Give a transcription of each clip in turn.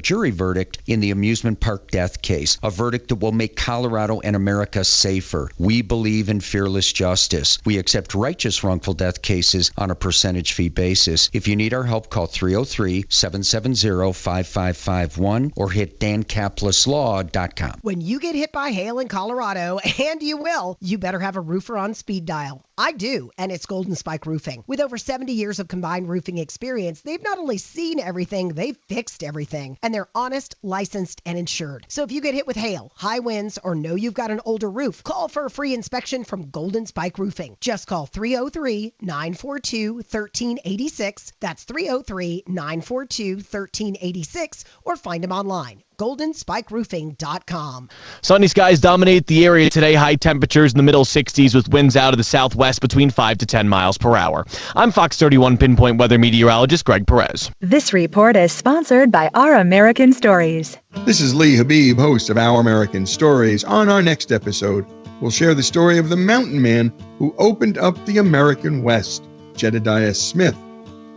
jury verdict in the amusement park death case, a verdict that will make Colorado and America safer. We believe in fearless justice. We accept righteous wrongful death cases on a percentage fee basis. If you need our help, call 303-770-5551 or hit dancaplislaw.com. When you get hit by hail in Colorado, and you will, you better have a roofer on speed dial. I do, and it's Golden Spike Roofing. With over 70 years of combined roofing experience, they've not only seen everything, they've fixed everything. And they're honest, licensed, and insured. So if you get hit with hail, high winds, or know you've got an older roof, call for a free inspection from Golden Spike Roofing. Just call 303-942-1386. That's 303-942-1386, or find them online. GoldenSpikeRoofing.com. Sunny skies dominate the area today. High temperatures in the middle 60s with winds out of the southwest between 5 to 10 miles per hour. I'm Fox 31 Pinpoint Weather Meteorologist Greg Perez. This report is sponsored by Our American Stories. This is Lee Habib, host of Our American Stories. On our next episode, we'll share the story of the mountain man who opened up the American West, Jedediah Smith.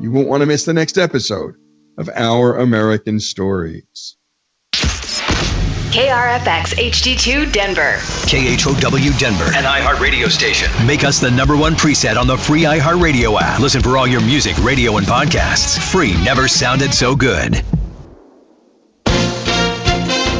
You won't want to miss the next episode of Our American Stories. KRFX HD2 Denver. KHOW Denver. An iHeartRadio station. Make us the #1 preset on the free iHeartRadio app. Listen for all your music, radio, and podcasts. Free never sounded so good.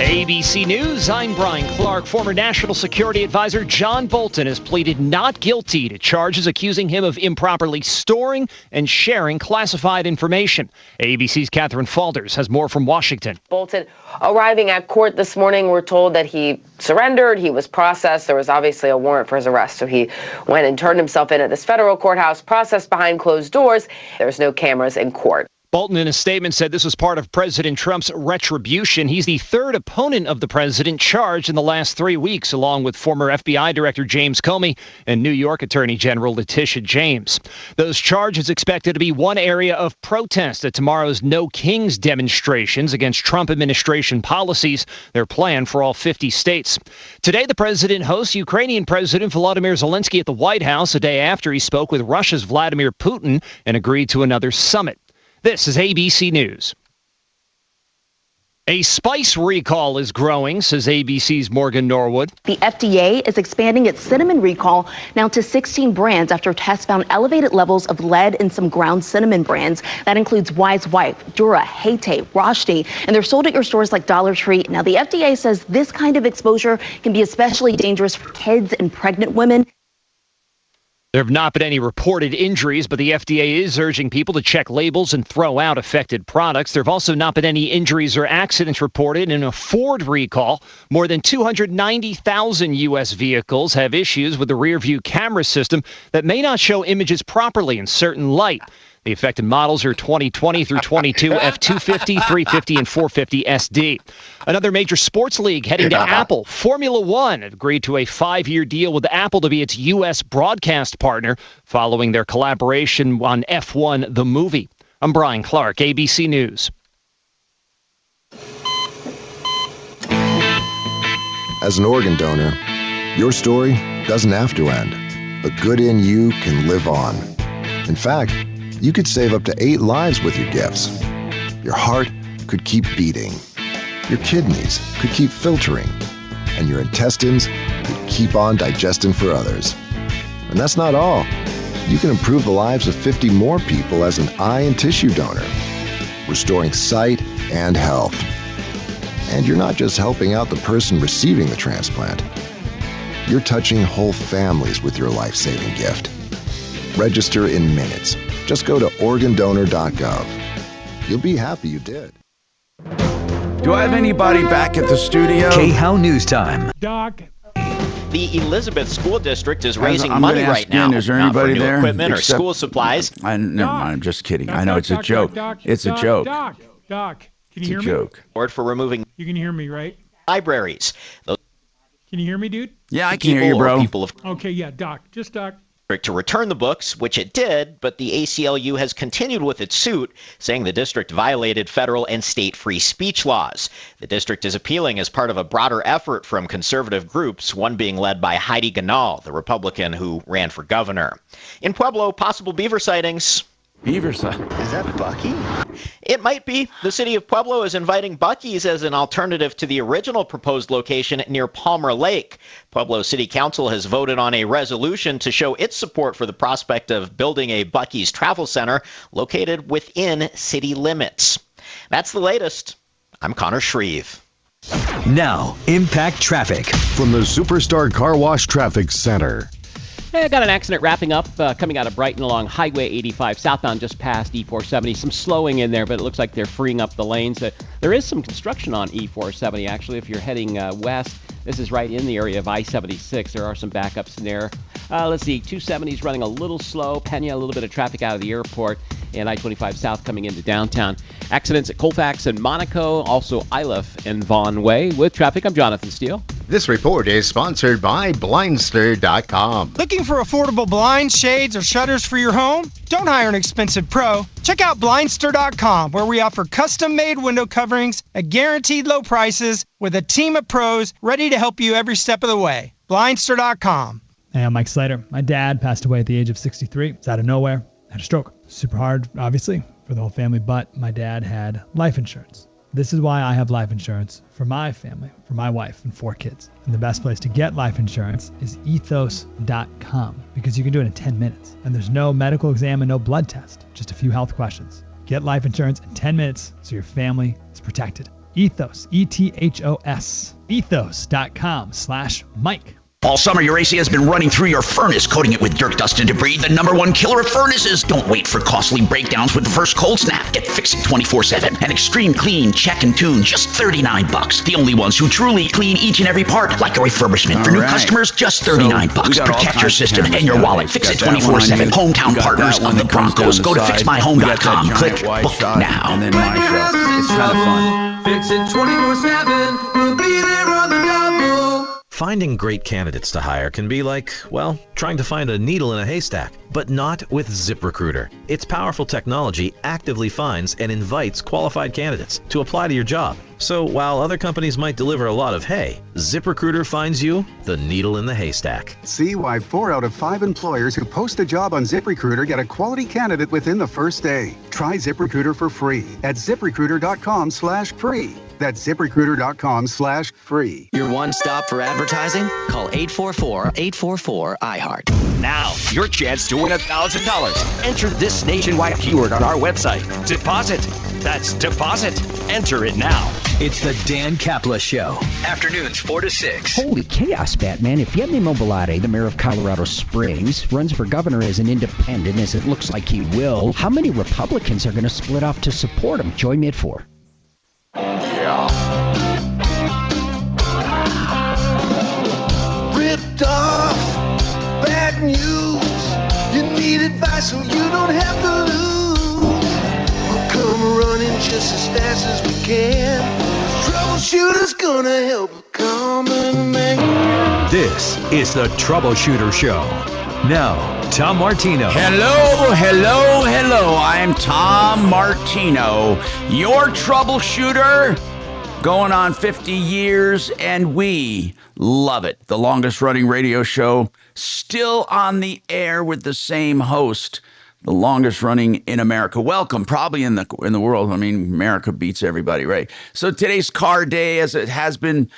ABC News, I'm Brian Clark. Former National Security Advisor John Bolton has pleaded not guilty to charges accusing him of improperly storing and sharing classified information. ABC's Catherine Falders has more from Washington. Bolton arriving at court this morning, we're told that he surrendered, he was processed. There was obviously a warrant for his arrest, so he went and turned himself in at this federal courthouse, processed behind closed doors. There's no cameras in court. Bolton, in a statement, said this was part of President Trump's retribution. He's the third opponent of the president charged in the last 3 weeks, along with former FBI Director James Comey and New York Attorney General Letitia James. Those charges expected to be one area of protest at tomorrow's No Kings demonstrations against Trump administration policies. They're planned for all 50 states. Today, the president hosts Ukrainian President Volodymyr Zelensky at the White House a day after he spoke with Russia's Vladimir Putin and agreed to another summit. This is ABC News. A spice recall is growing, says ABC's Morgan Norwood. The FDA is expanding its cinnamon recall now to 16 brands after tests found elevated levels of lead in some ground cinnamon brands. That includes Wise Wife, Dura, Heyte, Roshni, and they're sold at your stores like Dollar Tree. Now, the FDA says this kind of exposure can be especially dangerous for kids and pregnant women. There have not been any reported injuries, but the FDA is urging people to check labels and throw out affected products. There have also not been any injuries or accidents reported in a Ford recall. More than 290,000 U.S. vehicles have issues with the rear-view camera system that may not show images properly in certain light. The affected models are 2020 through 22 F250, 350, and 450 SD. Another major sports league heading to Apple. Formula One agreed to a 5-year deal with Apple to be its U.S. broadcast partner following their collaboration on F1 The Movie. I'm Brian Clark, ABC News. As an organ donor, your story doesn't have to end. The good in you can live on. In fact, you could save up to 8 lives with your gifts. Your heart could keep beating. Your kidneys could keep filtering. And your intestines could keep on digesting for others. And that's not all. You can improve the lives of 50 more people as an eye and tissue donor, restoring sight and health. And you're not just helping out the person receiving the transplant. You're touching whole families with your life-saving gift. Register in minutes. Just go to organdonor.gov. You'll be happy you did. Do I have anybody back at the studio? K-How News Time. Doc. The Elizabeth School District is raising money right now. Is there anybody for new there? equipment or school supplies. Never mind. I'm just kidding. I know it's a joke. It's a joke. Doc. Can you hear me? It's a joke. Board for removing. You can hear me, right? Libraries. Can you hear me, dude? Yeah, I can hear you, bro. Okay, yeah, Doc. Just Doc. To return the books, which it did, but the ACLU has continued with its suit, saying the district violated federal and state free speech laws. The district is appealing as part of a broader effort from conservative groups, one being led by Heidi Ganahl, the Republican who ran for governor. In Pueblo, possible beaver sightings. Beaverside. Is that Bucky? It might be. The city of Pueblo is inviting Buc-ee's as an alternative to the original proposed location near Palmer Lake. Pueblo City Council has voted on a resolution to show its support for the prospect of building a Buc-ee's travel center located within city limits. That's the latest. I'm Connor Shreve. Now, Impact Traffic from the Superstar Car Wash Traffic Center. I got an accident wrapping up coming out of Brighton along Highway 85, southbound just past E470. Some slowing in there, but it looks like they're freeing up the lanes. There is some construction on E470, actually, if you're heading west. This is right in the area of I-76. There are some backups in there. Let's see, 270 is running a little slow. Pena, a little bit of traffic out of the airport. And I-25 south coming into downtown. Accidents at Colfax and Monaco, also Iliff and Vaughan Way. With traffic, I'm Jonathan Steele. This report is sponsored by Blindster.com. Looking for affordable blinds, shades, or shutters for your home? Don't hire an expensive pro. Check out Blindster.com, where we offer custom-made window coverings at guaranteed low prices with a team of pros ready to help you every step of the way. Blindster.com. Hey, I'm Mike Slater. My dad passed away at the age of 63. It's out of nowhere. Had a stroke. Super hard, obviously, for the whole family, but my dad had life insurance. This is why I have life insurance for my family, for my wife and 4 kids. And the best place to get life insurance is ethos.com, because you can do it in 10 minutes. And there's no medical exam and no blood test, just a few health questions. Get life insurance in 10 minutes so your family is protected. Ethos, E-T-H-O-S, ethos.com/Mike. All summer, your AC has been running through your furnace, coating it with dirt, dust, and debris. The #1 killer of furnaces. Don't wait for costly breakdowns with the first cold snap. Get Fix-It 24/7. An extreme clean, check and tune, just $39. The only ones who truly clean each and every part, like a refurbishment. For new customers, just $39. Protect your system and your wallet. Fix-It 24/7. Hometown partners of the Broncos. Go to fixmyhome.com. Click book now. And then my show. It's kind of fun. Fix It 24/7. We'll be there on the double. Finding great candidates to hire can be like, well, trying to find a needle in a haystack, but not with ZipRecruiter. Its powerful technology actively finds and invites qualified candidates to apply to your job. So while other companies might deliver a lot of hay, ZipRecruiter finds you the needle in the haystack. See why 4 out of 5 employers who post a job on ZipRecruiter get a quality candidate within the first day. Try ZipRecruiter for free at ZipRecruiter.com/free. That's ZipRecruiter.com/free. Your one stop for advertising? Call 844-844-iHeart. Now, your chance to win $1,000. Enter this nationwide keyword on our website. Deposit. That's deposit. Enter it now. It's the Dan Kapla Show. Afternoons 4 to 6. Holy chaos, Batman. If Yemi Mobilade, the mayor of Colorado Springs, runs for governor as an independent, as it looks like he will, how many Republicans are going to split off to support him? Join me at 4. Ripped off, bad news. You need advice so you don't have to lose. We'll come running just as fast as we can. Troubleshooter's gonna help a common man. This is the Troubleshooter Show. Now, Tom Martino. Hello. I'm Tom Martino, your troubleshooter. Going on 50 years, and we love it. The longest running radio show, still on the air with the same host. The longest running in America. Welcome, probably in the world. I mean, America beats everybody, right? So today's car day, as it has been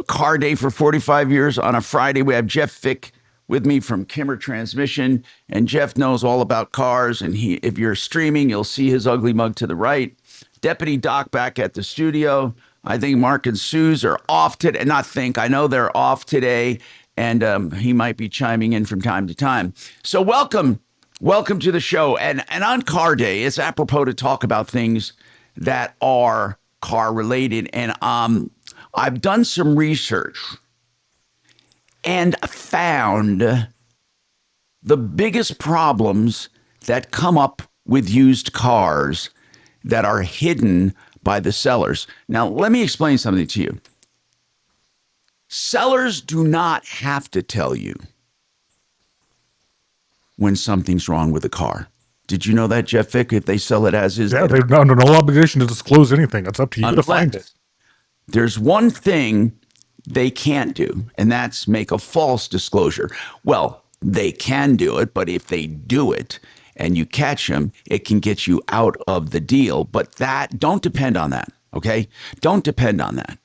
car day for 45 years. On a Friday, we have Jeff Fick with me from Kimmer Transmission, and Jeff knows all about cars. And if you're streaming, you'll see his ugly mug to the right. Deputy Doc back at the studio. I think Mark and Suze are off today. I know they're off today, and he might be chiming in from time to time. So welcome to the show. And on Car Day, it's apropos to talk about things that are car related. And I've done some research and found the biggest problems that come up with used cars that are hidden by the sellers. Now, let me explain something to you. Sellers do not have to tell you when something's wrong with a car. Did you know that, Jeff Fick? If they sell it as is, they're under no obligation to disclose anything. It's up to you to find it. There's one thing they can't do, and that's make a false disclosure. Well, they can do it, but if they do it and you catch them, it can get you out of the deal. But don't depend on that, okay? Don't depend on that.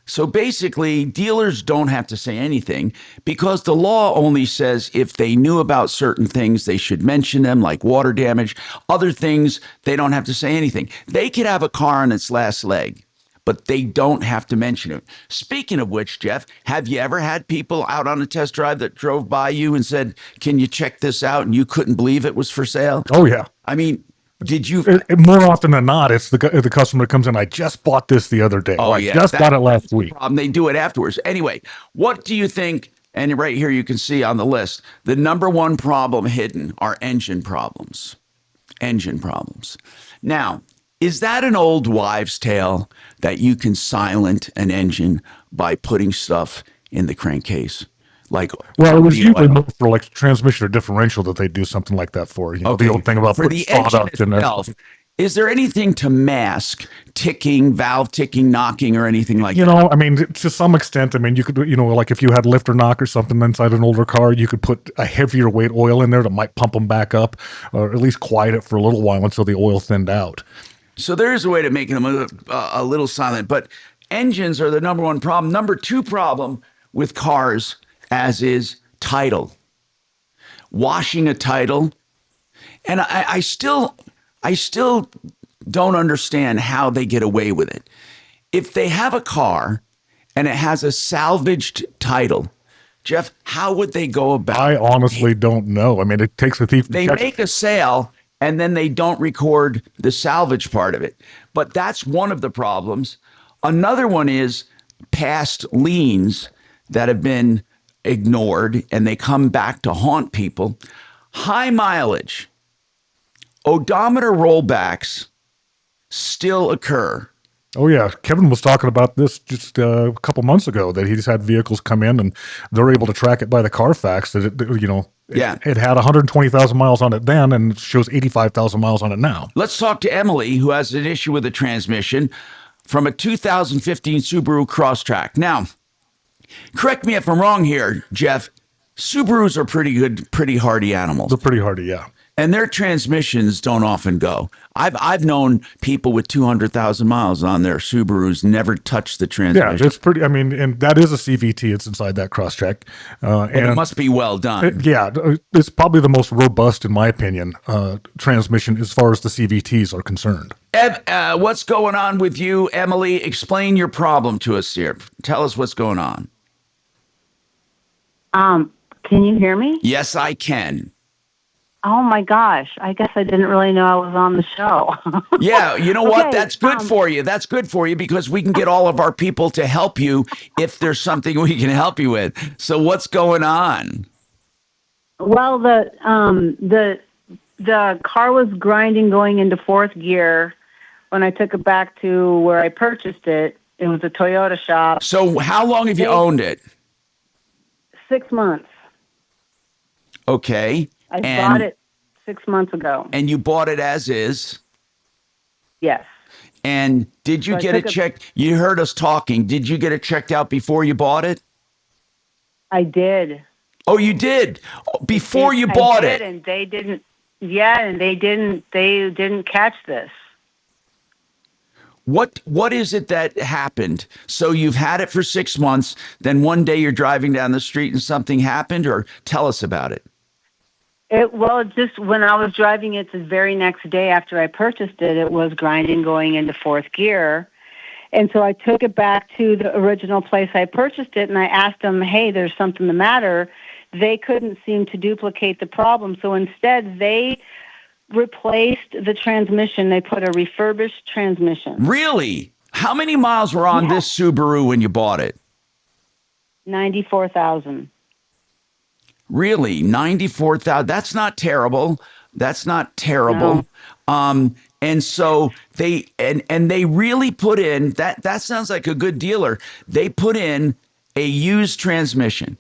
So basically, dealers don't have to say anything because the law only says if they knew about certain things, they should mention them, like water damage. Other things, they don't have to say anything. They could have a car on its last leg, but they don't have to mention it. Speaking of which, Jeff, have you ever had people out on a test drive that drove by you and said, "Can you check this out?" and you couldn't believe it was for sale? Oh, yeah. I mean, did you? More often than not, it's the customer that comes in. I just bought this the other day. Oh, I yeah. just got it last week. Problem. They do it afterwards. Anyway, what do you think? And right here you can see on the list, the number one problem hidden are engine problems. Engine problems. Now, is that an old wives' tale that you can silent an engine by putting stuff in the crankcase? Like, well, it was usually more for like transmission or differential that they do something like that for. You know, the old thing about for the putting engine sawdust in there. itself. Is there anything to mask ticking, valve ticking, knocking, or anything like that? You know, I mean, to some extent, I mean, you could, you know, like if you had lift or knock or something inside an older car, you could put a heavier weight oil in there that might pump them back up, or at least quiet it for a little while until the oil thinned out. So there is a way to make them a little silent, but engines are the number one problem. Number two problem with cars, as is title. Washing a title. And I still don't understand how they get away with it. If they have a car and it has a salvaged title, Jeff, how would they go about it? I honestly don't know. I mean, it takes a thief. They make a sale and then they don't record the salvage part of it. But that's one of the problems. Another one is past liens that have been ignored and they come back to haunt people. High mileage, odometer rollbacks still occur. Oh, yeah. Kevin was talking about this just a couple months ago, that he's had vehicles come in and they're able to track it by the Carfax that, it had 120,000 miles on it then and it shows 85,000 miles on it now. Let's talk to Emily, who has an issue with the transmission from a 2015 Subaru Crosstrek. Now, correct me if I'm wrong here, Jeff. Subarus are pretty good, pretty hardy animals. They're pretty hardy, yeah. And their transmissions don't often go. I've known people with 200,000 miles on their Subarus never touch the transmission. Yeah, it's pretty. I mean, and that is a CVT. It's inside that Crosstrek, and it must be well done. It's probably the most robust, in my opinion, transmission as far as the CVTs are concerned. What's going on with you, Emily? Explain your problem to us here. Tell us what's going on. Can you hear me? Yes, I can. Oh my gosh. I guess I didn't really know I was on the show. Yeah, you know what? Okay, That's good for you. That's good for you because we can get all of our people to help you if there's something we can help you with. So what's going on? Well, the car was grinding going into fourth gear when I took it back to where I purchased it. It was a Toyota shop. So how long have you owned it? 6 months. Okay. I bought it 6 months ago. And you bought it as is? Yes. And did you get it checked? You heard us talking. Did you get it checked out before you bought it? I did. Oh, you did? Before you bought it? And they didn't. Yeah, and they didn't catch this. What is it that happened? So you've had it for 6 months, then one day you're driving down the street and something happened, or tell us about it. Just when I was driving it the very next day after I purchased it, it was grinding going into fourth gear. And so I took it back to the original place I purchased it, and I asked them, hey, there's something the matter. They couldn't seem to duplicate the problem. So instead, they replaced the transmission. They put a refurbished transmission. Really? How many miles were on this Subaru when you bought it? 94,000. Really? 94,000? That's not terrible. That's not terrible. No. And so they really put in that sounds like a good dealer. They put in a used transmission.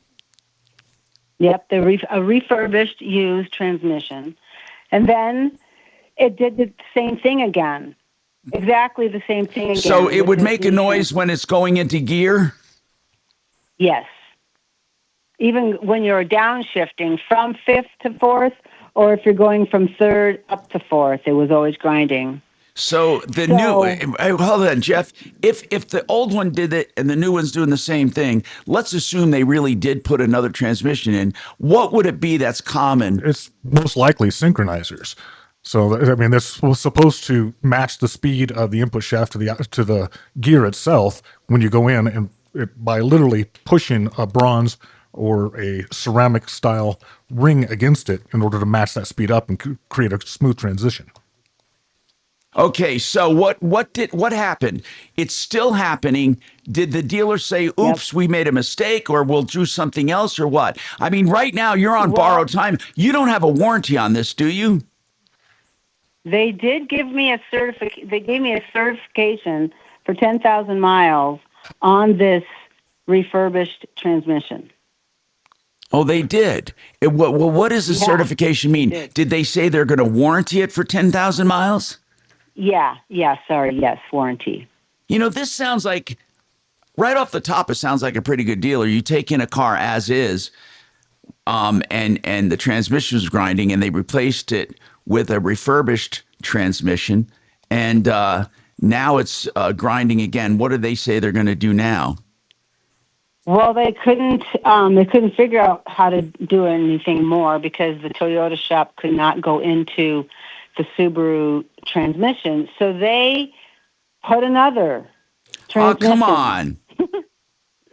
Yep, a refurbished used transmission. And then it did the same thing again. Exactly the same thing again. So it would make a noise when it's going into gear? Yes. Even when you're downshifting from fifth to fourth or if you're going from third up to fourth, it was always grinding. So hold on, Jeff. If the old one did it and the new one's doing the same thing, let's assume they really did put another transmission in. What would it be that's common? It's most likely synchronizers. So I mean, this was supposed to match the speed of the input shaft to the gear itself when you go in, and by literally pushing a bronze or a ceramic style ring against it in order to match that speed up and create a smooth transition. Okay, so what happened? It's still happening. Did the dealer say, oops, we made a mistake, or we'll do something else, or what? I mean, right now you're on borrowed time. You don't have a warranty on this, do you? They did give me a They gave me a certification for 10,000 miles on this refurbished transmission. Oh, they did. What does the certification mean? Did they say they're going to warranty it for 10,000 miles? Yes, warranty. You know, this sounds like, right off the top, it sounds like a pretty good deal. Or you take in a car as is, and the transmission was grinding, and they replaced it with a refurbished transmission, and now it's grinding again. What do they say they're going to do now? Well, they couldn't figure out how to do anything more because the Toyota shop could not go into the Subaru transmission, so they put another transmission. Oh, come on!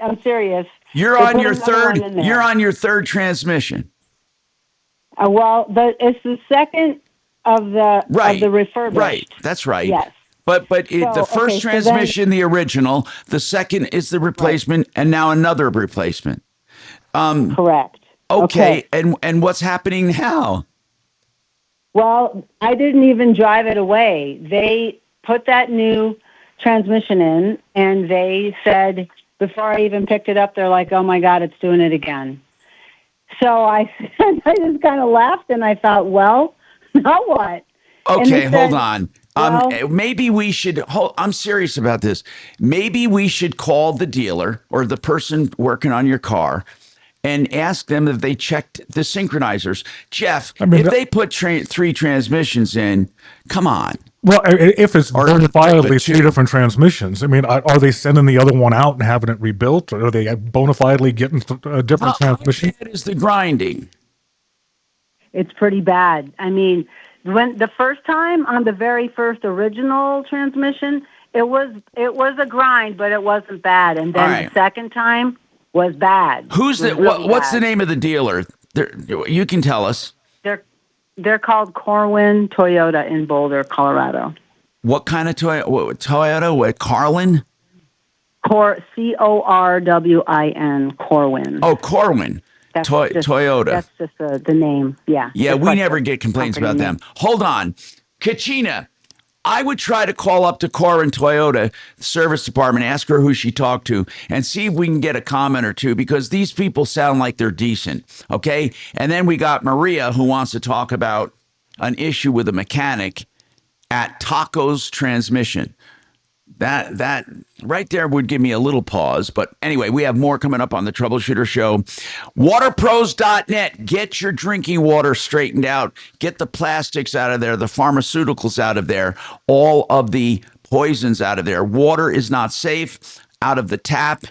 I'm serious. You're on your third. You're on your third transmission. It's the second of the refurbished. Right, that's right. Yes. But the first transmission, the original. The second is the replacement, and now another replacement. Correct. Okay, and what's happening now? Well, I didn't even drive it away. They put that new transmission in, and they said, before I even picked it up, they're like, oh my God, it's doing it again. So I just kind of laughed, and I thought, well, now what? Okay, hold on. Maybe we should, I'm serious about this. Maybe we should call the dealer or the person working on your car and ask them if they checked the synchronizers. Jeff, if they put three transmissions in, come on. Well, if it's bona fidely three different transmissions, I mean, are they sending the other one out and having it rebuilt? Or are they bona fidely getting a different transmission? How bad is the grinding? It's pretty bad. I mean, when the first time on the very first original transmission, it was a grind, but it wasn't bad. And then the second time was bad. What's the name of the dealer? You can tell us. They're called Corwin Toyota in Boulder, Colorado. What kind of Toyota? What, Carlin? Corwin. Corwin. Oh, Corwin. Toyota. That's just the name. Yeah. Yeah, we never get complaints about them. Hold on. Kachina, I would try to call up to Corwin Toyota service department, ask her who she talked to, and see if we can get a comment or two, because these people sound like they're decent, okay? And then we got Maria, who wants to talk about an issue with a mechanic at Taco's Transmission. That right there would give me a little pause. But anyway, we have more coming up on the Troubleshooter Show. Waterpros.net. Get your drinking water straightened out. Get the plastics out of there, the pharmaceuticals out of there, all of the poisons out of there. Water is not safe out of the tap.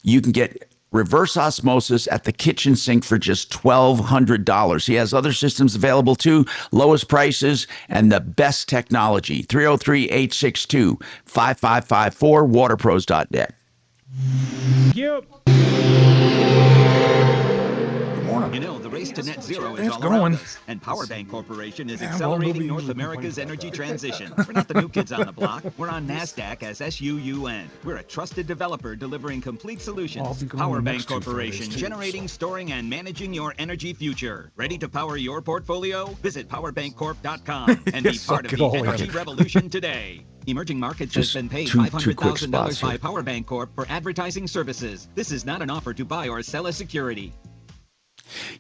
You can get reverse osmosis at the kitchen sink for just $1,200. He has other systems available too, lowest prices and the best technology. 303-862-5554, waterpros.net. Yep. You know, the race to net zero is all around us, and Powerbank Corporation is accelerating North America's energy transition. We're not the new kids on the block. We're on NASDAQ as SUUN. We're a trusted developer delivering complete solutions. Powerbank Corporation, generating, storing, and managing your energy future. Ready to power your portfolio? Visit powerbankcorp.com and be part of the energy revolution today. Emerging Markets has been paid $500,000 by Powerbank Corp for advertising services. This is not an offer to buy or sell a security.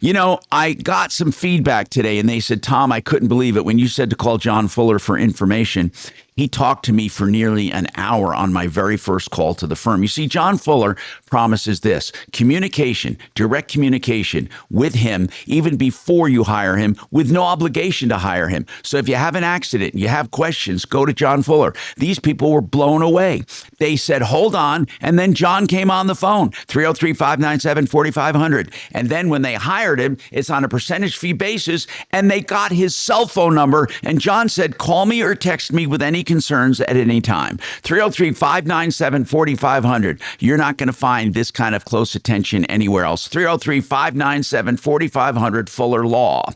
You know, I got some feedback today, and they said, Tom, I couldn't believe it when you said to call John Fuller for information. He talked to me for nearly an hour on my very first call to the firm. You see, John Fuller promises this: communication, direct communication with him, even before you hire him, with no obligation to hire him. So if you have an accident, you have questions, go to John Fuller. These people were blown away. They said, hold on. And then John came on the phone, 303-597-4500. And then when they hired him, it's on a percentage fee basis, and they got his cell phone number. And John said, call me or text me with any concerns at any time. 303-597-4500. You're not going to find this kind of close attention anywhere else. 303-597-4500, Fuller Law.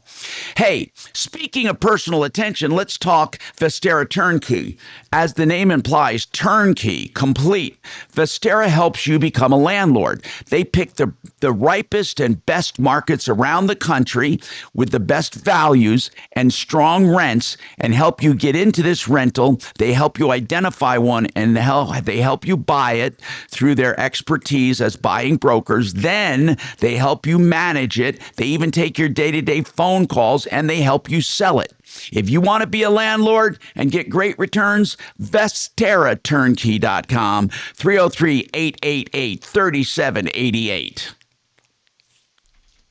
Hey, speaking of personal attention, let's talk Vestera Turnkey. As the name implies, turnkey, complete. Vestera helps you become a landlord. They pick the ripest and best markets around the country with the best values and strong rents and help you get into this rental. They help you identify one, and they help you buy it through their expertise as buying brokers. Then they help you manage it. They even take your day-to-day phone calls, and they help you sell it. If you want to be a landlord and get great returns, VesteraTurnkey.com, 303-888-3788.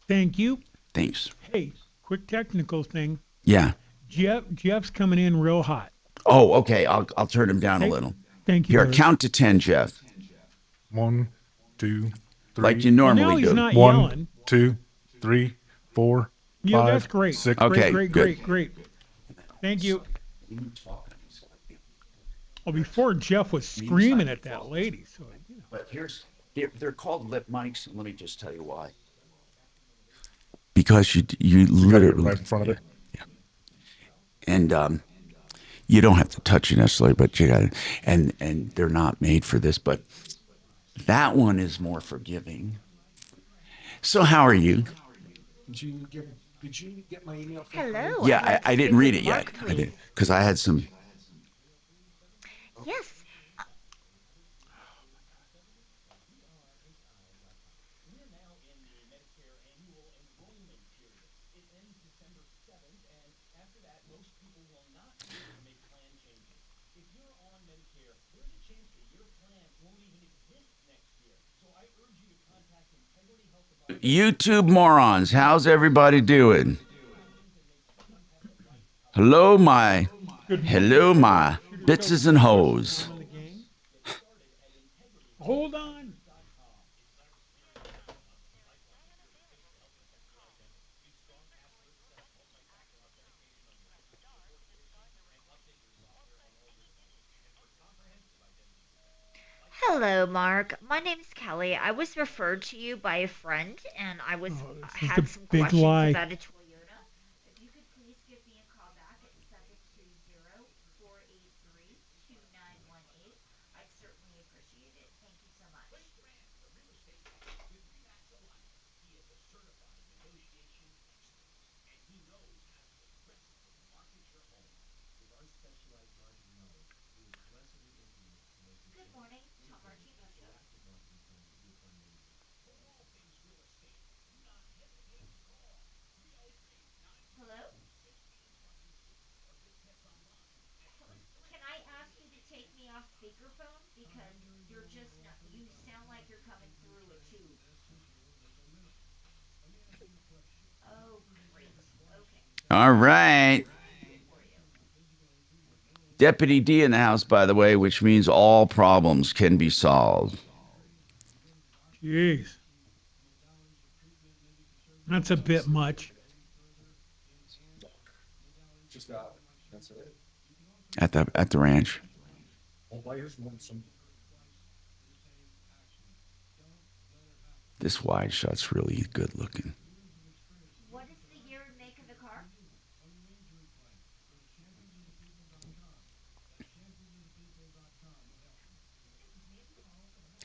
Thank you. Thanks. Hey, quick technical thing. Yeah. Jeff's coming in real hot. Oh, okay. I'll turn him down a little. Thank you. Here, brother. count to 10, Jeff. 1, 2, 3. Like you normally well, now he's do. not 1, yelling. 2, 3, 4, Yeah, 5, that's great. 6. Okay, Great. Thank you. Well, before Jeff was screaming at that lady. So, you know. But they're called lip mics, and let me just tell you why. Because you literally right in front of it. Yeah. And you don't have to touch it necessarily, but you got and they're not made for this, but that one is more forgiving. So how are you? Did you get my email? Hello. Yeah, I didn't read it yet. I did because I had some. Yes. YouTube morons, how's everybody doing? Hello, my bitches and hoes. Hold on. Hello, Mark. My name's Kelly. I was referred to you by a friend, and I was had some big questions lie. about a Toyota. If you could please give me a call back at 720-483-2918, I'd certainly appreciate it. Thank you so much. Good morning, Tom Martino Show. Hello? Can I ask you to take me off speakerphone? Because you're just not, you sound like you're coming through a tube. Oh, great. Okay. All right. Deputy D in the house, by the way, which means all problems can be solved. Jeez. That's a bit much. That's it. At the ranch. This wide shot's really good looking. What is the year and make of the car?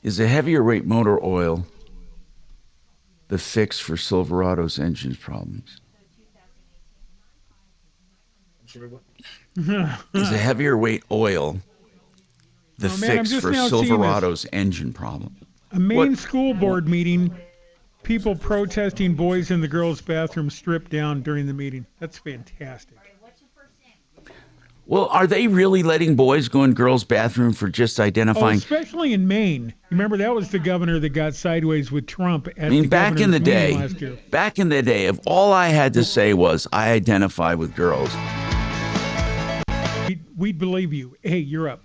Is a heavier weight motor oil the fix for Silverado's engine problems? Is a heavier weight oil the fix for Silverado's engine problem? A Maine school board meeting, people protesting boys in the girls' bathroom stripped down during the meeting. That's fantastic. Well, are they really letting boys go in girls' bathroom for just identifying? Especially in Maine. Remember, that was the governor that got sideways with Trump at I mean, the back in the governor's meeting last year. back in the day, if all I had to say was I identify with girls. We'd believe you. Hey, you're up.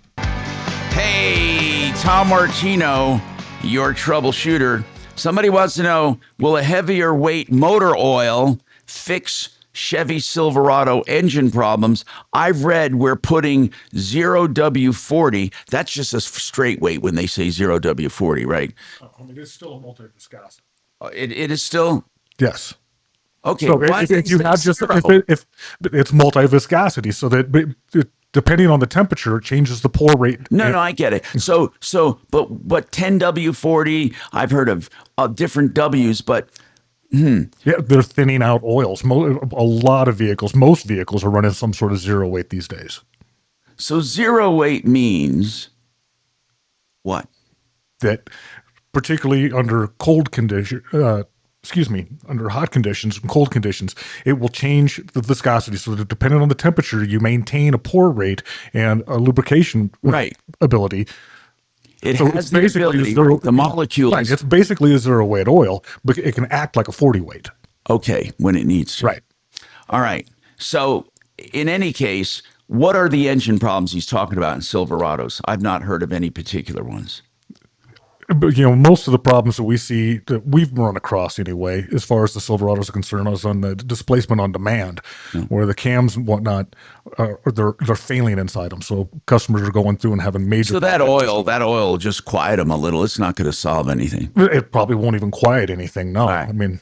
Hey, Tom Martino, your troubleshooter. Somebody wants to know, will a heavier weight motor oil fix Chevy Silverado engine problems? I've read we're putting 0W40. That's just a straight weight when they say 0W40, right? I mean, it's still a multi-viscosity. It is still? Yes. Okay. So if you have just if it's multi-viscosity, so that depending on the temperature, it changes the pour rate. No, I get it. So, but 10W40. I've heard of different W's, but. Yeah, they're thinning out oils. A lot of vehicles, most vehicles are running some sort of zero weight these days. So zero weight means what? That particularly under cold condition, under hot conditions and cold conditions, it will change the viscosity. So that depending on the temperature, you maintain a pour rate and a lubrication ability. It has the ability, the molecules. Right, it's basically a zero weight oil, but it can act like a 40 weight. Okay, when it needs to. Right. All right. So in any case, what are the engine problems he's talking about in Silverados? I've not heard of any particular ones. But, most of the problems that we see that we've run across anyway, as far as the Silverados are concerned, is on the displacement on demand, where the cams and whatnot, they're failing inside them. So customers are going through and having major. So that oil will just quiet them a little. It's not going to solve anything. It probably won't even quiet anything. No, I mean.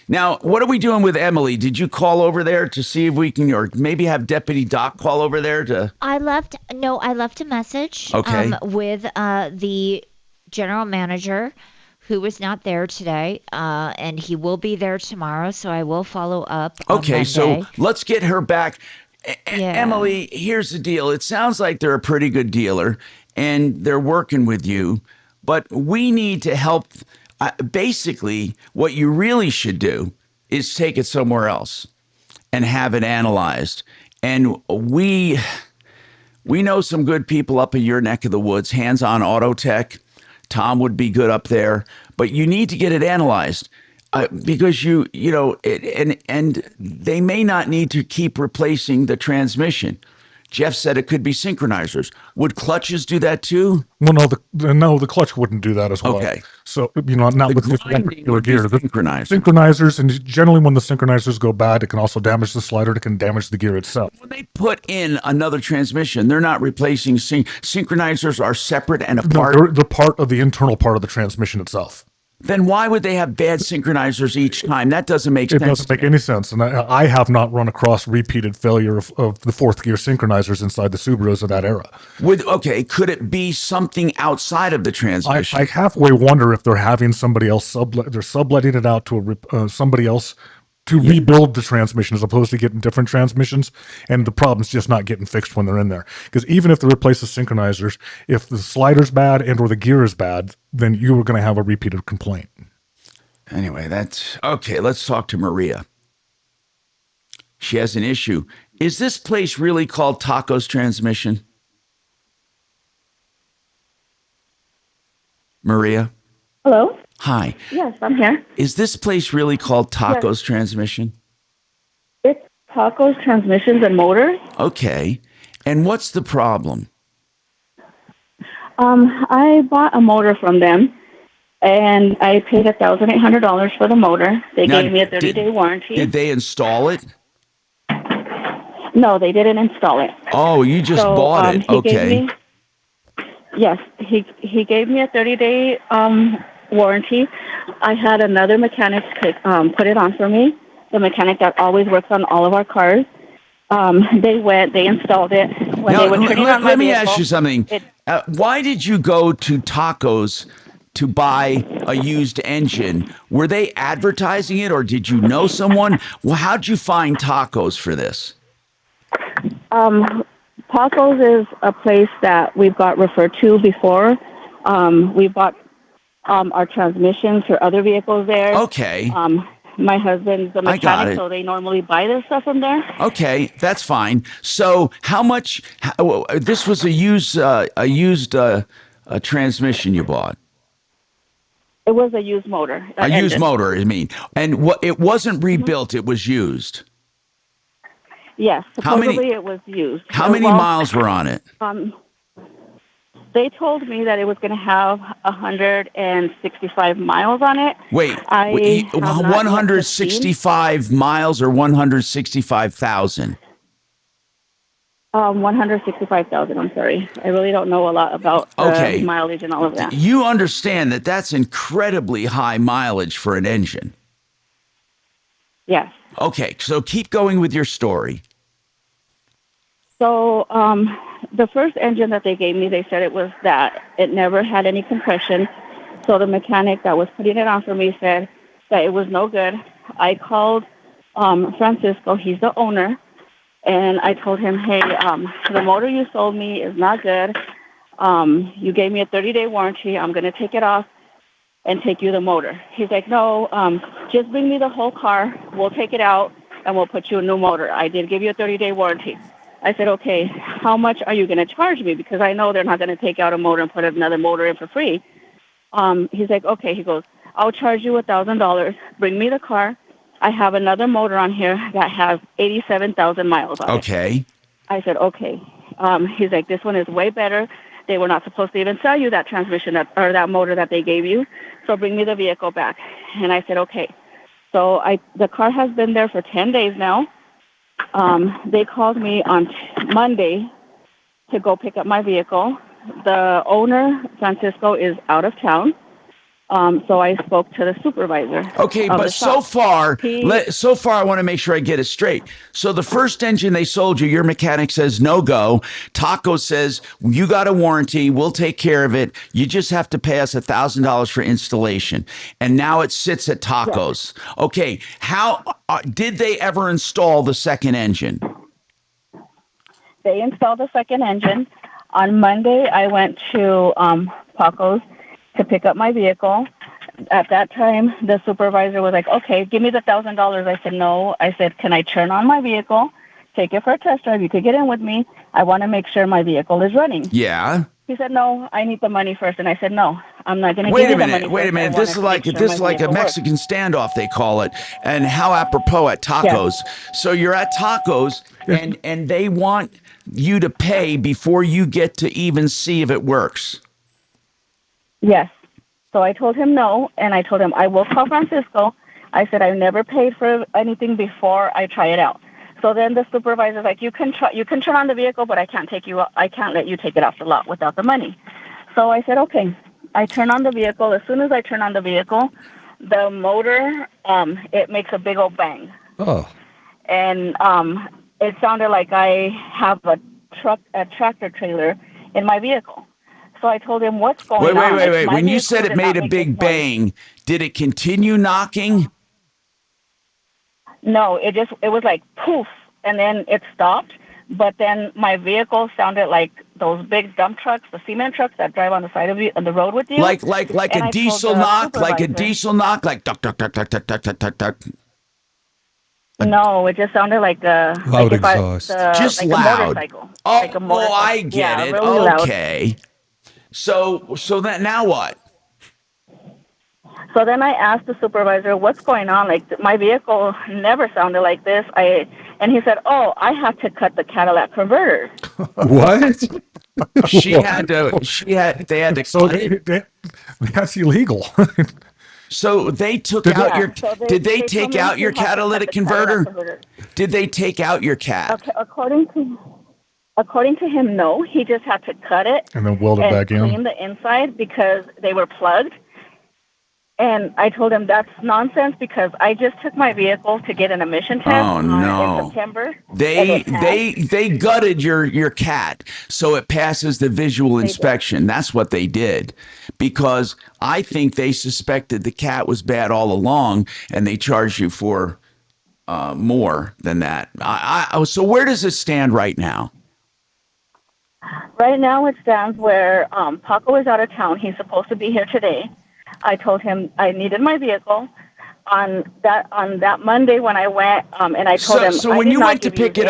Now, what are we doing with Emily? Did you call over there to see if we can, or maybe have Deputy Doc call over there to? I left a message. Okay. With the general manager, who was not there today, and he will be there tomorrow, so I will follow up on Okay, Monday. so let's get her back. Emily, here's the deal. It sounds like they're a pretty good dealer, and they're working with you, but we need to help. Basically, what you really should do is take it somewhere else and have it analyzed. And we know some good people up in your neck of the woods, Hands-On Auto Tech. Tom would be good up there, but you need to get it analyzed because and they may not need to keep replacing the transmission. Jeff said it could be synchronizers. Would clutches do that too? Well, no, the clutch wouldn't do that as well. Okay. So, not with this particular gear. The synchronizers, and generally when the synchronizers go bad, it can also damage the slider. It can damage the gear itself. When they put in another transmission, they're not replacing synchronizers are separate and apart. No, they're part of the internal part of the transmission itself. Then why would they have bad synchronizers each time? That doesn't make sense. It doesn't make any sense. And I have not run across repeated failure of the fourth gear synchronizers inside the Subarus of that era. Could it be something outside of the transmission? I halfway wonder if they're having somebody else they're subletting it out to somebody else to rebuild the transmission as opposed to getting different transmissions, and the problem's just not getting fixed when they're in there. Because even if they replace the synchronizers, if the slider's bad and or the gear is bad, then you are going to have a repeated complaint. Anyway, that's okay. Let's talk to Maria. She has an issue. Is this place really called Taco's Transmission? Maria? Hello? Hi. Yes, I'm here. Is this place really called Taco's Transmission? It's Taco's Transmissions and Motors. Okay. And what's the problem? I bought a motor from them, and I paid $1,800 for the motor. They gave me a 30-day warranty. Did they install it? No, they didn't install it. Oh, you just bought it. Okay. Yes, he gave me a 30-day warranty. I had another mechanic put it on for me, the mechanic that always works on all of our cars. They installed it. Let me ask you something. Why did you go to Taco's to buy a used engine? Were they advertising it, or did you know someone? Well, how'd you find Taco's for this? Taco's is a place that we've got referred to before. We bought our transmissions for other vehicles there. Okay. my husband's a I got mechanic, it. so they normally buy their stuff from there. Okay, that's fine. So how much? This was a used transmission you bought. It was a used motor. A used engine. motor, I mean, and what? It wasn't rebuilt. It was used. Yes, How many- supposedly it was used. How many miles were on it? They told me that it was going to have 165 miles on it. Wait, I have not yet 165 miles or 165,000? 165,000. I'm sorry. I really don't know a lot about Okay. mileage and all of that. You understand that that's incredibly high mileage for an engine. Yes. Okay, so keep going with your story. So the first engine that they gave me, they said it was that. It never had any compression. So the mechanic that was putting it on for me said that it was no good. I called Francisco. He's the owner. And I told him, hey, the motor you sold me is not good. You gave me a 30-day warranty. I'm going to take it off and take you the motor. He's like, no, just bring me the whole car. We'll take it out, and we'll put you a new motor. I did give you a 30-day warranty. I said, okay, how much are you going to charge me? Because I know they're not going to take out a motor and put another motor in for free. He's like, okay. He goes, I'll charge you $1,000. Bring me the car. I have another motor on here that has 87,000 miles on it. Okay. I said, okay. He's like, this one is way better. They were not supposed to even sell you that transmission or that motor that they gave you. So bring me the vehicle back. And I said, okay. So the car has been there for 10 days now. They called me on Monday to go pick up my vehicle. The owner, Francisco, is out of town. So I spoke to the supervisor. Okay, but so far, I want to make sure I get it straight. So the first engine they sold you, your mechanic says no go. Taco says you got a warranty, we'll take care of it. You just have to pay us $1,000 for installation. And now it sits at Taco's. Yes. Okay, how did they ever install the second engine? They installed the second engine. On Monday, I went to Taco's to pick up my vehicle. At that time, the supervisor was like, okay, give me the $1,000. I said, no. I said, can I turn on my vehicle, take it for a test drive? You could get in with me. I want to make sure my vehicle is running. Yeah. He said, no, I need the money first. And I said, no, I'm not going to give you the money. Wait a minute. This is like a Mexican standoff, they call it. And how apropos at Taco's. Yes. So you're at Taco's and they want you to pay before you get to even see if it works. Yes. So I told him no, and I told him I will call Francisco. I said I've never paid for anything before I try it out. So then the supervisor's like, you can turn on the vehicle, but I can't let you take it off the lot without the money. So I said, okay. I turn on the vehicle. As soon as I turn on the vehicle, the motor it makes a big old bang. Oh. And it sounded like I have a tractor trailer in my vehicle. So I told him, what's going on? Wait. When you said it made a big bang, did it continue knocking? No, it was like poof, and then it stopped. But then my vehicle sounded like those big dump trucks, the cement trucks that drive on the side of the road with you. Like a diesel knock, like duck, duck, duck, duck, duck, duck, duck, duck, duck. No, it just sounded like a loud exhaust. Just like loud. A motorcycle. Oh, like a motorcycle. I get it. Really Okay. Loud. So that now what? So then I asked the supervisor, what's going on? Like, my vehicle never sounded like this. And he said, oh, I have to cut the Cadillac converters. What? They had to so cut it. That's illegal. So they took out your. Did they take out your catalytic converter? Did they take out your cat? According to him, no. He just had to cut it and then weld it back in. Clean the inside because they were plugged. And I told him that's nonsense because I just took my vehicle to get an emission test in September. They gutted your cat so it passes the visual inspection. That's what they did, because I think they suspected the cat was bad all along, and they charged you for more than that. So where does it stand right now? Right now it stands where Paco is out of town. He's supposed to be here today. I told him I needed my vehicle. on that Monday when I went, and I told him. So when you went to pick it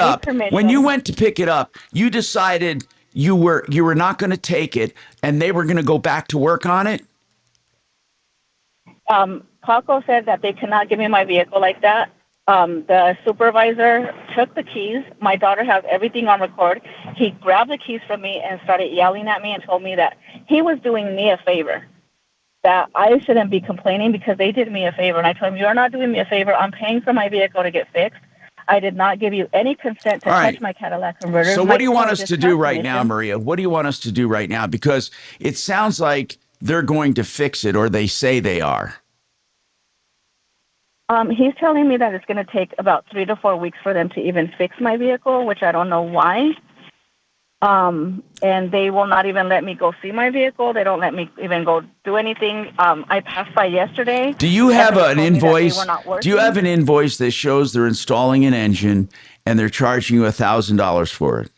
up, you decided you were not going to take it, and they were going to go back to work on it. Paco said that they cannot give me my vehicle like that. The supervisor took the keys. My daughter has everything on record. He grabbed the keys from me and started yelling at me and told me that he was doing me a favor, that I shouldn't be complaining because they did me a favor. And I told him, you're not doing me a favor. I'm paying for my vehicle to get fixed. I did not give you any consent to touch my Cadillac converter. So what do you want us to do right now, Maria? What do you want us to do right now? Because it sounds like they're going to fix it, or they say they are. He's telling me that it's going to take about 3 to 4 weeks for them to even fix my vehicle, which I don't know why. And they will not even let me go see my vehicle. They don't let me even go do anything. I passed by yesterday. Do you have an invoice? Do you have an invoice that shows they're installing an engine and they're charging you $1,000 for it?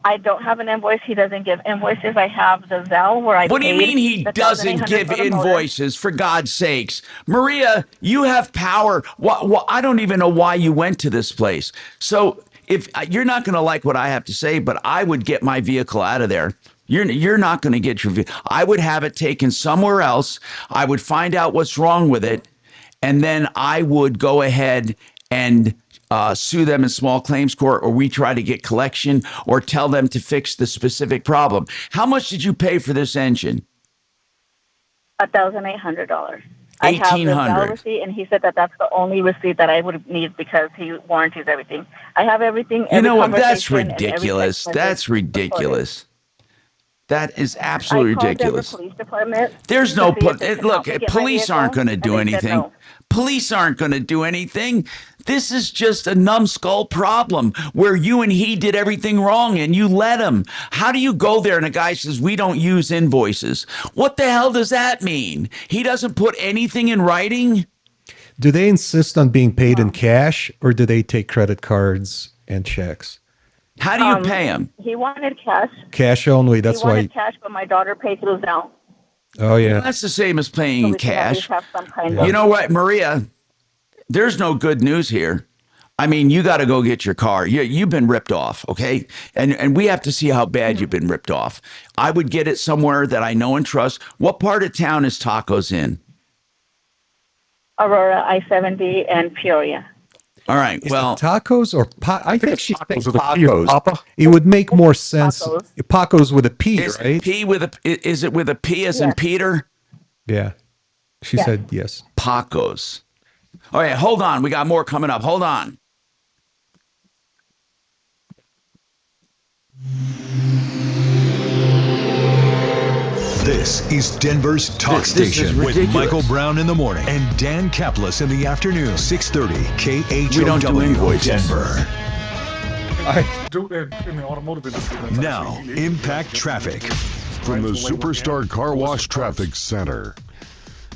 I don't have an invoice. He doesn't give invoices. I have the Zelle where I What do you mean he doesn't give invoices, for God's sakes? Maria, you have power. I don't even know why you went to this place. So if you're not going to like what I have to say, but I would get my vehicle out of there. You're not going to get your vehicle. I would have it taken somewhere else. I would find out what's wrong with it. And then I would go ahead and sue them in small claims court, or we try to get collection, or tell them to fix the specific problem. How much did you pay for this engine? $1,800. I have the Zelle receipt, and he said that that's the only receipt that I would need because he warranties everything. I have everything. You know what? That's ridiculous. That's ridiculous. That is absolutely ridiculous. The police department. There's no look. Police aren't going to do anything. No. Police aren't going to do anything. This is just a numbskull problem where you and he did everything wrong and you let him. How do you go there and a guy says, we don't use invoices? What the hell does that mean? He doesn't put anything in writing? Do they insist on being paid in cash, or do they take credit cards and checks? How do you pay him? He wanted cash. Cash only. That's why. He wanted cash, but my daughter paid through Zelle. Oh, yeah. Well, that's the same as paying in cash. You know what, Maria? There's no good news here. I mean, you got to go get your car. You've been ripped off, okay? And we have to see how bad you've been ripped off. I would get it somewhere that I know and trust. What part of town is Tacos in? Aurora, I-70, and Peoria. All right. Well, Tacos or I think she's saying Pacos. Papa? It would make more sense. Pacos with a P, is right? Is it with a P as in Peter? Yeah. She said yes. Pacos. All right, hold on. We got more coming up. Hold on. This is Denver's Talk Station with Michael Brown in the morning and Dan Kaplis in the afternoon. 630 KHOW Denver. I do it in the automotive industry. Now, Impact Traffic. From the Superstar Car Wash Traffic Center.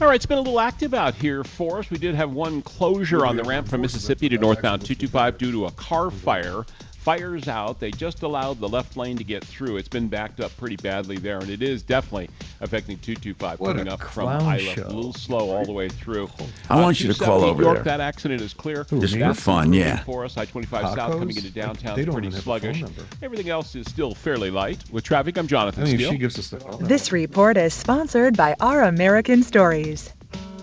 All right, it's been a little active out here for us. We did have one closure on the ramp from Mississippi to northbound 225 due to a car fire. Fire's out. They just allowed the left lane to get through. It's been backed up pretty badly there, and it is definitely affecting 225 coming up from Isla. A little slow all the way through. I want you to call over York, there. That accident is clear. Just for fun, yeah. For us, I-25 south coming into downtown is pretty sluggish. Everything else is still fairly light. With traffic, I'm Jonathan Steele. She gives us the phone number. This report is sponsored by Our American Stories.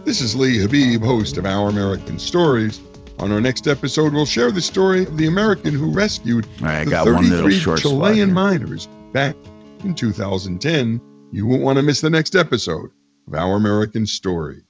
This is Lee Habib, host of Our American Stories. On our next episode, we'll share the story of the American who rescued the 33 Chilean miners back in 2010. You won't want to miss the next episode of Our American Stories.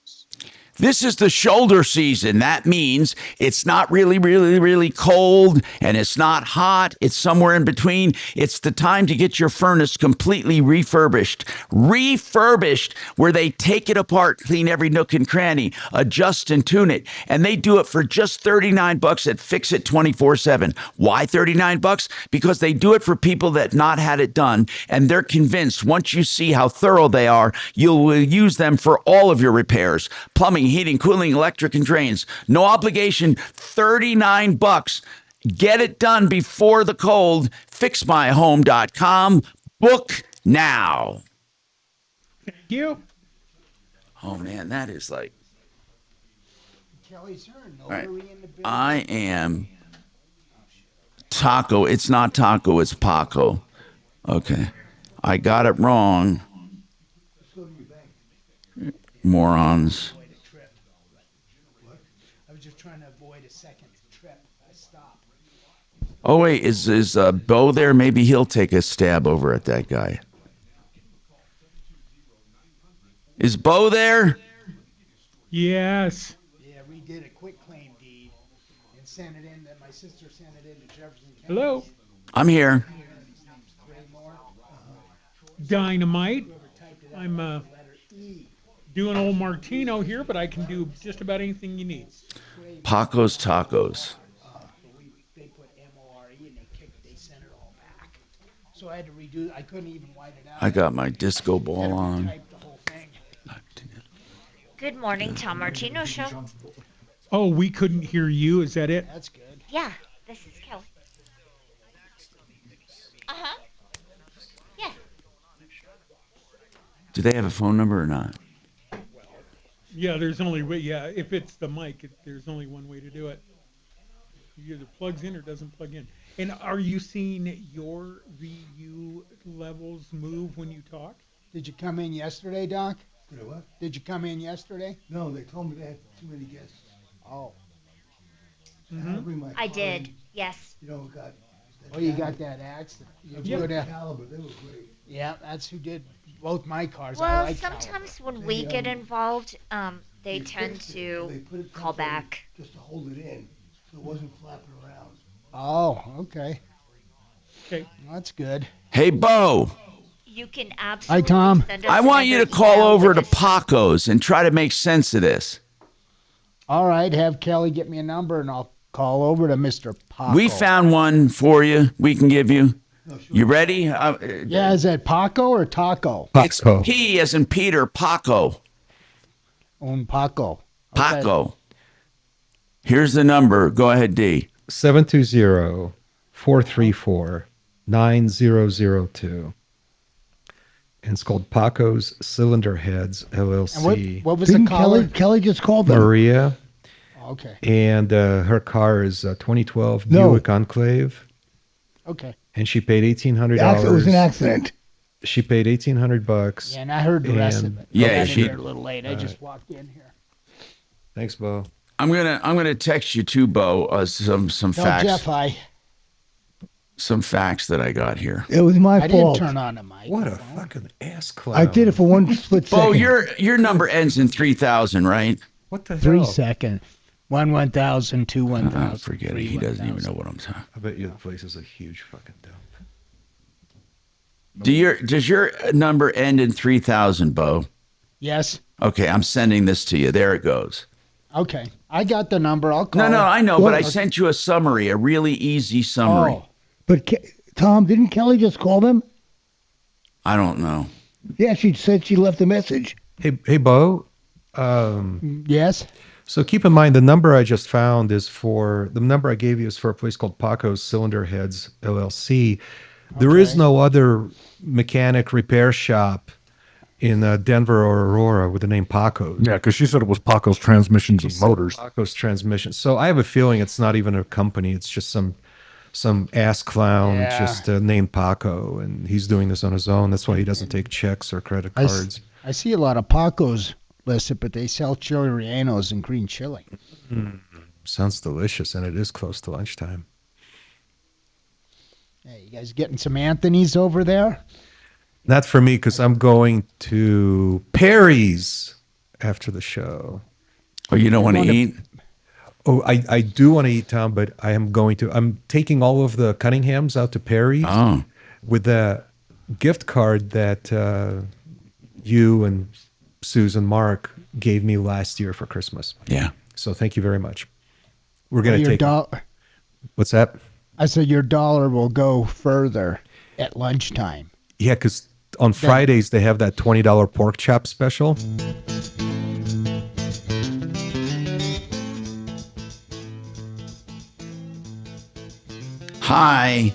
This is the shoulder season. That means it's not really, really, really cold and it's not hot. It's somewhere in between. It's the time to get your furnace completely refurbished. Refurbished, where they take it apart, clean every nook and cranny, adjust and tune it. And they do it for just $39 at Fix It 24/7. Why $39? Because they do it for people that not had it done. And they're convinced once you see how thorough they are, you'll use them for all of your repairs. Plumbing, heating, cooling, electric, and drains. No obligation, $39. Get it done before the cold. FixMyHome.com. Book now. Thank you. Oh, man, that is like... All right. I am Taco. It's not Taco, it's Paco. Okay. I got it wrong. Morons. I was just trying to avoid a second trip. I stopped. Oh, wait. Is Bo there? Maybe he'll take a stab over at that guy. Is Bo there? Yes. Yeah, we did a quick claim deed and sent it in. That my sister sent it in to Jefferson County. Hello. I'm here. Dynamite. I'm doing old Martino here, but I can do just about anything you need. Paco's Tacos. They put MORE and they sent it all back. So I had to redo. I couldn't even white it out. I got my disco ball on. Good morning, Tom Martino Show. Oh, we couldn't hear you. Is that it? That's good. Yeah, this is Kelly. Uh-huh. Yeah. Do they have a phone number or not? Yeah, there's only way. Yeah, if it's the mic, there's only one way to do it. It either plugs in or doesn't plug in. And are you seeing your VU levels move when you talk? Did you come in yesterday, Doc? What? Did you come in yesterday? No, they told me they had too many guests. Oh. I did. Yes. You know, got. Oh, you got that accident. You go to Caliber, they were great. Yeah, that's who did both my cars. Well, I like sometimes when we get involved, they tend to call back. Just to hold it in, so it wasn't flapping around. Oh, okay. Okay. That's good. Hey, Bo. You can absolutely. Hi, Tom. Send us I want you to another call email over with to us. Paco's and try to make sense of this. All right, have Kelly get me a number and I'll call over to Mr. Paco. We found one for you. We can give you. You ready? Yeah, is that Paco or Taco? It's P as in Peter, Paco. Un Paco. Okay. Paco. Here's the number. Go ahead, D. 720-434-9002. And it's called Paco's Cylinder Heads, LLC. And what was the caller? Kelly just called them. Maria. Okay. And her car is a 2012 Buick Enclave. Okay. And she paid $1,800. It was an accident. She paid $1,800. Yeah, and I heard the rest of it. Yeah, I got in she- here a little late. I just walked in here. Thanks, Bo. I'm gonna text you too, Bo. Some Tell facts. Jeff hi. Some facts that I got here. It was my I didn't fault. turn on the mic. What a fucking ass clown. I did it for one split second. Bo, your number ends in 3,000, right? What the hell? 3 seconds. 1,000, 2 1,000. Forget it. He doesn't even know what I'm talking. I bet you the place is a huge fucking dump. Does your number end in 3,000, Bo? Yes. Okay, I'm sending this to you. There it goes. Okay. I got the number. I'll call. No, her. I know, but I sent you a summary, a really easy summary. Oh. But Tom, didn't Kelly just call them? I don't know. Yeah, she said she left a message. Hey, Bo. Yes. So keep in mind the number I just found is for the number I gave you is for a place called Paco's Cylinder Heads LLC. There is no other mechanic repair shop in Denver or Aurora with the name Paco's. Yeah, because she said it was Paco's Transmissions and Motors. Paco's Transmissions. So I have a feeling it's not even a company. It's just some ass clown just named Paco, and he's doing this on his own. That's why he doesn't take checks or credit cards. I see a lot of Pacos listed, but they sell chili rellenos and green chili. Sounds delicious, and it is close to lunchtime. Hey, you guys getting some Anthony's over there? Not for me, because I'm going to Perry's after the show. Oh, you don't want to eat? Oh, I do want to eat, Tom, but I'm taking all of the Cunninghams out to Perry's with the gift card that you and Susan Mark gave me last year for Christmas. Yeah. So thank you very much. We're going to take What's that? I said your dollar will go further at lunchtime. Yeah, because on Fridays they have that $20 pork chop special. Hi.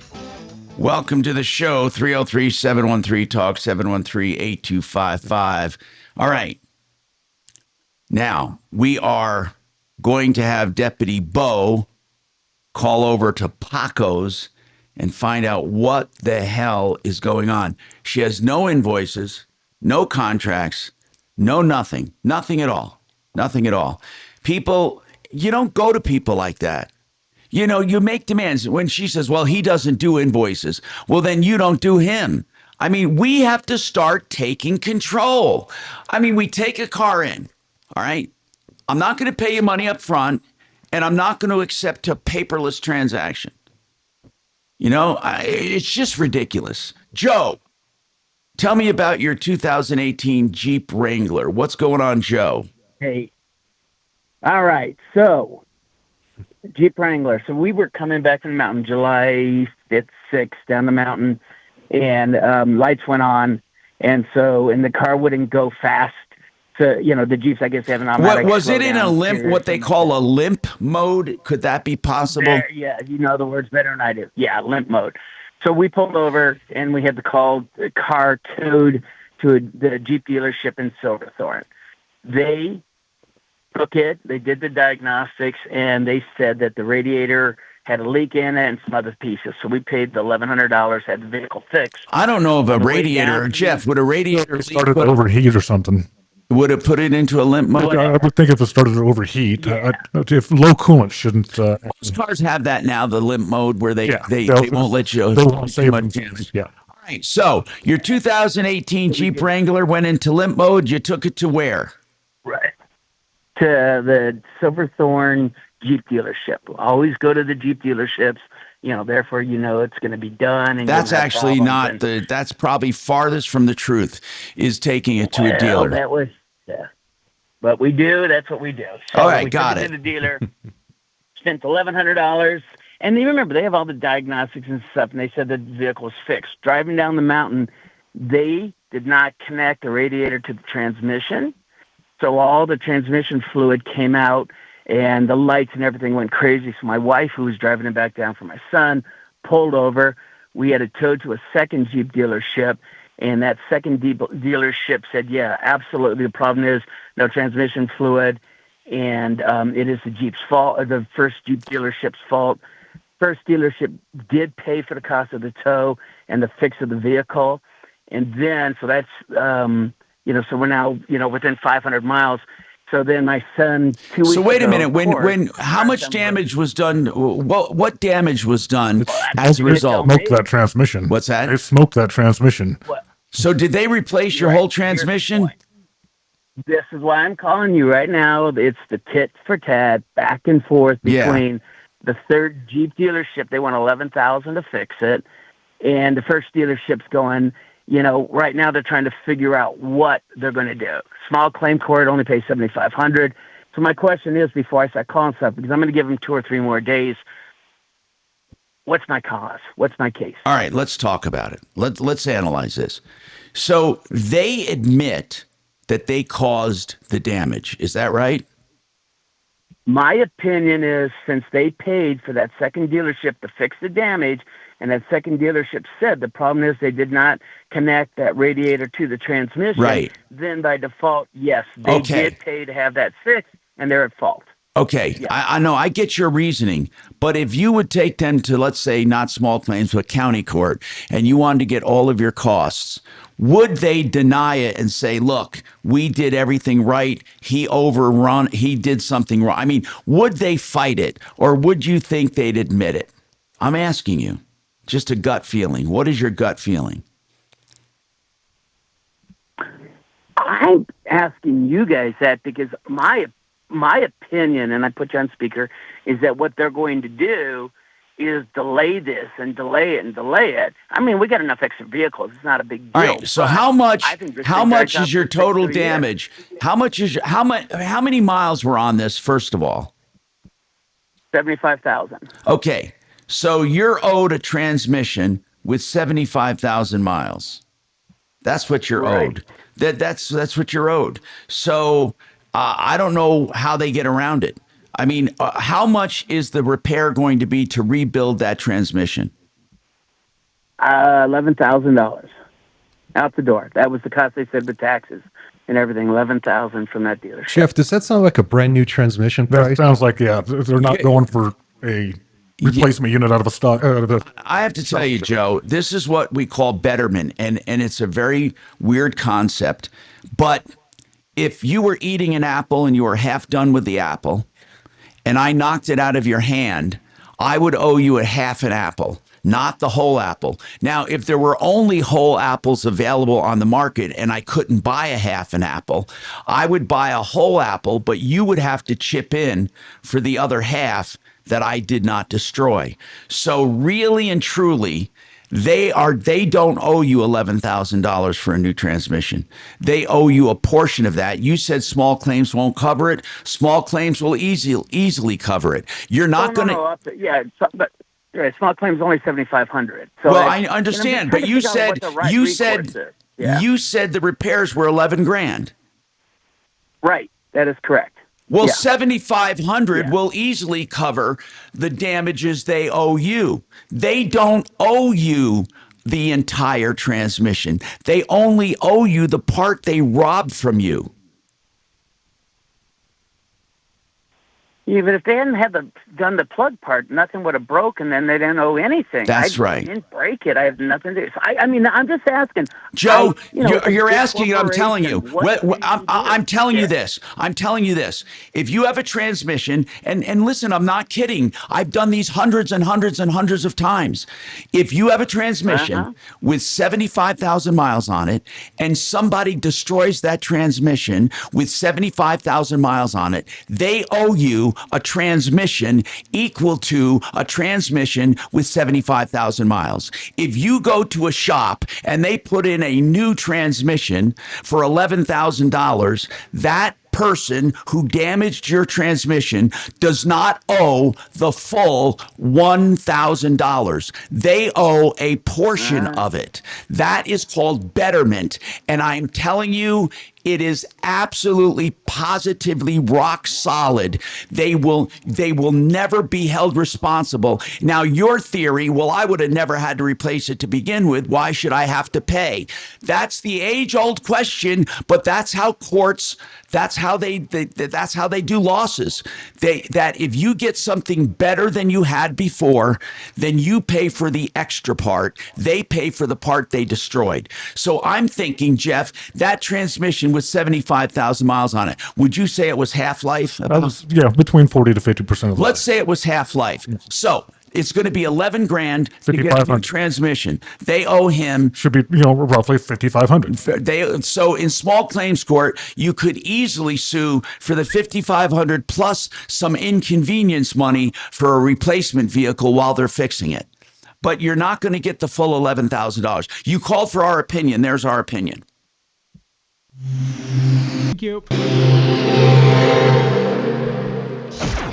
Welcome to the show, 303-713-TALK, 713-8255. All right. Now, we are going to have Deputy Bo call over to Paco's and find out what the hell is going on. She has no invoices, no contracts, no nothing at all. Nothing at all. People, you don't go to people like that. You know, you make demands. When she says, well, he doesn't do invoices, well, then you don't do him. I mean, we have to start taking control. I mean, we take a car in, all right? I'm not going to pay you money up front, and I'm not going to accept a paperless transaction. You know, it's just ridiculous. Joe, tell me about your 2018 Jeep Wrangler. What's going on, Joe? Hey. All right. So, Jeep Wrangler. So we were coming back from the mountain July 5th, 6th down the mountain, and lights went on. And the car wouldn't go fast. So, you know, the Jeeps, I guess, have an automatic. Was it in a limp, what they call a limp mode? Could that be possible? Yeah, you know the words better than I do. Yeah, limp mode. So we pulled over, and we had to call the car towed to the Jeep dealership in Silverthorne. They took it, they did the diagnostics, and they said that the radiator had a leak in it and some other pieces. So we paid the $1,100, had the vehicle fixed. I don't know if a radiator, Jeff, would a radiator started to overheat or something? Would it put it into a limp mode? I would think if it started to overheat, if low coolant shouldn't. Most cars have that now, the limp mode, where they won't let you too much damage. Yeah. All right, so your 2018 Jeep Wrangler went into limp mode. You took it to where? Right. To the Silverthorne Jeep dealership. Always go to the Jeep dealerships. You know, therefore, you know it's going to be done. And that's actually not that's probably farthest from the truth, is taking it to a dealer. That was, but we do. That's what we do. So all right, we got took it. To the dealer, spent $1,100, and you remember they have all the diagnostics and stuff, and they said the vehicle was fixed. Driving down the mountain, they did not connect the radiator to the transmission, so all the transmission fluid came out. And the lights and everything went crazy. So my wife, who was driving it back down for my son, pulled over. We had it towed to a second Jeep dealership. And that second dealership said, yeah, absolutely. The problem is no transmission fluid. And it is the Jeep's fault, or the first Jeep dealership's fault. First dealership did pay for the cost of the tow and the fix of the vehicle. And then, so that's, so we're now, within 500 miles. So then my son, 2 weeks ago. So wait a minute. How much damage was done? What damage was done as a result? They smoked that transmission. What's that? They smoked that transmission. What? So did they replace your whole transmission? This is why I'm calling you right now. It's the tit for tat, back and forth between the third Jeep dealership. They want $11,000 to fix it, and the first dealership's going. Right now they're trying to figure out what they're going to do. Small claim court only pays $7,500. So my question is, before I start calling stuff, because I'm going to give them 2 or 3 more days, what's my cause? What's my case? All right, let's talk about it. Let's analyze this. So they admit that they caused the damage. Is that right? My opinion is, since they paid for that second dealership to fix the damage, and that second dealership said the problem is they did not connect that radiator to the transmission, right, then by default, yes, they did pay to have that fixed, and they're at fault. Okay, yeah. I know, I get your reasoning, but if you would take them to, let's say, not small claims, but county court, and you wanted to get all of your costs, would they deny it and say, look, we did everything right, he did something wrong? I mean, would they fight it, or would you think they'd admit it? I'm asking you. Just a gut feeling. What is your gut feeling? I'm asking you guys that because my opinion, and I put you on speaker, is that what they're going to do is delay this and delay it and delay it. I mean, we got enough extra vehicles. It's not a big deal. All right. So how much is your total damage? How many miles were on this, first of all? 75,000. Okay. So you're owed a transmission with 75,000 miles. That's what you're owed. That's what you're owed. So I don't know how they get around it. I mean, how much is the repair going to be to rebuild that transmission? $11,000 out the door. That was the cost they said with taxes. and everything. 11,000 from that dealership. Jeff, does that sound like a brand new transmission price? That sounds like, yeah, they're not going for a replacement unit out of a stock. I have to tell you, Joe, this is what we call betterment, and it's a very weird concept. But if you were eating an apple and you were half done with the apple, and I knocked it out of your hand, I would owe you a half an apple, not the whole apple. Now, if there were only whole apples available on the market and I couldn't buy a half an apple, I would buy a whole apple, but you would have to chip in for the other half that I did not destroy. So really and truly, they don't owe you $11,000 for a new transmission. They owe you a portion of that. You said small claims won't cover it. Small claims will easily cover it. You're not going to. Yeah, but right, small claims only $7,500. So well, I understand, but you said the repairs were $11,000. Right, that is correct. Well, yeah. $7,500 will easily cover the damages they owe you. They don't owe you the entire transmission. They only owe you the part they robbed from you. Even if they hadn't done the plug part, nothing would have broken, then they didn't owe anything. That's right. I didn't break it. I have nothing to do. So I'm just asking. Joe, you're asking, and I'm telling you. I'm telling you this. I'm telling you this. If you have a transmission, and listen, I'm not kidding. I've done these hundreds and hundreds and hundreds of times. If you have a transmission with 75,000 miles on it, and somebody destroys that transmission with 75,000 miles on it, they owe you a transmission equal to a transmission with 75,000 miles. If you go to a shop and they put in a new transmission for $11,000, that person who damaged your transmission does not owe the full $1,000. They owe a portion of it. That is called betterment. And I'm telling you, it is absolutely positively rock solid. They will never be held responsible. Now, your theory, well, I would have never had to replace it to begin with. Why should I have to pay? That's the age-old question, but that's how courts, that's how they do losses. That if you get something better than you had before, then you pay for the extra part. They pay for the part they destroyed. So I'm thinking, Jeff, that transmission with 75,000 miles on it, would you say it was half-life? Yeah, between 40 to 50% of Let's say it was half-life. So it's going to be $11,000 to get a new transmission. They owe him should be roughly $5,500. So in small claims court, you could easily sue for the $5,500 plus some inconvenience money for a replacement vehicle while they're fixing it. But you're not going to get the full $11,000. You called for our opinion. There's our opinion. Thank you.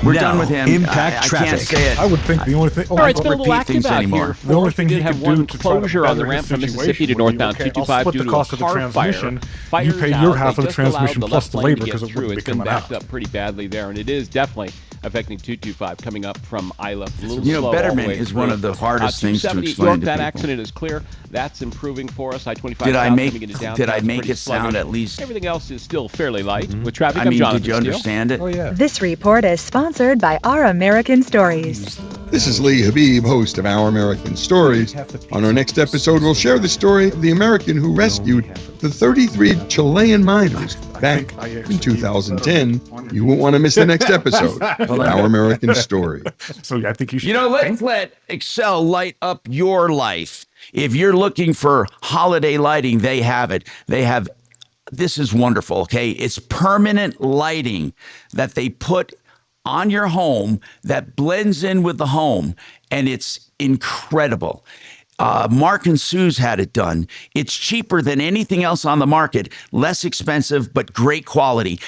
We're done with him. Impact I traffic. Can't say it. I would think the only thing. All right, it's been a little active out here. The only thing we he did have could one do to try to closure on the better ramp his from Mississippi to situation would be, northbound okay, 225 I'll split due the to cost a of the car transmission. fire. You pay your half of the transmission plus the labor because it wouldn't be It's been coming backed out. up pretty badly there, and it is definitely affecting 225 coming up from Isla. Betterment is one of the hardest things to explain York, to that people. accident is clear. That's improving for us. I-25 Did I make pretty it sound sluggish. at least? Everything else is still fairly light with traffic. I mean, I'm Jonathan did you Steele. understand it? Oh, yeah. This report is sponsored by Our American Stories. This is Lee Habib, host of Our American Stories. On our next episode, we'll share the story of the American who rescued the 33 Chilean miners back in 2010. You won't want to miss the next episode of Our American Story. So I think you should. Let's let Excel light up your life. If you're looking for holiday lighting, they have it. This is wonderful, okay? It's permanent lighting that they put on your home that blends in with the home, and it's incredible. Mark and Sue's had it done. It's cheaper than anything else on the market, less expensive, but great quality.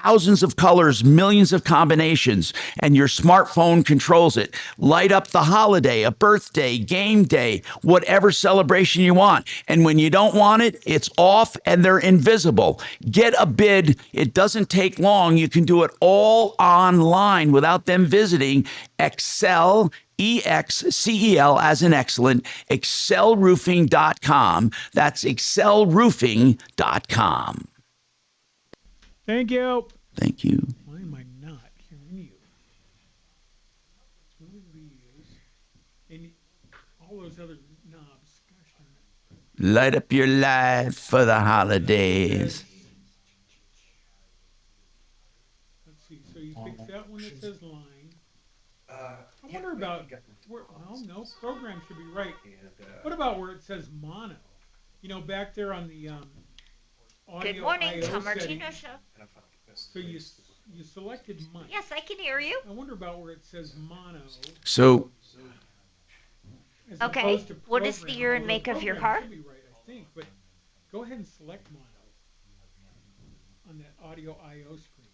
Thousands of colors, millions of combinations, and your smartphone controls it. Light up the holiday, a birthday, game day, whatever celebration you want. And when you don't want it, it's off and they're invisible. Get a bid. It doesn't take long. You can do it all online without them visiting Excel. EXCEL as in excellent, excelroofing.com. That's excelroofing.com. Thank you. Thank you. Why am I not hearing you? Really reuse. And all those other knobs. Gosh darn it. Light up your life for the holidays. Let's see. So you fix that one that says line. I wonder about where. Well, no, program should be right. What about where it says mono? You know, back there on the audio. Good morning, IO Tom Martino settings. Show. So you selected mic. Yes, I can hear you. I wonder about where it says mono. So, as Okay, opposed to what is the program. year and Although make of your program car? should be right, I think, but go ahead and select mono on that audio IO screen.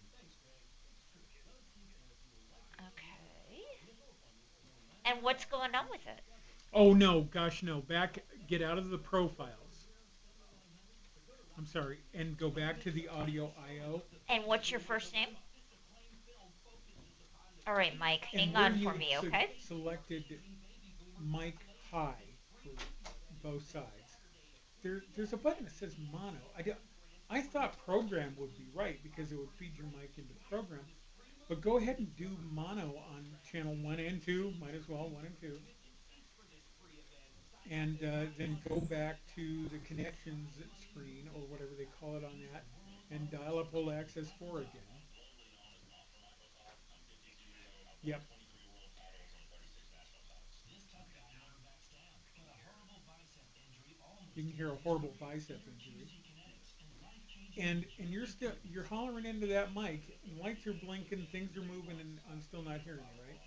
Okay. And what's going on with it? Oh no, gosh no! Get out of the profiles. I'm sorry, and go back to the audio IO. And what's your first name? All right, Mike, And hang where on you for me, okay? Selected mic high for both sides. There's a button that says mono. I thought program would be right because it would feed your mic into program. But go ahead and do mono on channel 1 and 2. Might as well, 1 and 2. And then go back to the connections screen, or whatever they call it on that, and dial up whole access 4 again. Yep. You can hear a horrible bicep injury. And you're hollering into that mic, and lights are blinking, things are moving, and I'm still not hearing you, right?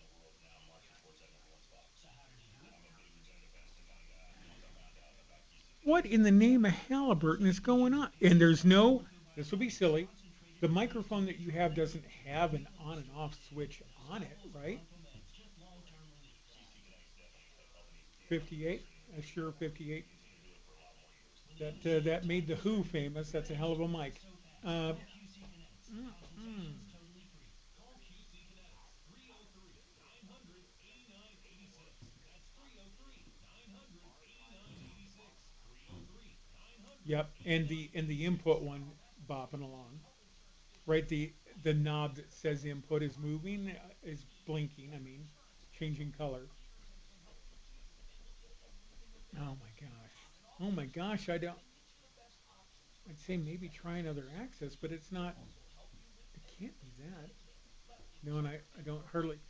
What in the name of Halliburton is going on? And this will be silly, the microphone that you have doesn't have an on and off switch on it, right? 58? Sure, 58. That made the Who famous. That's a hell of a mic. Yep, and the input one bopping along, right? The knob that says input is moving, is blinking. I mean, changing color. Oh my gosh! I'd say maybe try another access, but it's not. It can't be that. No, and I don't hardly.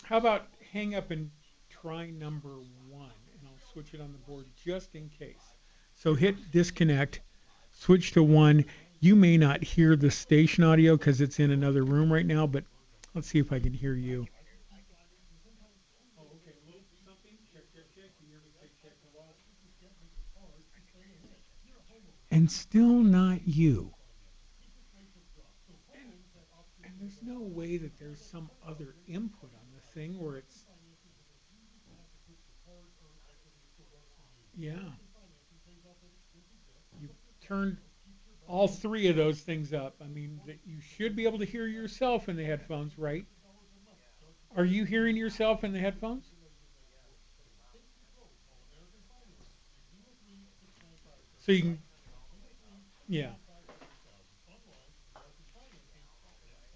How about hang up and try number 1, and I'll switch it on the board just in case. So hit disconnect, switch to 1. You may not hear the station audio because it's in another room right now, but let's see if I can hear you. Oh, okay. A little something. Check. You hear me say check. Hello? And still not you. And there's no way that there's some other input on the thing where it's... Yeah. You turned all 3 of those things up. I mean, you should be able to hear yourself in the headphones, right? Are you hearing yourself in the headphones? So you can... Yeah.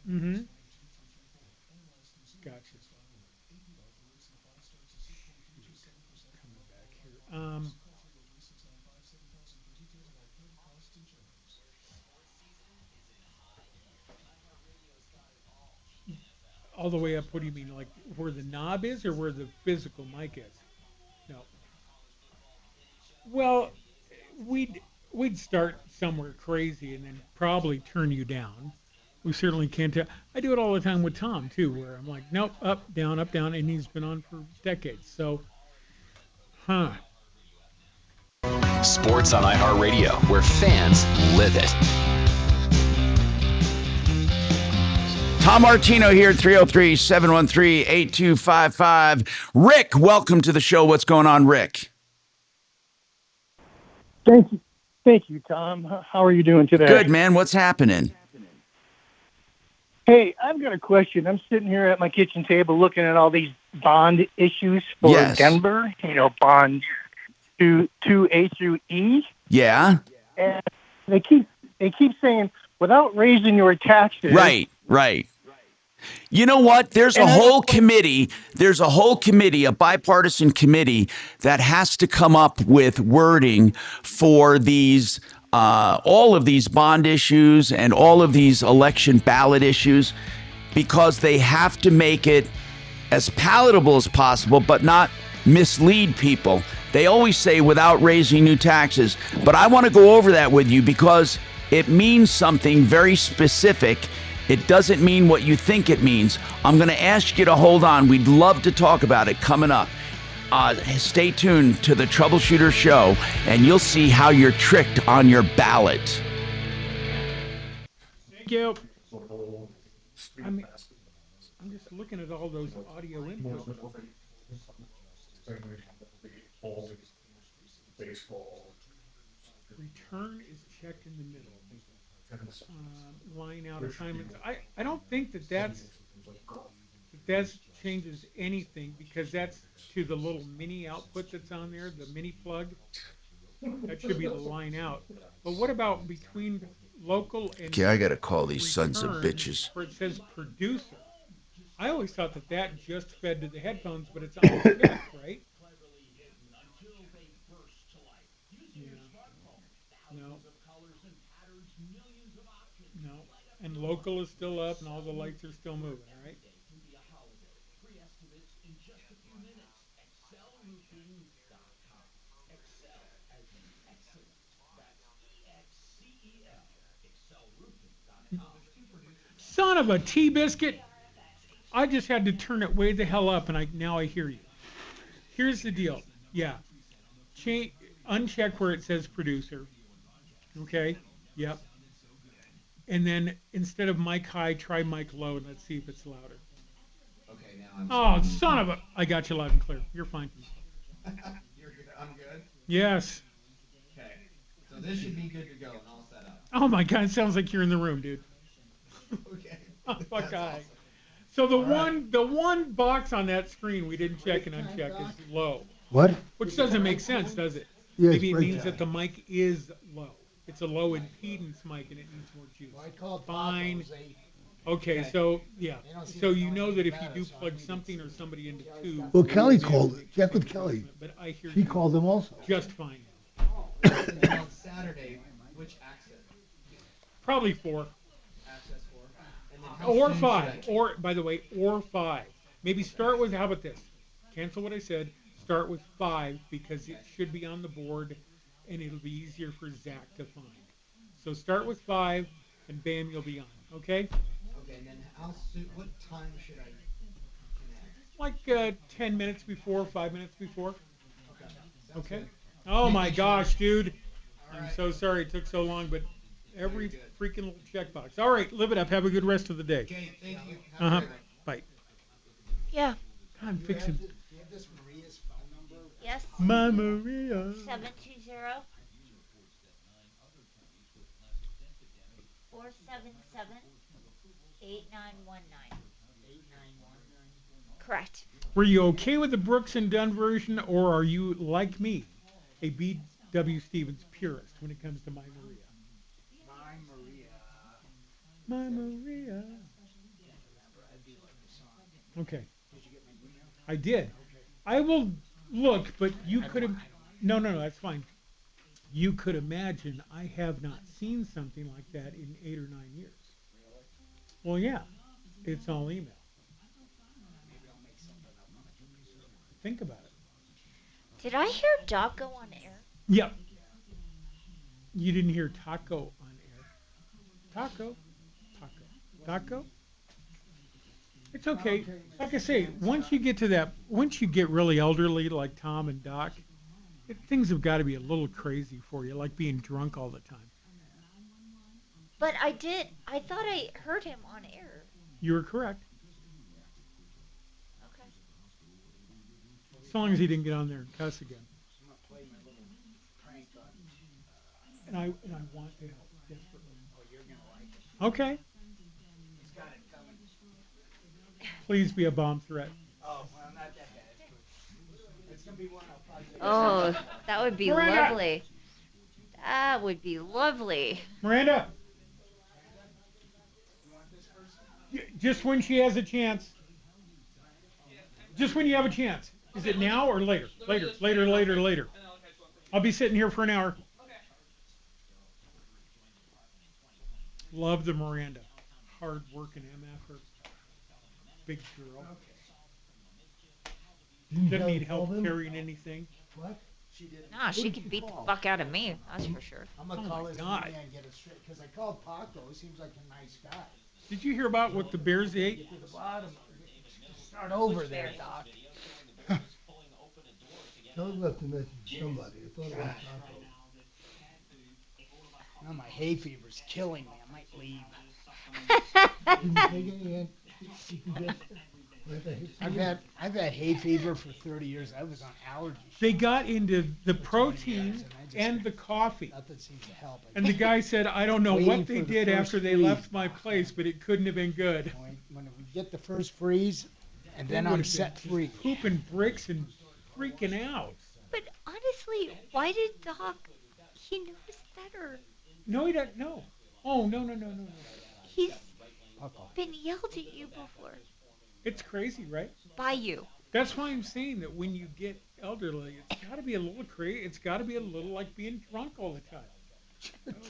Mm-hmm. Gotcha. Coming back here. All the way up, what do you mean? Like where the knob is or where the physical mic is? No. Well, we'd start somewhere crazy and then probably turn you down. We certainly can't tell. I do it all the time with Tom, too, where I'm like, nope, up, down, and he's been on for decades. So, Sports on iHeartRadio, where fans live it. Tom Martino here at 303-713-8255. Rick, welcome to the show. What's going on, Rick? Thank you, Tom. How are you doing today? Good, man. What's happening? Hey, I've got a question. I'm sitting here at my kitchen table looking at all these bond issues for Denver. Bond 2A through E. Yeah. And they keep saying, without raising your taxes. Right. You know what? There's a whole committee, a bipartisan committee that has to come up with wording for these, all of these bond issues and all of these election ballot issues, because they have to make it as palatable as possible, but not mislead people. They always say without raising new taxes, but I want to go over that with you because it means something very specific. It doesn't mean what you think it means. I'm going to ask you to hold on. We'd love to talk about it coming up. Stay tuned to the Troubleshooter Show, and you'll see how you're tricked on your ballot. Thank you. I'm just looking at all those audio inputs. Return is checked in the middle. Line out assignments. I don't think that changes anything, because that's to the little mini output that's on there, the mini plug. That should be the line out. But what about between local and Okay, I got to call these sons of bitches. Where it says producer. I always thought that just fed to the headphones, but it's on the deck, right? No. And local is still up, and all the lights are still moving, right? Son of a tea biscuit! I just had to turn it way the hell up, and now I hear you. Here's the deal. Yeah. Uncheck where it says producer. Okay? Yep. And then instead of mic high, try mic low, and let's see if it's louder. Okay, now I'm son of a... I got you loud and clear. You're fine. You're good. I'm good? Yes. Okay. So this should be good to go and all set up. Oh my God, it sounds like you're in the room, dude. Okay. Oh, fuck awesome. So the one box on that screen we didn't check and uncheck is low. What? Which doesn't make sense, does it? Yeah, maybe it means that the mic is low. It's a low impedance mic and it needs more juice. Well, I called Fine. Tacos, Okay, so yeah. So you know that if you do plug something or somebody into two. Well, Kelly called it. Check with Kelly. But I hear she called them also. Just fine. And then on Saturday, which access? Probably 4. Access 4. And then how Or soon 5. should I- Or, by the way, or 5. Maybe start with, how about this? Cancel what I said. Start with 5 because it should be on the board and it'll be easier for Zach to find. So start with 5 and bam, you'll be on. Okay? Okay, and then how soon, what time should I connect? Like 10 minutes before, 5 minutes before. Okay. Okay? Oh my gosh, dude. I'm so sorry it took so long, but every freaking little checkbox. All right, live it up. Have a good rest of the day. Okay, thank you. Have a great one. Bye. Yeah. I'm fixing. Do you have this Maria's phone number? Yes. My Maria. 720 477 8919. Correct. Were you okay with the Brooks and Dunn version, or are you, like me, a B.W. Stevens purist when it comes to My Maria? My Maria. Okay. I did. I will look, but you could have... No, that's fine. You could imagine I have not seen something like that in 8 or 9 years. Well, yeah. It's all email. Think about it. Did I hear Dog go on air? Yep. You didn't hear Taco on air. Taco? It's okay. Like I say, once you get really elderly like Tom and Doc, things have got to be a little crazy for you, like being drunk all the time. But I thought I heard him on air. You were correct. Okay. As long as he didn't get on there and cuss again. I'm going to play my little prank on... And I want to help desperately. Oh, you're going to like it. Okay. He's got it coming. Please be a bomb threat. Oh, well, not that bad. It's going to be one I'll probably... Oh, that would be Miranda! lovely. That would be lovely. Miranda! Just when she has a chance. Just when you have a chance. Is it now or later? Later. I'll be sitting here for an hour. Love the Miranda. Hard working MFer. Big girl. Doesn't need help carrying anything. What? She didn't. Nah, she could beat the fuck out of me. That's for sure. I'm gonna call this man and get it straight because I called Paco. He seems like a nice guy. Did you hear about what the Bears ate? Get to the bottom. Start over there, Doc. Doug left a message to somebody. I thought it was Paco. Now my hay fever's killing me. I might leave. Did you take any I've had hay fever for 30 years. I was on allergy. They got into the protein and the coffee. Nothing seems to help. And the guy said, I don't know what they for the did first after they freeze. left my place, but it couldn't have been good. When we get the first freeze, and then I'm set free. Pooping bricks and freaking out. But honestly, why did Doc? He knows better. No, he doesn't. No. Oh, no. He's been yelled at you before. It's crazy, right? By you. That's why I'm saying that when you get elderly, it's got to be a little crazy. It's got to be a little like being drunk all the time.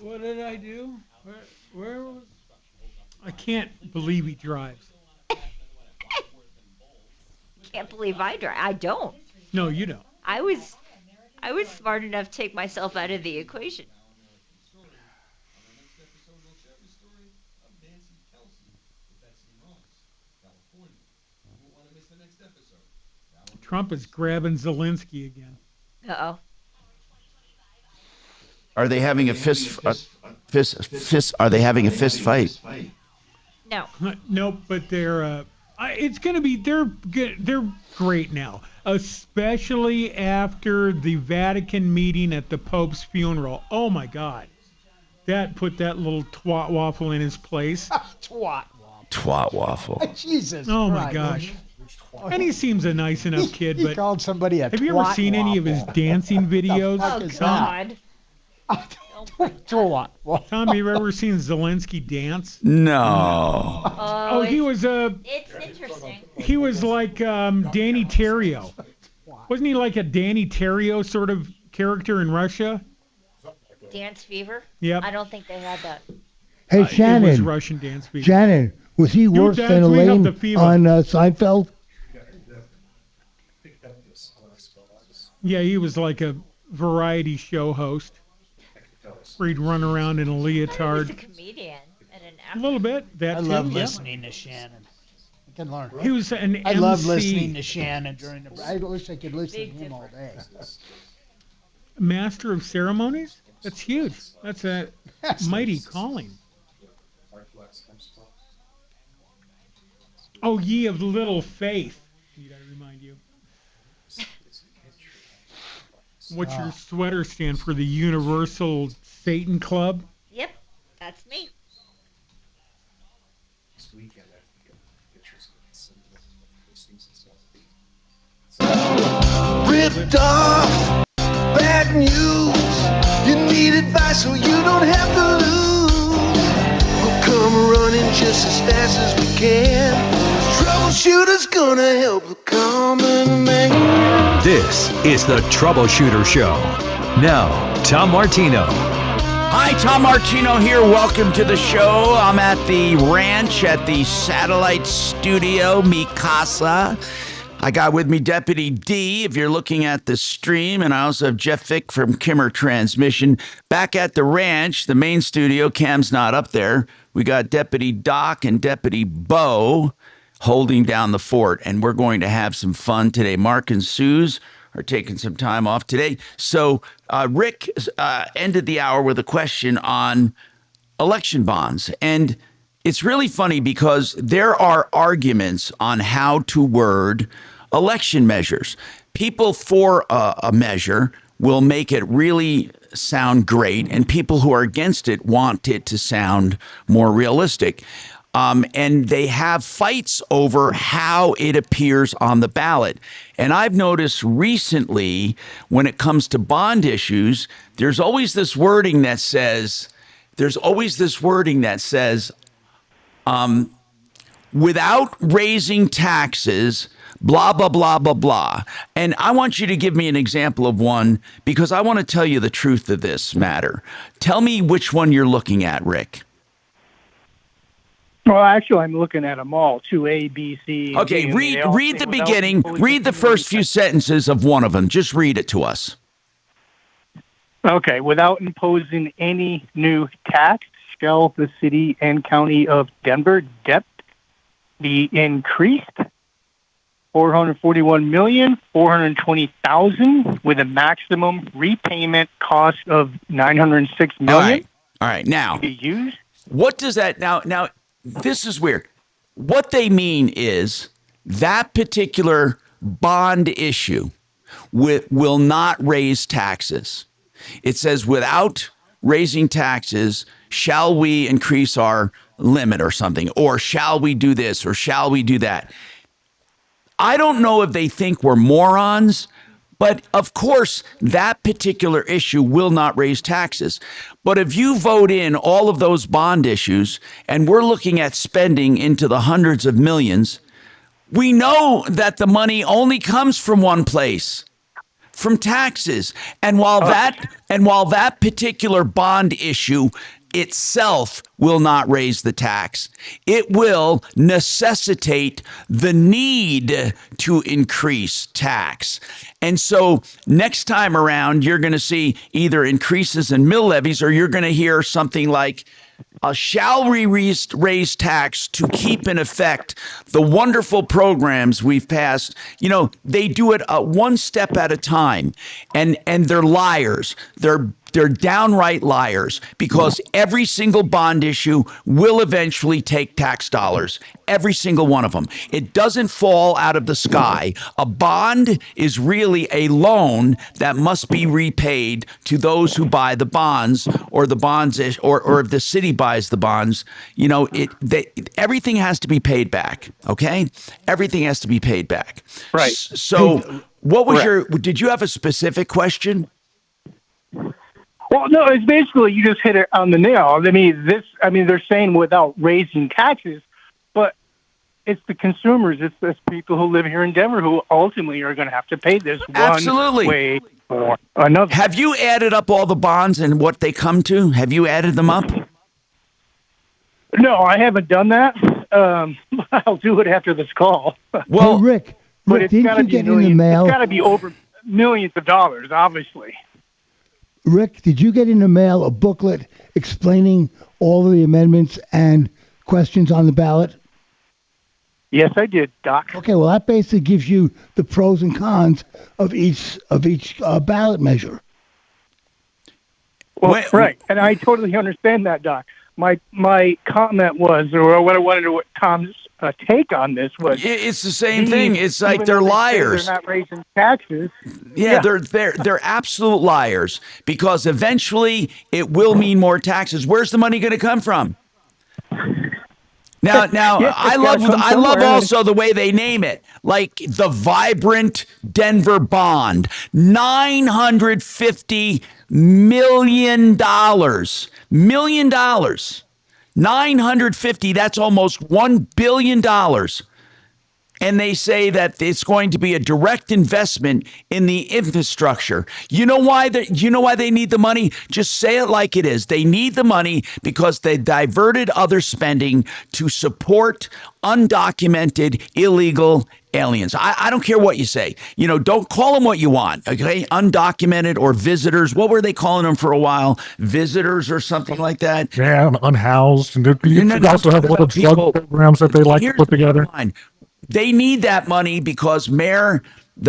What did I do? Where was? I can't believe he drives. Can't believe I drive. I don't. No, you don't. I was smart enough to take myself out of the equation. Trump is grabbing Zelensky again. Uh-oh. Are they having a fist? Are they having a fist fight? No. Nope. But they're. It's going to be. They're good. They're great now, especially after the Vatican meeting at the Pope's funeral. Oh my God, that put that little twat waffle in his place. Twat waffle. Jesus. Oh my Christ. gosh. And he seems a nice enough kid, He but called somebody a have you ever twat seen any of his waffle? dancing videos? What the fuck is that? Tom, have you ever seen Zelensky dance? No. Oh, he was It's interesting. he was like Danny Terrio. Wasn't he like a Danny Terrio sort of character in Russia? Dance fever? Yep. I don't think they had that. Hey, It was Shannon. Russian dance fever. Shannon, was he worse dance than me up Elaine the fever. on Seinfeld? Yeah, he was like a variety show host. Where he'd run around in a leotard. He's a comedian and an A actor. little bit. That I too, love yeah. listening to Shannon. I can learn. He was an I love MC. listening to Shannon during the. I wish I could listen to him all day. Master of ceremonies? That's huge. That's a mighty calling. Oh, ye of little faith. Need I remind you? What's your sweater stand for? The Universal Satan Club? Yep, that's me. Ripped off, bad news. You need advice so you don't have to lose. We'll come running just as fast as we can. Troubleshooter's gonna help the common man. This is the Troubleshooter Show. Now, Tom Martino. Hi, Tom Martino here. Welcome to the show. I'm at the ranch at the Satellite Studio, Mi Casa. I got with me Deputy D, if you're looking at the stream, and I also have Jeff Vick from Kimmer Transmission. Back at the ranch, the main studio, Cam's not up there. We got Deputy Doc and Deputy Bo holding down the fort, and we're going to have some fun today. Mark and Suze are taking some time off today. So Rick ended the hour with a question on election bonds, and it's really funny because there are arguments on how to word election measures. People for a measure will make it really sound great, and people who are against it want it to sound more realistic. And they have fights over how it appears on the ballot. And I've noticed recently, when it comes to bond issues, there's always this wording that says, without raising taxes, blah, blah, blah, blah, blah. And I want you to give me an example of one because I want to tell you the truth of this matter. Tell me which one you're looking at, Rick. Well, actually, I'm looking at them all, 2A, B, C. Okay, D, read the beginning. Read the first few sentences of one of them. Just read it to us. Okay, without imposing any new tax, shall the city and county of Denver debt be increased? $441,420,000 with a maximum repayment cost of $906 million. All right. Now, what does that now? This is weird. What they mean is that particular bond issue will not raise taxes. It says without raising taxes, shall we increase our limit or something? Or shall we do this? Or shall we do that? I don't know if they think we're morons, but of course, that particular issue will not raise taxes. But if you vote in all of those bond issues, and we're looking at spending into the hundreds of millions, we know that the money only comes from one place, from taxes. And while that particular bond issue itself will not raise the tax, it will necessitate the need to increase tax. And so next time around, you're going to see either increases in mill levies or you're going to hear something like, shall we raise tax to keep in effect the wonderful programs we've passed? You know, they do it one step at a time, and they're liars. They're downright liars because every single bond issue will eventually take tax dollars. Every single one of them. It doesn't fall out of the sky. A bond is really a loan that must be repaid to those who buy the bonds, or the bonds, or if the city buys the bonds. You know, everything has to be paid back. Okay, everything has to be paid back. Right. So, what was did you have a specific question? Well, no, it's basically you just hit it on the nail. I mean, they're saying without raising taxes, but it's the consumers, it's the people who live here in Denver who ultimately are going to have to pay this one way or another. Have you added up all the bonds and what they come to? Have you added them up? No, I haven't done that. I'll do it after this call. Well, Rick, but it's got to be get in the mail? It's got to be over millions of dollars, obviously. Rick, did you get in the mail a booklet explaining all of the amendments and questions on the ballot? Yes, I did, Doc. Okay, well, that basically gives you the pros and cons of each ballot measure. Well, right, and I totally understand that, Doc. My comment was, or what I wanted to, what Tom's take on this was, it's the same thing. It's like they're liars. They're not raising taxes. Yeah, they're absolute liars because eventually it will mean more taxes. Where's the money going to come from? Now, I love also the way they name it, like the Vibrant Denver Bond, $950 million. $950, that's almost $1 billion. And they say that it's going to be a direct investment in the infrastructure. You know why they need the money? Just say it like it is. They need the money because they diverted other spending to support undocumented illegal aliens. I don't care what you say. You know, don't call them what you want, okay? Undocumented or visitors. What were they calling them for a while? Visitors or something like that? Yeah, unhoused. And you also have a lot of drug programs that they like to put together. They need that money because the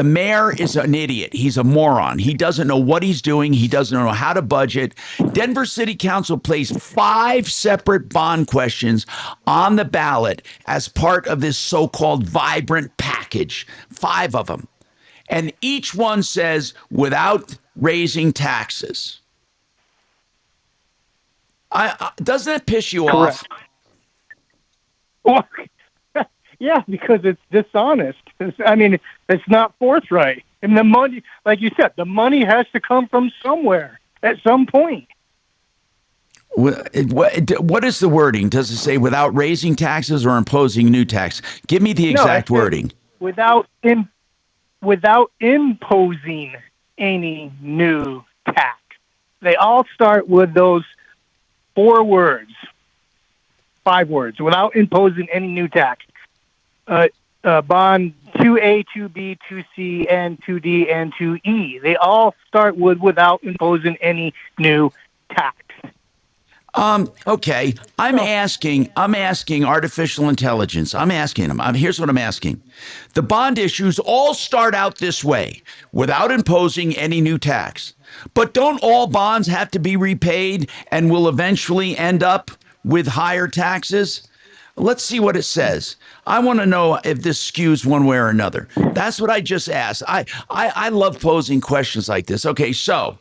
mayor is an idiot. He's a moron. He doesn't know what he's doing. He doesn't know how to budget. Denver City Council placed 5 separate bond questions on the ballot as part of this so-called Vibrant package. 5 of them. And each one says, without raising taxes. Doesn't that piss you off? Well, yeah, because it's dishonest. It's not forthright. And the money, like you said, the money has to come from somewhere at some point. What is the wording? Does it say without raising taxes or imposing new tax? Give me the exact wording. Without imposing any new tax. They all start with those 5 words, without imposing any new tax. Bond 2A, 2B, 2C, and 2D, and 2E. They all start with without imposing any new tax. Okay. I'm asking artificial intelligence. I'm asking them. Here's what I'm asking. The bond issues all start out this way, without imposing any new tax. But don't all bonds have to be repaid and will eventually end up with higher taxes? Let's see what it says. I want to know if this skews one way or another. That's what I just asked. I love posing questions like this. Okay, so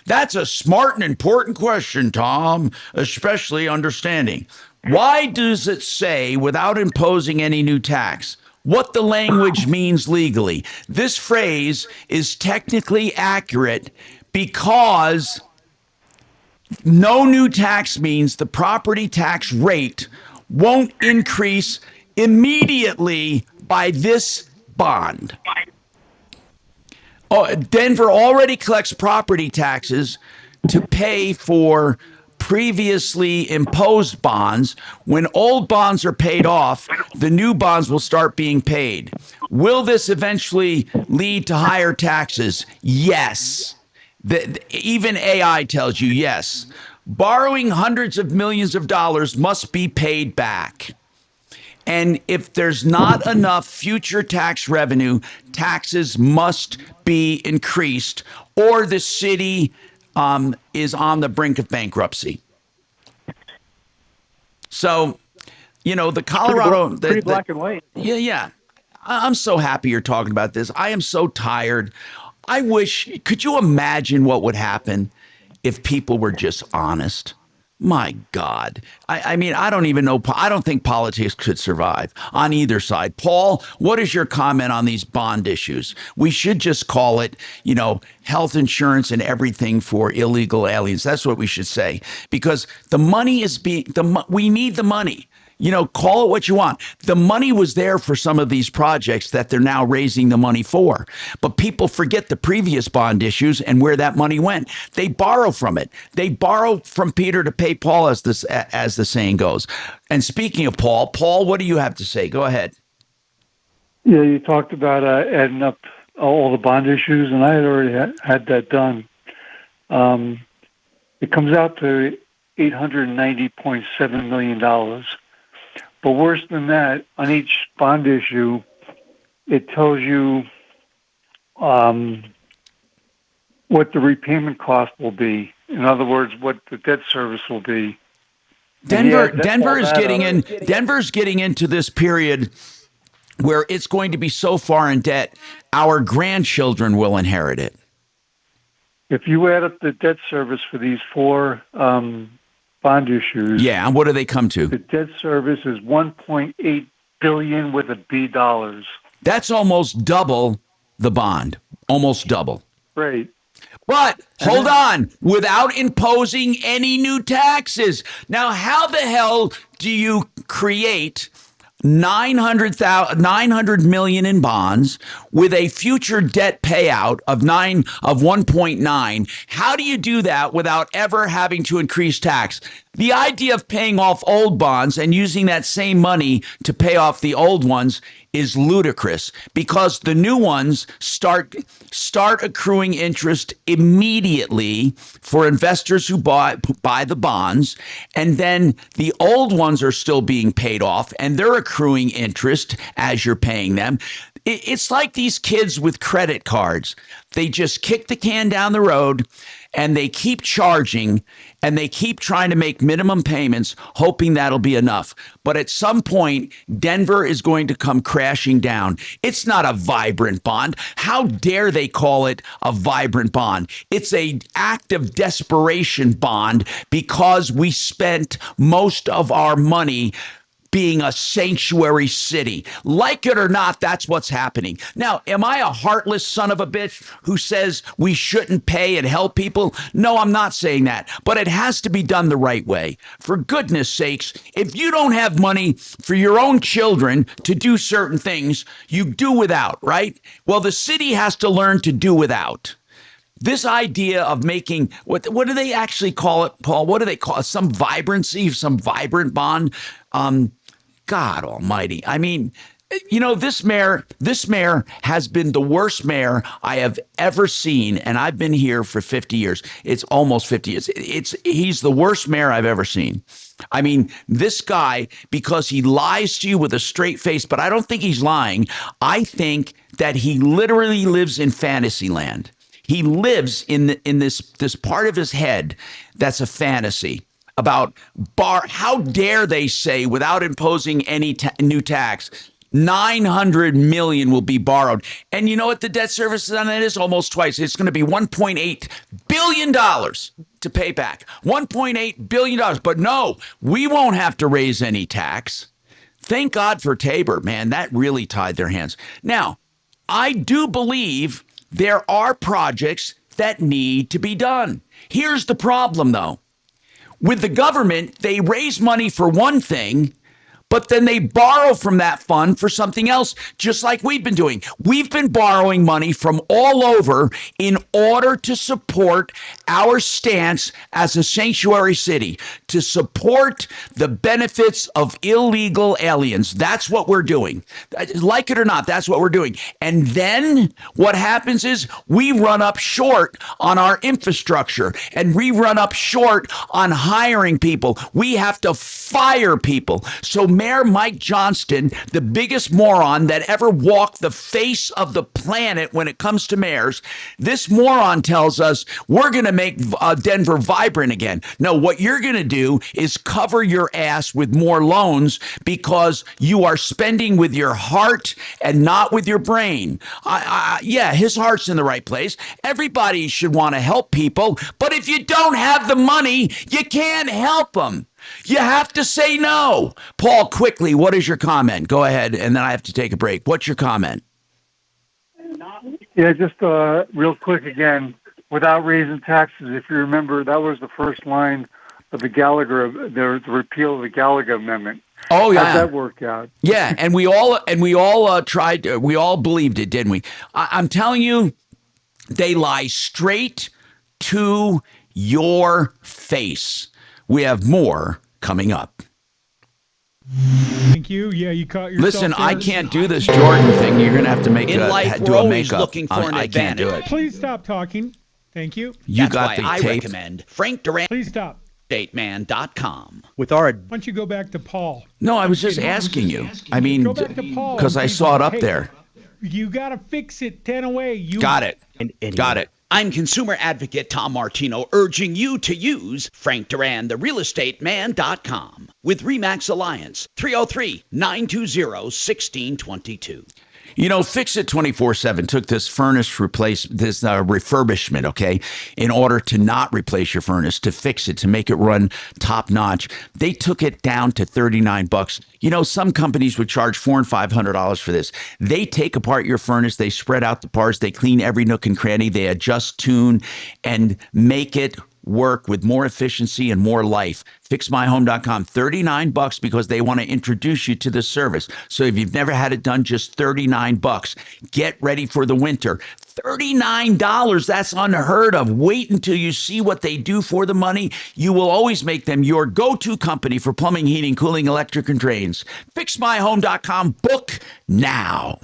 that's a smart and important question, Tom, especially understanding. Why does it say without imposing any new tax? What the language means legally. This phrase is technically accurate because no new tax means the property tax rate won't increase immediately by this bond. Oh, Denver already collects property taxes to pay for previously imposed bonds. When old bonds are paid off, the new bonds will start being paid. Will this eventually lead to higher taxes? Yes. Even AI tells you yes. Borrowing hundreds of millions of dollars must be paid back. And if there's not enough future tax revenue, taxes must be increased, or the city is on the brink of bankruptcy. So, the Colorado... Pretty black and white. Yeah. I'm so happy you're talking about this. I am so tired. Could you imagine what would happen if people were just honest? My God. I mean, I don't even know. I don't think politics could survive on either side. Paul, what is your comment on these bond issues? We should just call it, health insurance and everything for illegal aliens. That's what we should say, because the money is we need the money. Call it what you want. The money was there for some of these projects that they're now raising the money for. But people forget the previous bond issues and where that money went. They borrow from it. They borrow from Peter to pay Paul, as the saying goes. And speaking of Paul, what do you have to say? Go ahead. Yeah, you talked about adding up all the bond issues, and I had already had that done. It comes out to $890.7 million. But worse than that, on each bond issue, it tells you what the repayment cost will be. In other words, what the debt service will be. Denver's getting into this period where it's going to be so far in debt, our grandchildren will inherit it. If you add up the debt service for these 4 bond issues. Yeah, and what do they come to? The debt service is $1.8 billion with a B dollars. That's almost double the bond. Almost double. Right. But hold on, without imposing any new taxes. Now, how the hell do you create $900 million in bonds with a future debt payout of 1.9? How do you do that without ever having to increase tax? The idea of paying off old bonds and using that same money to pay off the old ones is ludicrous, because the new ones start accruing interest immediately for investors who buy the bonds, and then the old ones are still being paid off and they're accruing interest as you're paying them. It's like these kids with credit cards. They just kick the can down the road and they keep charging and they keep trying to make minimum payments, hoping that'll be enough. But at some point, Denver is going to come crashing down. It's not a vibrant bond. How dare they call it a vibrant bond? It's an act of desperation bond, because we spent most of our money being a sanctuary city. Like it or not, that's what's happening. Now, am I a heartless son of a bitch who says we shouldn't pay and help people? No, I'm not saying that. But it has to be done the right way. For goodness sakes, if you don't have money for your own children to do certain things, you do without, right? Well, the city has to learn to do without. This idea of making, what do they actually call it, Paul? What do they call it? Some vibrancy, some vibrant bond? God almighty. I mean, you know, this mayor has been the worst mayor I have ever seen, and I've been here for 50 years. It's almost 50 years. He's the worst mayor I've ever seen. I mean, this guy, because he lies to you with a straight face, but I don't think he's lying. I think that he literally lives in fantasy land. He lives in this part of his head that's a fantasy about how dare they say, without imposing any new tax, 900 million will be borrowed. And you know what the debt service on that is? Almost twice. It's going to be $1.8 billion to pay back. $1.8 billion. But no, we won't have to raise any tax. Thank God for Tabor, man. That really tied their hands. Now, I do believe there are projects that need to be done. Here's the problem, though. With the government, they raise money for one thing, but then they borrow from that fund for something else, just like we've been doing. We've been borrowing money from all over in order to support our stance as a sanctuary city, to support the benefits of illegal aliens. That's what we're doing. Like it or not, that's what we're doing. And then what happens is we run up short on our infrastructure, and we run up short on hiring people. We have to fire people. So Mayor Mike Johnston, the biggest moron that ever walked the face of the planet when it comes to mayors, this moron tells us we're going to make Denver vibrant again. No, what you're going to do is cover your ass with more loans because you are spending with your heart and not with your brain. Yeah, his heart's in the right place. Everybody should want to help people, but if you don't have the money, you can't help them. You have to say no. Paul, quickly, what is your comment? Go ahead, and then I have to take a break. What's your comment? Yeah, just real quick again, without raising taxes, if you remember, that was the first line of the repeal of the Gallagher Amendment. Oh, yeah. How'd that work out? Yeah, and we all tried, we all believed it, didn't we? I'm telling you, they lie straight to your face. We have more coming up. Thank you. Yeah, you caught yourself. Listen, there. I can't do this Jordan thing. You're going to have to In life, do we're a always makeup. looking for an I can't do it. Please stop talking. Thank you. That's got why the I tape. recommend Frank Duran. Please stop. StateMan.com. With our. Why don't you go back to Paul? No, I was just asking you. I mean, Go back to Paul. because I saw it up Hey, there. You got to fix it 10 away. You Got it. Got it. I'm consumer advocate Tom Martino, urging you to use Frank Duran, the realestateman.com with RE/MAX Alliance, 303-920-1622. You know, Fix It 24/7 took this refurbishment, okay, in order to not replace your furnace, to fix it, to make it run top notch. They took it down to $39. You know, some companies would charge $400 and $500 for this. They take apart your furnace, they spread out the parts, they clean every nook and cranny, they adjust, tune, and make it work with more efficiency and more life. FixMyHome.com, $39 because they want to introduce you to the service. So if you've never had it done, just $39. Get ready for the winter. $39, that's unheard of. Wait until you see what they do for the money. You will always make them your go-to company for plumbing, heating, cooling, electric, and drains. FixMyHome.com. Book now.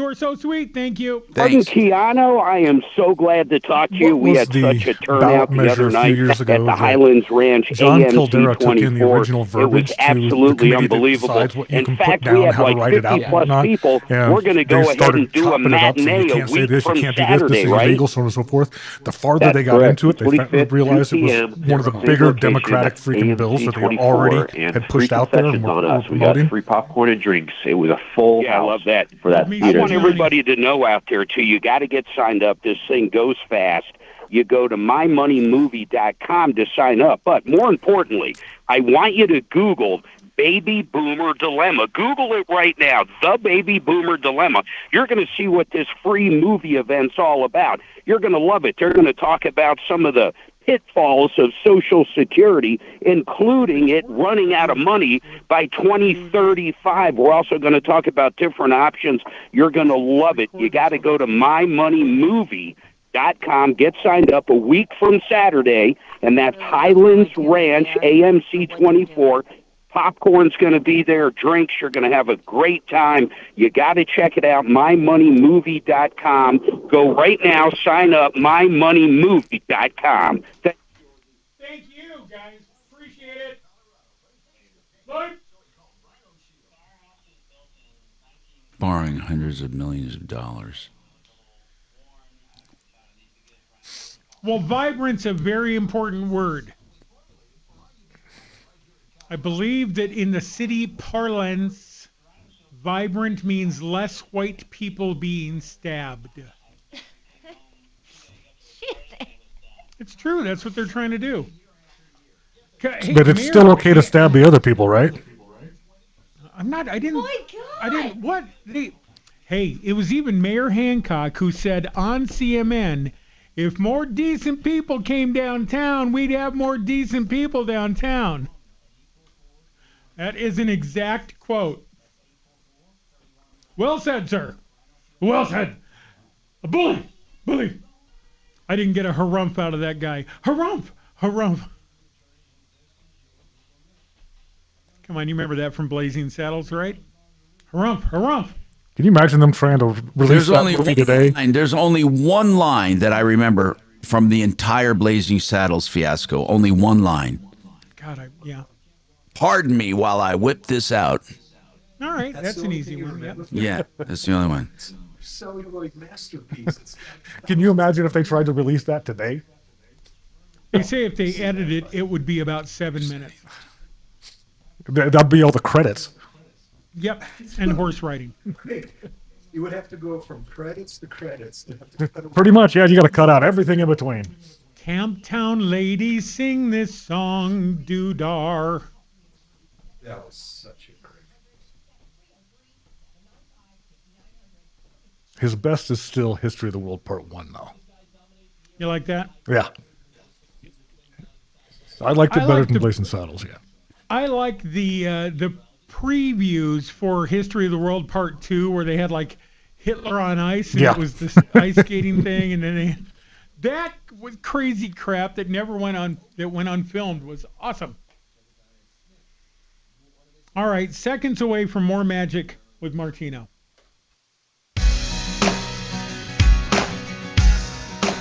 You're so sweet. Thank you. Pardon, Keanu, I am so glad to talk to you. We had such a turnout the other night at the Highlands Ranch John AMC Kildare 24. took in the original verbiage it was absolutely unbelievable. In fact, we had like 50-plus people. We're going to go ahead and do a matinee a week from Saturday, right? Illegal, so on and so forth. The farther they got into it, they realized it was one of the bigger Democratic freaking bills that they already had pushed out there and were We got promoting. free popcorn and drinks. It was a full house. I love that. For that theater. I want everybody to know out there, too, you got to get signed up. This thing goes fast. You go to mymoneymovie.com to sign up. But more importantly, I want you to Google Baby Boomer Dilemma. Google it right now, The Baby Boomer Dilemma. You're going to see what this free movie event's all about. You're going to love it. They're going to talk about some of the pitfalls of Social Security, including it running out of money by 2035. We're also going to talk about different options. You're going to love it. You got to go to mymoneymovie.com. Get signed up a week from Saturday, and that's Highlands Ranch, AMC 24. Popcorn's going to be there, drinks. You're going to have a great time. You got to check it out, mymoneymovie.com. Go right now, sign up, mymoneymovie.com. Thank you, guys. Appreciate it. Bye. Borrowing hundreds of millions of dollars. Well, vibrant's a very important word. I believe that in the city parlance, vibrant means less white people being stabbed. It's true. That's what they're trying to do. Hey, but it's still okay to stab the other people, right? I'm not. I didn't. I didn't. What? Hey, it was even Mayor Hancock who said on CNN, if more decent people came downtown, we'd have more decent people downtown. That is an exact quote. Well said, sir. Well said. A bully. Bully. I didn't get a harumph out of that guy. Harumph. Harumph. Come on, you remember that from Blazing Saddles, right? Harumph. Harumph. Can you imagine them trying to release that movie today? There's only one line that I remember from the entire Blazing Saddles fiasco. Only one line. God, yeah. Pardon me while I whip this out. All right, that's an easy one. Yeah. Yeah, that's the only one. Celluloid masterpieces. Can you imagine if they tried to release that today? They say if they edited it, it would be about 7 minutes. That'd be all the credits. Yep, and horse riding. You would have to go from credits to credits. Pretty much, yeah. You got to cut out everything in between. Camptown ladies sing this song, Doodar. That was such a great. His best is still History of the World Part 1, though. You like that? Yeah. I liked it better than Blazing Saddles, yeah. I like the previews for History of the World Part 2 where they had like Hitler on ice and it was this ice skating thing, and then that was crazy crap that never went on, that went unfilmed, was awesome. All right, seconds away from more magic with Martino.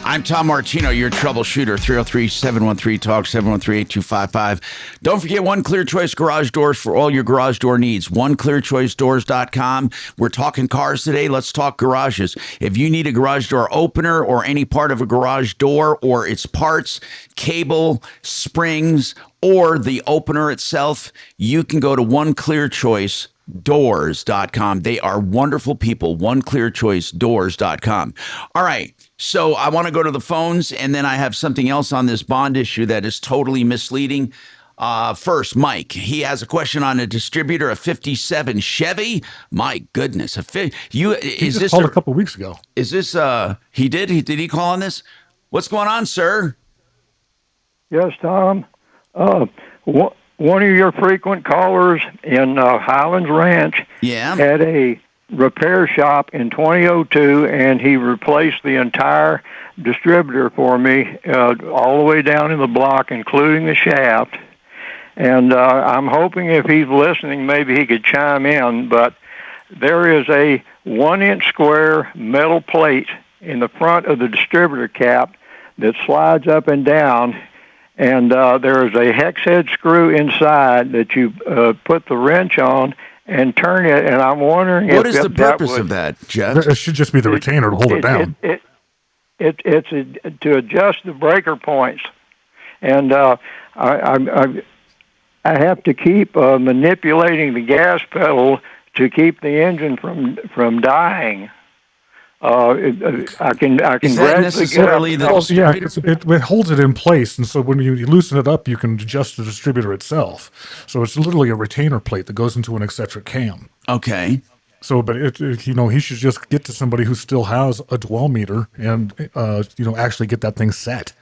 I'm Tom Martino, your troubleshooter. 303-713-TALK, 713-8255. Don't forget One Clear Choice Garage Doors for all your garage door needs. OneClearChoiceDoors.com. We're talking cars today. Let's talk garages. If you need a garage door opener or any part of a garage door or its parts, cable, springs, or the opener itself, you can go to OneClearChoiceDoors.com. They are wonderful people. OneClearChoiceDoors.com. All right. So I want to go to the phones, and then I have something else on this bond issue that is totally misleading. First, Mike, he has a question on a distributor, a 57 Chevy. My goodness. He just called a couple weeks ago. Is this, he did? Did he call on this? What's going on, sir? Yes, Tom. One of your frequent callers in Highlands Ranch had a repair shop in 2002, and he replaced the entire distributor for me all the way down in the block, including the shaft. And I'm hoping if he's listening, maybe he could chime in, but there is a 1-inch square metal plate in the front of the distributor cap that slides up and down, and there is a hex head screw inside that you put the wrench on and turn it, and I'm wondering what is the purpose of that, Jeff? It should just be the retainer to hold it down. It's to adjust the breaker points, and I have to keep manipulating the gas pedal to keep the engine from dying. I can Is that necessarily the yeah, it holds it in place, and so when you loosen it up, you can adjust the distributor itself. So it's literally a retainer plate that goes into an eccentric cam. Okay. So, but he should just get to somebody who still has a dwell meter and actually get that thing set.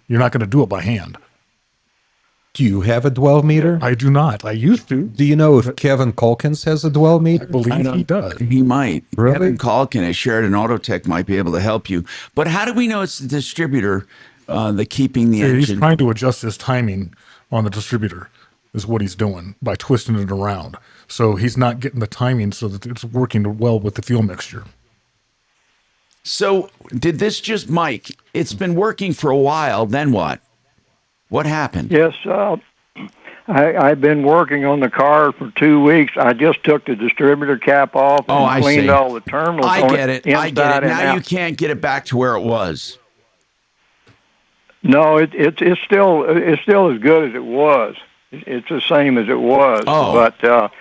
You're not going to do it by hand. Do you have a dwell meter? I do not. I used to. Do you know if Kevin Calkins has a dwell meter? I believe he does. He might. Really? Kevin Calkin at Sheridan Autotech might be able to help you. But how do we know it's the distributor that keeping the engine? He's trying to adjust his timing on the distributor is what he's doing by twisting it around. So he's not getting the timing so that it's working well with the fuel mixture. So did this just, Mike, it's been working for a while, then what? What happened? Yes, I've been working on the car for 2 weeks. I just took the distributor cap off and cleaned all the terminals. I get it. Now out. you can't get it back to where it was. No, it's still as good as it was. It's the same as it was. Oh. But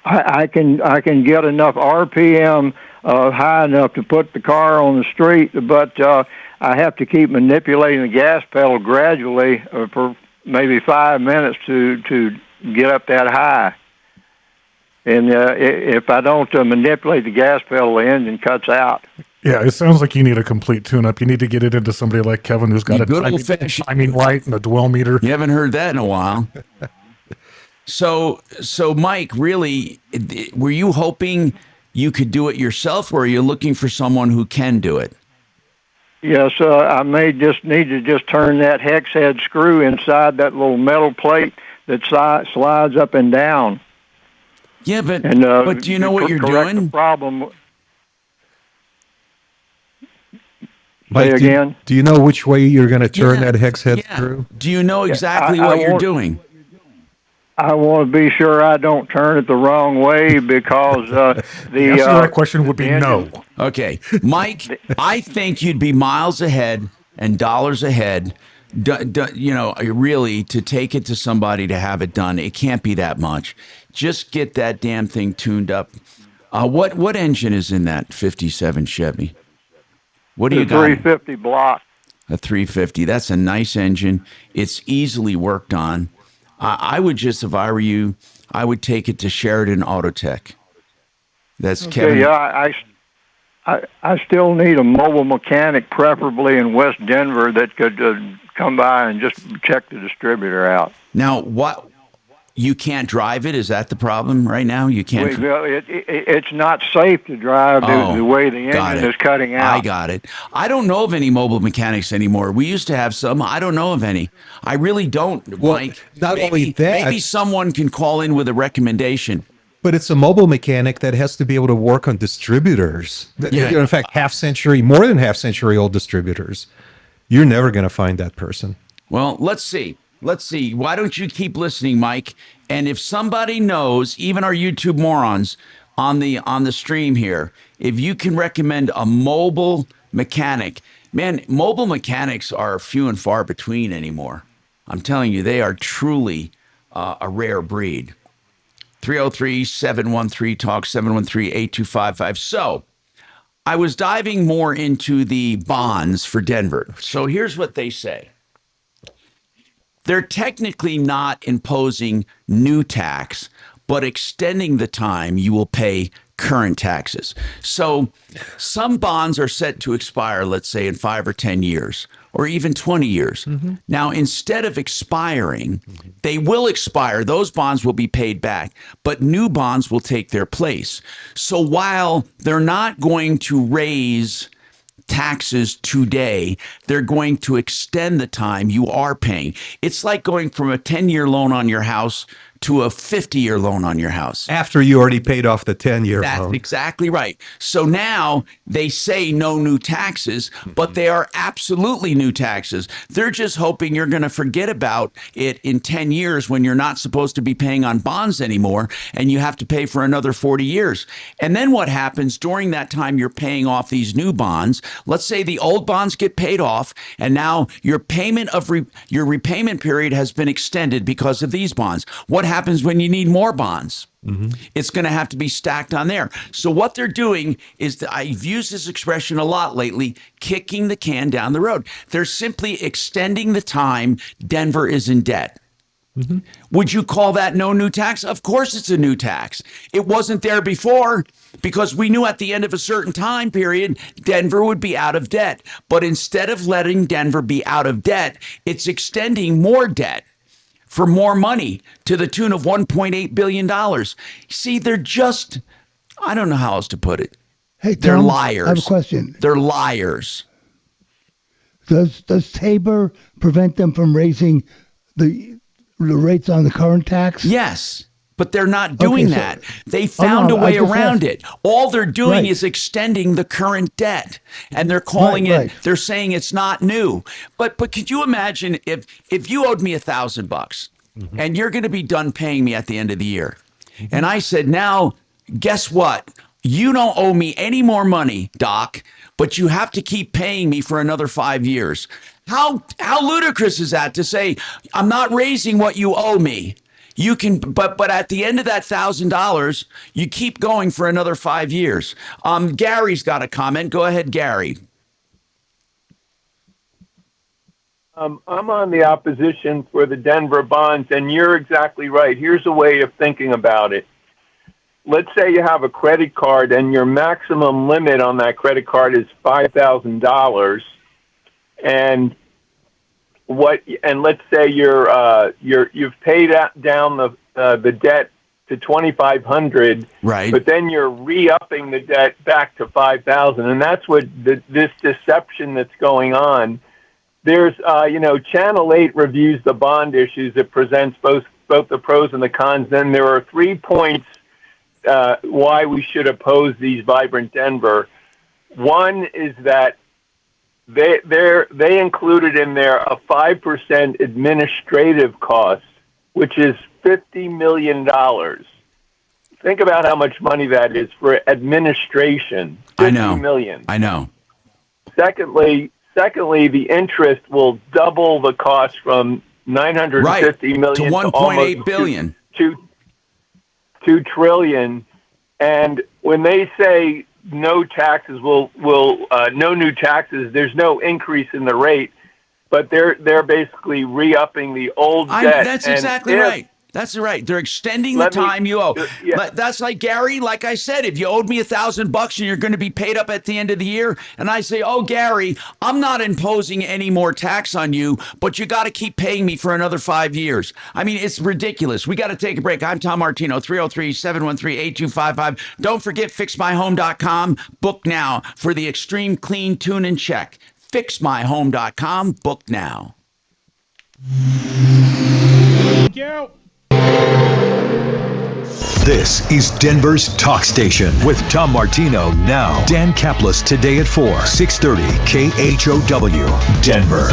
I can get enough RPM high enough to put the car on the street, but I have to keep manipulating the gas pedal gradually for maybe 5 minutes to get up that high. And if I don't manipulate the gas pedal, the engine cuts out. Yeah, it sounds like you need a complete tune-up. You need to get it into somebody like Kevin who's got a timing light and a dwell meter. You haven't heard that in a while. So Mike, really, were you hoping you could do it yourself, or are you looking for someone who can do it? Yes, I may just need to just turn that hex head screw inside that little metal plate that slides up and down. Yeah, but do you know what you're doing? The problem. Mike, again? Do you know which way you're going to turn that hex head screw? Do you know exactly what you're doing? I want to be sure I don't turn it the wrong way because the answer to that question would be no. Okay, Mike, I think you'd be miles ahead and dollars ahead. Really, to take it to somebody to have it done, it can't be that much. Just get that damn thing tuned up. What engine is in that 57 Chevy? What do you got? 350 block. A 350. That's a nice engine. It's easily worked on. I would just, if I were you, I would take it to Sheridan Autotech. That's Kevin. Yeah, I still need a mobile mechanic, preferably in West Denver, that could come by and just check the distributor out. Now, what? You can't drive it? Is that the problem right now? You can't. It's not safe to drive the way the engine is cutting out. I got it. I don't know of any mobile mechanics anymore. We used to have some. I don't know of any. I really don't, Mike. Only that. Maybe someone can call in with a recommendation. But it's a mobile mechanic that has to be able to work on distributors. Yeah. In fact, more than half-century old distributors. You're never going to find that person. Well, let's see. Why don't you keep listening, Mike? And if somebody knows, even our YouTube morons on the stream here, if you can recommend a mobile mechanic, man, mobile mechanics are few and far between anymore. I'm telling you, they are truly a rare breed. 303-713-TALK, 713-8255. So I was diving more into the bonds for Denver. So here's what they say. They're technically not imposing new tax, but extending the time you will pay current taxes. So some bonds are set to expire, let's say, in 5 or 10 years, or even 20 years. Mm-hmm. Now, instead of expiring, they will expire. Those bonds will be paid back, but new bonds will take their place. So while they're not going to raise taxes today, they're going to extend the time you are paying. It's like going from a 10-year loan on your house to a 50-year loan on your house. After you already paid off the 10-year loan. That's exactly right. So now they say no new taxes, but they are absolutely new taxes. They're just hoping you're going to forget about it in 10 years when you're not supposed to be paying on bonds anymore, and you have to pay for another 40 years. And then what happens during that time you're paying off these new bonds? Let's say the old bonds get paid off, and now your payment of your repayment period has been extended because of these bonds. What happens when you need more bonds? It's going to have to be stacked on there. So what they're doing is, that I've used this expression a lot lately, kicking the can down the road. They're simply extending the time Denver is in debt. Would you call that no new tax? Of course it's a new tax. It wasn't there before because we knew at the end of a certain time period, Denver would be out of debt. But instead of letting Denver be out of debt, it's extending more debt for more money to the tune of $1.8 billion. See, they're just, I don't know how else to put it. Hey, they're Tom, liars. I have a question. They're liars. Does Tabor prevent them from raising the rates on the current tax? Yes, but they're not doing that. They found a way around it. All they're doing is extending the current debt, and they're calling it. They're saying it's not new. But could you imagine if you owed me $1,000 and you're going to be done paying me at the end of the year, and I said, now guess what? You don't owe me any more money, Doc, but you have to keep paying me for another 5 years. How ludicrous is that to say, I'm not raising what you owe me. You can, but at the end of that $1,000, you keep going for another 5 years. Gary's got a comment. Go ahead, Gary. I'm on the opposition for the Denver bonds, and you're exactly right. Here's a way of thinking about it. Let's say you have a credit card, and your maximum limit on that credit card is $5,000. And let's say you've paid down the debt to $2,500, right? But then you're re-upping the debt back to $5,000, and that's what this deception that's going on. There's Channel 8 reviews the bond issues. It presents both the pros and the cons. Then there are 3 points why we should oppose these Vibrant Denver. One is that they included in there a 5% administrative cost, which is $50 million. Think about how much money that is for administration. $50 million. I know. Secondly, the interest will double the cost from $950 million to $1.8 billion. To $2 trillion. And when they say no taxes no new taxes, there's no increase in the rate, but they're basically re-upping the old debt. That's exactly right. That's right. They're extending the time you owe. That's like, Gary, like I said, if you owed me $1,000 and you're going to be paid up at the end of the year, and I say, oh, Gary, I'm not imposing any more tax on you, but you got to keep paying me for another 5 years. I mean, it's ridiculous. We got to take a break. I'm Tom Martino, 303-713-8255. Don't forget fixmyhome.com. Book now for the Extreme Clean Tune and Check. Fixmyhome.com. Book now. Thank you. This is Denver's Talk Station with Tom Martino now. Dan Kaplan today at 4, 630 KHOW, Denver.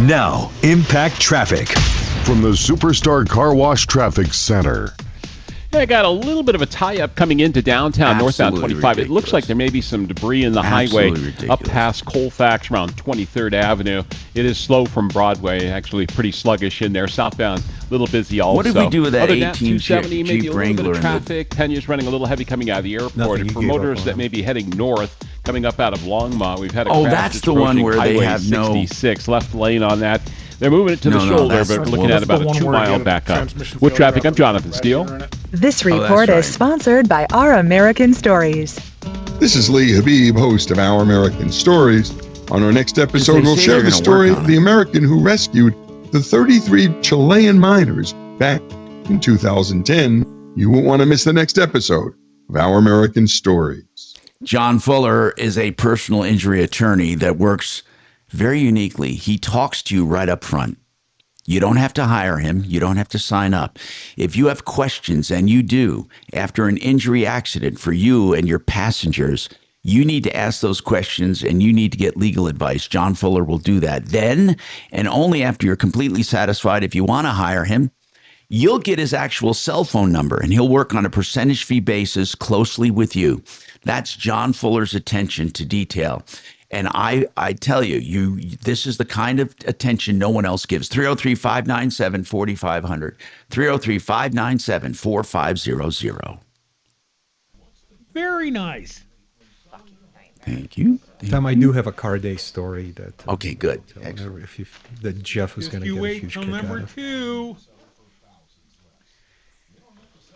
Now, Impact Traffic from the Superstar Car Wash Traffic Center. I got a little bit of a tie-up coming into downtown, northbound 25. Ridiculous. It looks like there may be some debris in the highway up past Colfax around 23rd Avenue. It is slow from Broadway, actually pretty sluggish in there. Southbound, a little busy also. What did we do with that Other 18 270, maybe Jeep a little bit Wrangler? of traffic. Penya's running a little heavy coming out of the airport. Nothing, And you for gave up motorists on that may be heading north, coming up out of Longmont, we've had a Oh, crash that's the one where they Highway have 66, left lane on that. They're moving it to the shoulder, that's but the looking one. at about a That's the one where 2-mile you get a backup. transmission With failure traffic, I'm after Jonathan the Steele. battery in it. This report is sponsored by Our American Stories. This is Lee Habib, host of Our American Stories. On our next episode, we'll share the story of the American who rescued the 33 Chilean miners back in 2010. You won't want to miss the next episode of Our American Stories. John Fuller is a personal injury attorney that works very uniquely. He talks to you right up front. You don't have to hire him. You don't have to sign up. If you have questions, and you do, after an injury accident for you and your passengers, you need to ask those questions and you need to get legal advice. John Fuller will do that. Then, and only after you're completely satisfied, if you want to hire him, you'll get his actual cell phone number and he'll work on a percentage fee basis closely with you. That's John Fuller's attention to detail. And I tell you, this is the kind of attention no one else gives. 303-597-4500. 303-597-4500. Very nice. Thank you. Tom, I do have a car day story that. Okay, good. That Jeff was going to get a huge kick out number of. 2.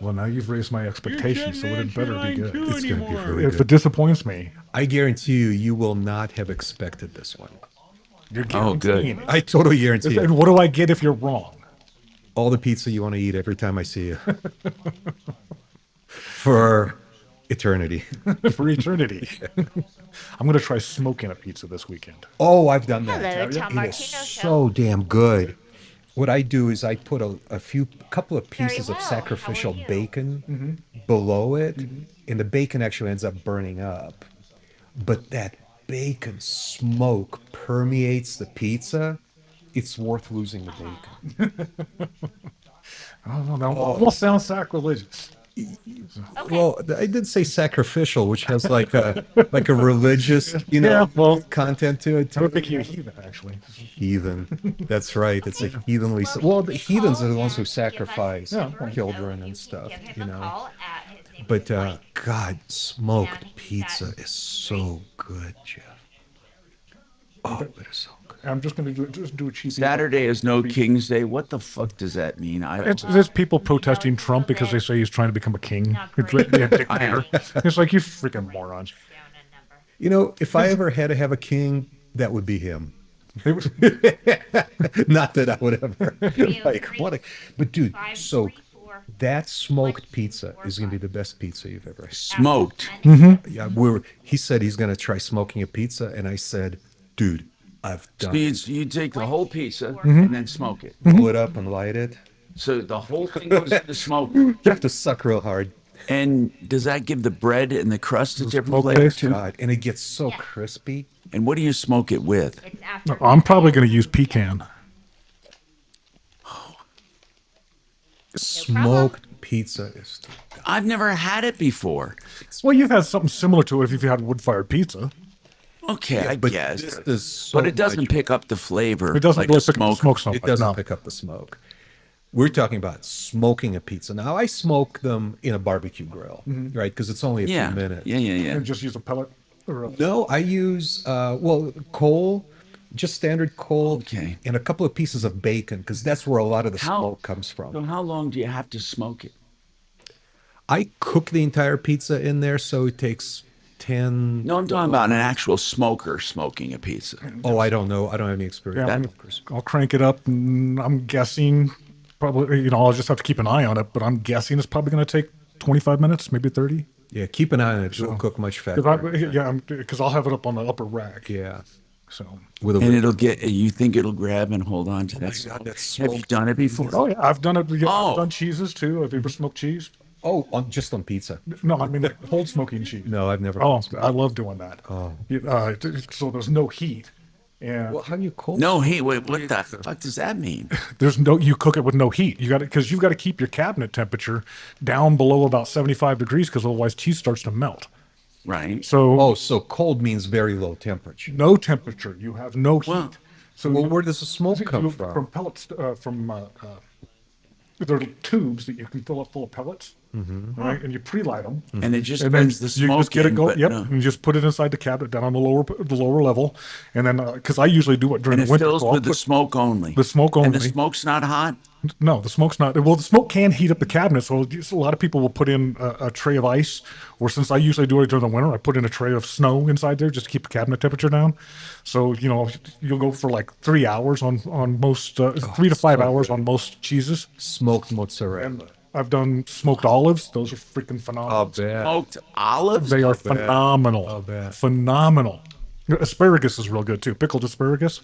Well, now you've raised my expectations, so it better be good. It's going to be very If good. it disappoints me, I guarantee you will not have expected this one. You're good. guaranteeing it. I totally guarantee it. And what do I get if you're wrong? All the pizza you want to eat every time I see you. For eternity. For eternity. I'm going to try smoking a pizza this weekend. Oh, I've done that. Hello, Tom It is Martino so damn good. What I do is I put a couple of pieces of sacrificial bacon below it, and the bacon actually ends up burning up. But that bacon smoke permeates the pizza. It's worth losing the bacon. I don't know. That almost sounds sacrilegious. Well, I did say sacrificial, which has like a religious, content to it. I would think you're a heathen, actually. Heathen. That's right. It's a heathenly. Well, the heathens are the ones who sacrifice children and stuff, But God, smoked pizza is so good, Jeff. Oh, it is so good. I'm just going to do a cheesy. Saturday is no King's Day. What the fuck does that mean? There's people protesting Trump because they say he's trying to become a king. It's like you freaking morons. If I ever had to have a king, that would be him. Not that I would ever but dude, so that smoked pizza is going to be the best pizza you've ever had. Smoked. Yeah, he said he's going to try smoking a pizza, and I said, dude, I've done it. So you take the whole pizza and then smoke it. Pull it up and light it. So the whole thing goes in the smoke. You have to suck real hard. And does that give the bread and the crust a different flavor too? God, and it gets so crispy. And what do you smoke it with? I'm probably going to use pecan. Smoked pizza is. I've never had it before. Well, you've had something similar to it if you've had wood-fired pizza. Okay, I guess. This is so but it doesn't pick up the flavor. It doesn't like really a pick up the smoke so It much, doesn't no. pick up the smoke. We're talking about smoking a pizza. Now, I smoke them in a barbecue grill, right? Because it's only a few minutes. Yeah. And just use a pellet? No, I use, coal, just standard coal, and a couple of pieces of bacon, because that's where a lot of the smoke comes from. So how long do you have to smoke it? I cook the entire pizza in there, so it takes 10... No, I'm talking about an actual smoker smoking a pizza. Oh, I don't know. I don't have any experience. I'll crank it up, and I'm guessing probably, I'll just have to keep an eye on it, but I'm guessing it's probably going to take 25 minutes, maybe 30. Yeah, keep an eye on it. It'll cook much faster. Because I'll have it up on the upper rack. Yeah. So. You think it'll grab and hold on to that? God, that's have you done it before? Oh, yeah. I've done it. I've done cheeses, too. Have you ever smoked cheese? Oh, just on pizza. No, I mean whole smoking cheese. No, I've never. Oh, I love doing that. Oh. So there's no heat. And how do you cold? No heat. Wait, what the fuck does that mean? You cook it with no heat. Because you've got to keep your cabinet temperature down below about 75 degrees, because otherwise cheese starts to melt. Right. So cold means very low temperature. No temperature. You have no heat. Where does the smoke come from? From pellets. There are tubes that you can fill up full of pellets. Right, and you pre-light them, and it just burns the smoke. You just get it going. Yep, no. and you just put it inside the cabinet down on the lower level, and then because I usually do it during the winter. Fills with the smoke only. The smoke only. And the smoke's not hot. No, the smoke's not. Well, the smoke can heat up the cabinet, so a lot of people will put in a tray of ice, or since I usually do it during the winter, I put in a tray of snow inside there just to keep the cabinet temperature down. So you'll go for like 3 hours on most 3 to 5 hours on most cheeses. Smoked mozzarella. And I've done smoked olives. Those are freaking phenomenal. I'll bet. Smoked olives? They are phenomenal. I'll bet. Phenomenal. Asparagus is real good too. Pickled asparagus.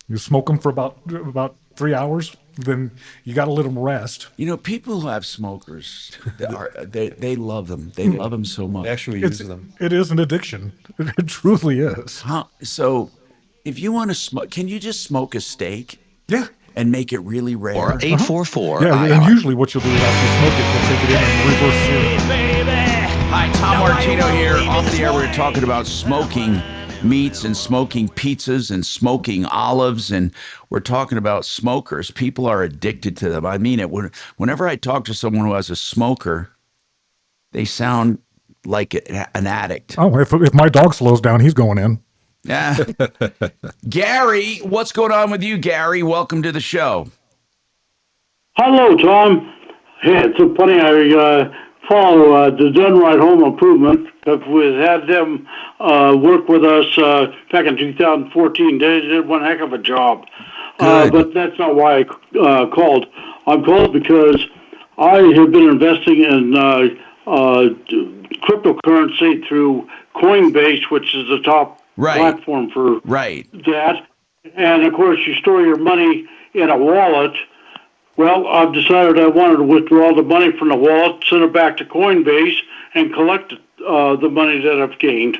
You smoke them for about 3 hours. Then you got to let them rest. People who have smokers, they love them. They love them so much. They actually use them. It is an addiction. It truly is. So, if you want to smoke, can you just smoke a steak? Yeah. And make it really rare. Or 844. Yeah, and usually what you'll do is after you smoke it, you'll take it in and reverse sear it. Hi, Tom Martino here. Off the air, we're talking about smoking meats and smoking pizzas and smoking olives. And we're talking about smokers. People are addicted to them. I mean it. Whenever I talk to someone who has a smoker, they sound like an addict. Oh, if my dog slows down, he's going in. Yeah. Gary, what's going on with you, Gary? Welcome to the show. Hello, Tom. Yeah, it's so funny. I follow the Done Right Home Improvement. We've had them work with us back in 2014. They did one heck of a job. But that's not why I called. I'm called because I have been investing in cryptocurrency through Coinbase, which is the top platform for that. And, of course, you store your money in a wallet. Well, I've decided I wanted to withdraw the money from the wallet, send it back to Coinbase, and collect the money that I've gained.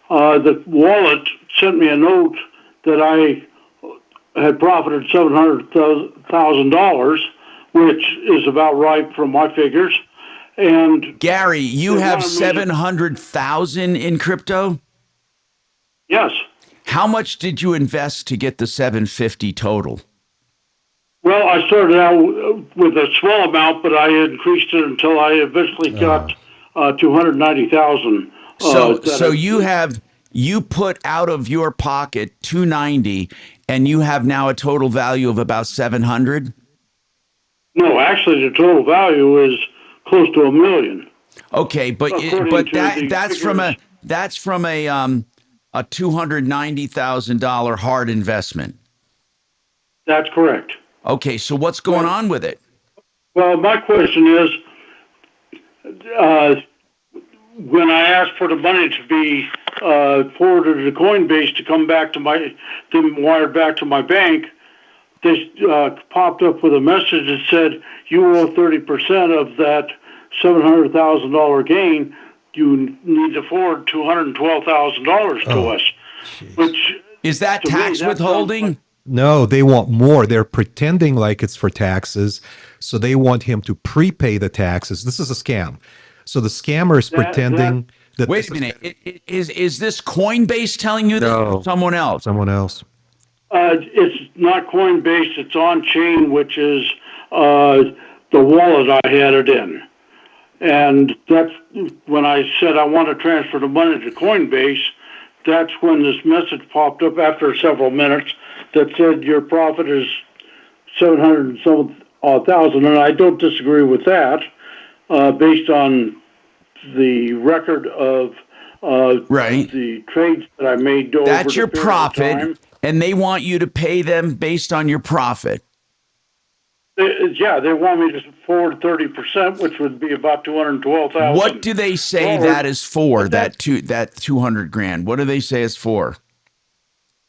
The wallet sent me a note that I had profited $700,000, which is about right from my figures. And Gary, you have 700,000 in crypto? Yes. How much did you invest to get the 750 total? Well, I started out with a small amount, but I increased it until I eventually got 290,000. So you put out of your pocket 290, and you have now a total value of about 700. No, actually, the total value is close to $1 million. Okay, but that's from a $290,000 hard investment. That's correct. Okay, so what's going on with it? Well, my question is, when I asked for the money to be forwarded to Coinbase to come back to wired back to my bank, they popped up with a message that said, you owe 30% of that $700,000 gain. You need to forward $212,000 to us. Which is that tax withholding? No, they want more. They're pretending like it's for taxes. So they want him to prepay the taxes. This is a scam. So the scammer is pretending that. Wait a minute. Is this Coinbase telling you that? No, or someone else? Someone else. It's not Coinbase. It's on-chain, which is the wallet I had it in. And that's when I said I want to transfer the money to Coinbase. That's when this message popped up after several minutes that said your profit is 700,000, and I don't disagree with that, based on the record of the trades that I made over That's your the period of profit, time. and they want you to pay them based on your profit. They want me to forward 30%, which would be about $212,000. What do they say that is for? That $200,000. What do they say it's for?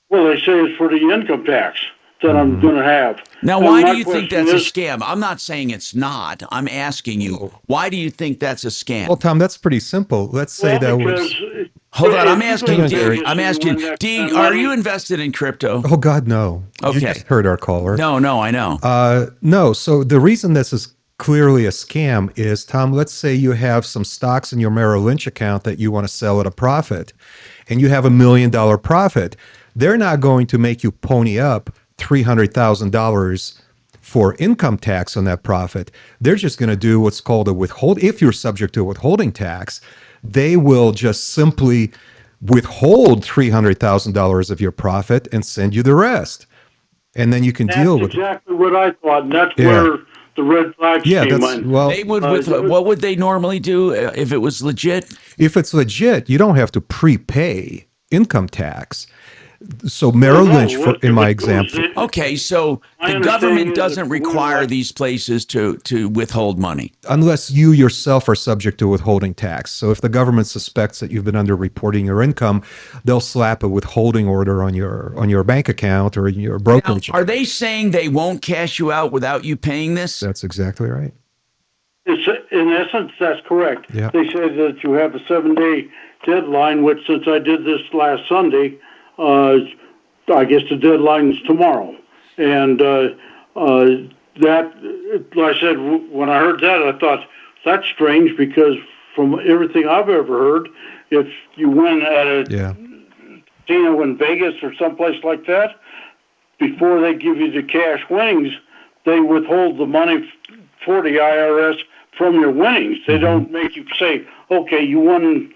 Well, they say it's for the income tax that I'm going to have. Now, why do you think that's a scam? I'm not saying it's not. I'm asking you, why do you think that's a scam? Well, Tom, that's pretty simple. Let's say that was. Hold on, I'm asking D. D, are you invested in crypto? Oh, God, no. Okay. You just heard our caller. No, I know. No, so the reason this is clearly a scam is, Tom, let's say you have some stocks in your Merrill Lynch account that you want to sell at a profit, and you have $1 million profit. They're not going to make you pony up $300,000 for income tax on that profit. They're just going to do what's called a withhold. If you're subject to a withholding tax, they will just simply withhold $300,000 of your profit and send you the rest. And then you can deal with it. That's exactly what I thought, and that's where the red flags came in. Well, they would what would they normally do if it was legit? If it's legit, you don't have to prepay income tax. So Merrill Lynch, in my example. Okay, so the government doesn't require these places to withhold money. Unless you yourself are subject to withholding tax. So if the government suspects that you've been underreporting your income, they'll slap a withholding order on your bank account or your brokerage. Now, are they saying they won't cash you out without you paying this? That's exactly right. In essence, that's correct. Yeah. They say that you have a 7-day deadline, which since I did this last Sunday, I guess the deadline's tomorrow. And that, like I said, when I heard that, I thought, that's strange because from everything I've ever heard, if you win at casino in Vegas or someplace like that, before they give you the cash winnings, they withhold the money for the IRS from your winnings. They don't make you say, okay, you won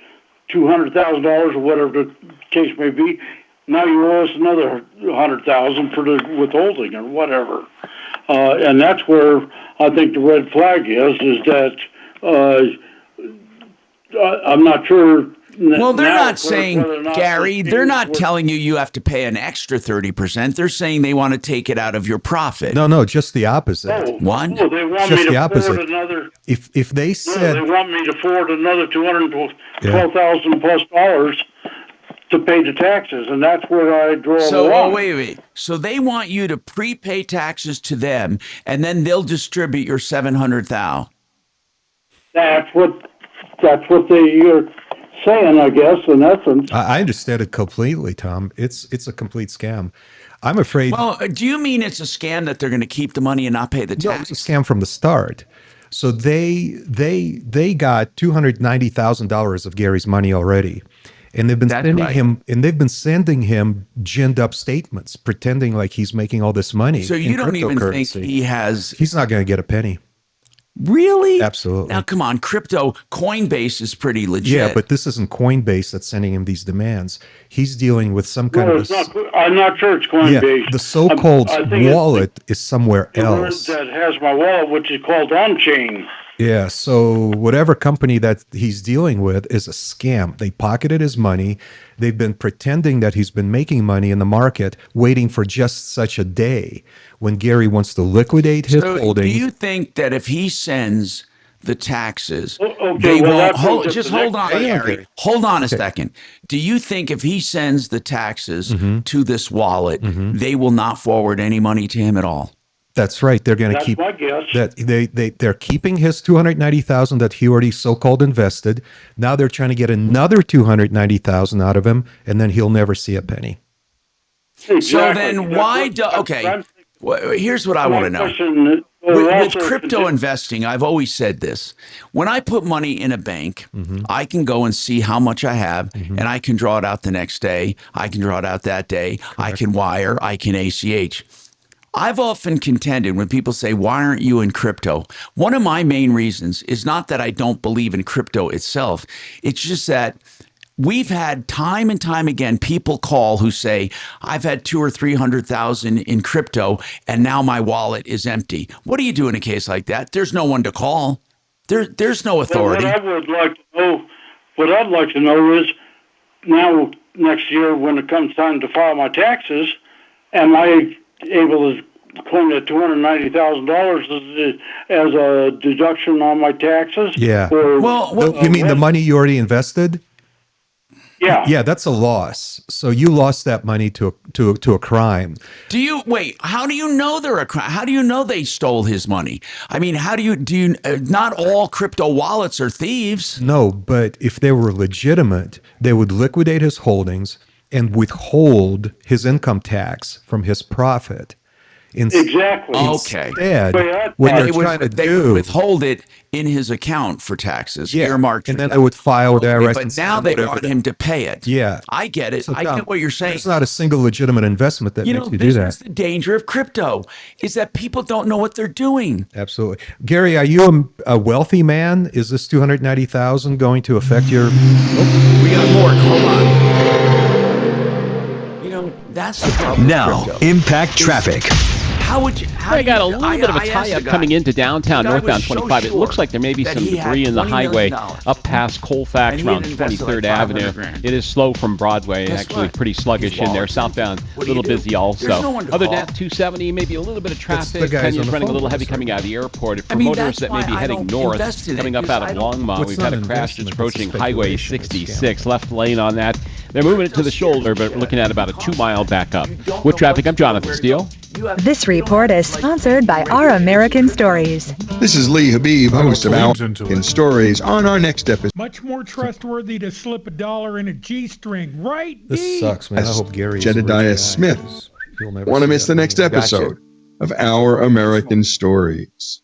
$200,000 or whatever the case may be. Now you owe us another $100,000 for the withholding or whatever. And that's where I think the red flag is that I'm not sure. Well, they're not saying, Gary, they're not telling you have to pay an extra 30%. They're saying they want to take it out of your profit. No, just the opposite. What? Oh, they want Just me the to opposite. forward another. If they said they want me to forward another $212,000 plus dollars to pay the taxes, and that's where I draw the line. Wait. So they want you to prepay taxes to them, and then they'll distribute your $700,000. That's what they're saying, I guess, in essence. I understand it completely, Tom. It's a complete scam. I'm afraid. Well, do you mean it's a scam that they're going to keep the money and not pay the tax? No, it's a scam from the start. So they got $290,000 of Gary's money already, and they've been sending him ginned up statements, pretending like he's making all this money. So you don't even think he has? He's not going to get a penny. Really? Absolutely. Now, come on, Coinbase is pretty legit. Yeah, but this isn't Coinbase that's sending him these demands. He's dealing with some kind of. I'm not sure it's Coinbase. Yeah, the so-called wallet is somewhere else. That has my wallet, which is called on-chain. Yeah, so whatever company that he's dealing with is a scam. They pocketed his money. They've been pretending that he's been making money in the market, waiting for just such a day when Gary wants to liquidate his holdings. Do you think that if he sends the taxes, they won't hold on, Gary. Hold on a second. Do you think if he sends the taxes to this wallet, they will not forward any money to him at all? That's right. They're going to keep that. They're keeping his $290,000 that he already so-called invested. Now they're trying to get another $290,000 out of him, and then he'll never see a penny. Exactly. So then why do? Okay, here's what I want to know. With crypto investing, I've always said this. When I put money in a bank, I can go and see how much I have, and I can draw it out the next day. I can draw it out that day. Correct. I can wire. I can ACH. I've often contended when people say, why aren't you in crypto? One of my main reasons is not that I don't believe in crypto itself. It's just that we've had time and time again people call who say, I've had 200,000 or 300,000 in crypto and now my wallet is empty. What do you do in a case like that? There's no one to call. There's no authority. What I'd like to know is now next year when it comes time to file my taxes, am I able to claim that $290,000 as a deduction on my taxes? Yeah. You mean the money you already invested? Yeah. Yeah, that's a loss. So you lost that money to a crime. How do you know they're a crime? How do you know they stole his money? I mean, not all crypto wallets are thieves. No, but if they were legitimate, they would liquidate his holdings and withhold his income tax from his profit. Exactly. Okay. Instead, what they're trying to they would withhold it in his account for taxes, earmarked, and then they would file with IRS. But now they want him to pay it. Yeah, I get it. I get what you're saying. It's not a single legitimate investment that makes you do that. This is the danger of crypto, is that people don't know what they're doing. Absolutely, Gary. Are you a wealthy man? Is this $290,000 going to affect your? We got more. Hold on. That's the problem. Now, impact traffic. I got a little bit of a tie-up coming into downtown, northbound 25. It looks like there may be some debris in the highway up past Colfax around 23rd Avenue. It is slow from Broadway, actually pretty sluggish in there. Southbound, a little busy also. Other than that, 270, maybe a little bit of traffic. Kenyon's running a little heavy coming out of the airport. For motorists that may be heading north, coming up out of Longmont, we've had a crash that's approaching Highway 66. Left lane on that. They're moving it to the shoulder, but we're looking at about a 2-mile backup. With traffic, I'm Jonathan Steele. This report is sponsored by Our American Stories. This is Lee Habib, host of Our American Stories. On our next episode, much more trustworthy to slip $1 in a G-string, right? This sucks, man. I hope Gary. Jedediah Smith. Want to miss the next episode of Our American Stories?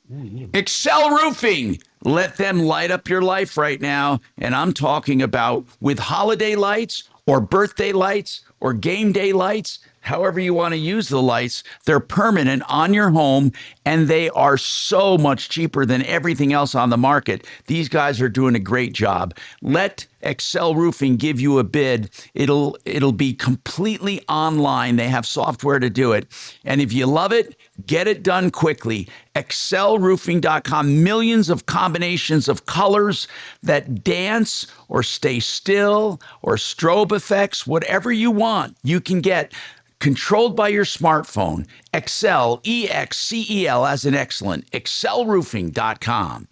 Excel Roofing. Let them light up your life right now. And I'm talking about with holiday lights or birthday lights or game day lights, however you want to use the lights, they're permanent on your home, and they are so much cheaper than everything else on the market. These guys are doing a great job. Let Excel Roofing give you a bid. It'll be completely online. They have software to do it. And if you love it, get it done quickly. excelroofing.com. Millions of combinations of colors that dance or stay still or strobe effects, whatever you want, you can get controlled by your smartphone. Excel, E-X-C-E-L as in excellent. excelroofing.com.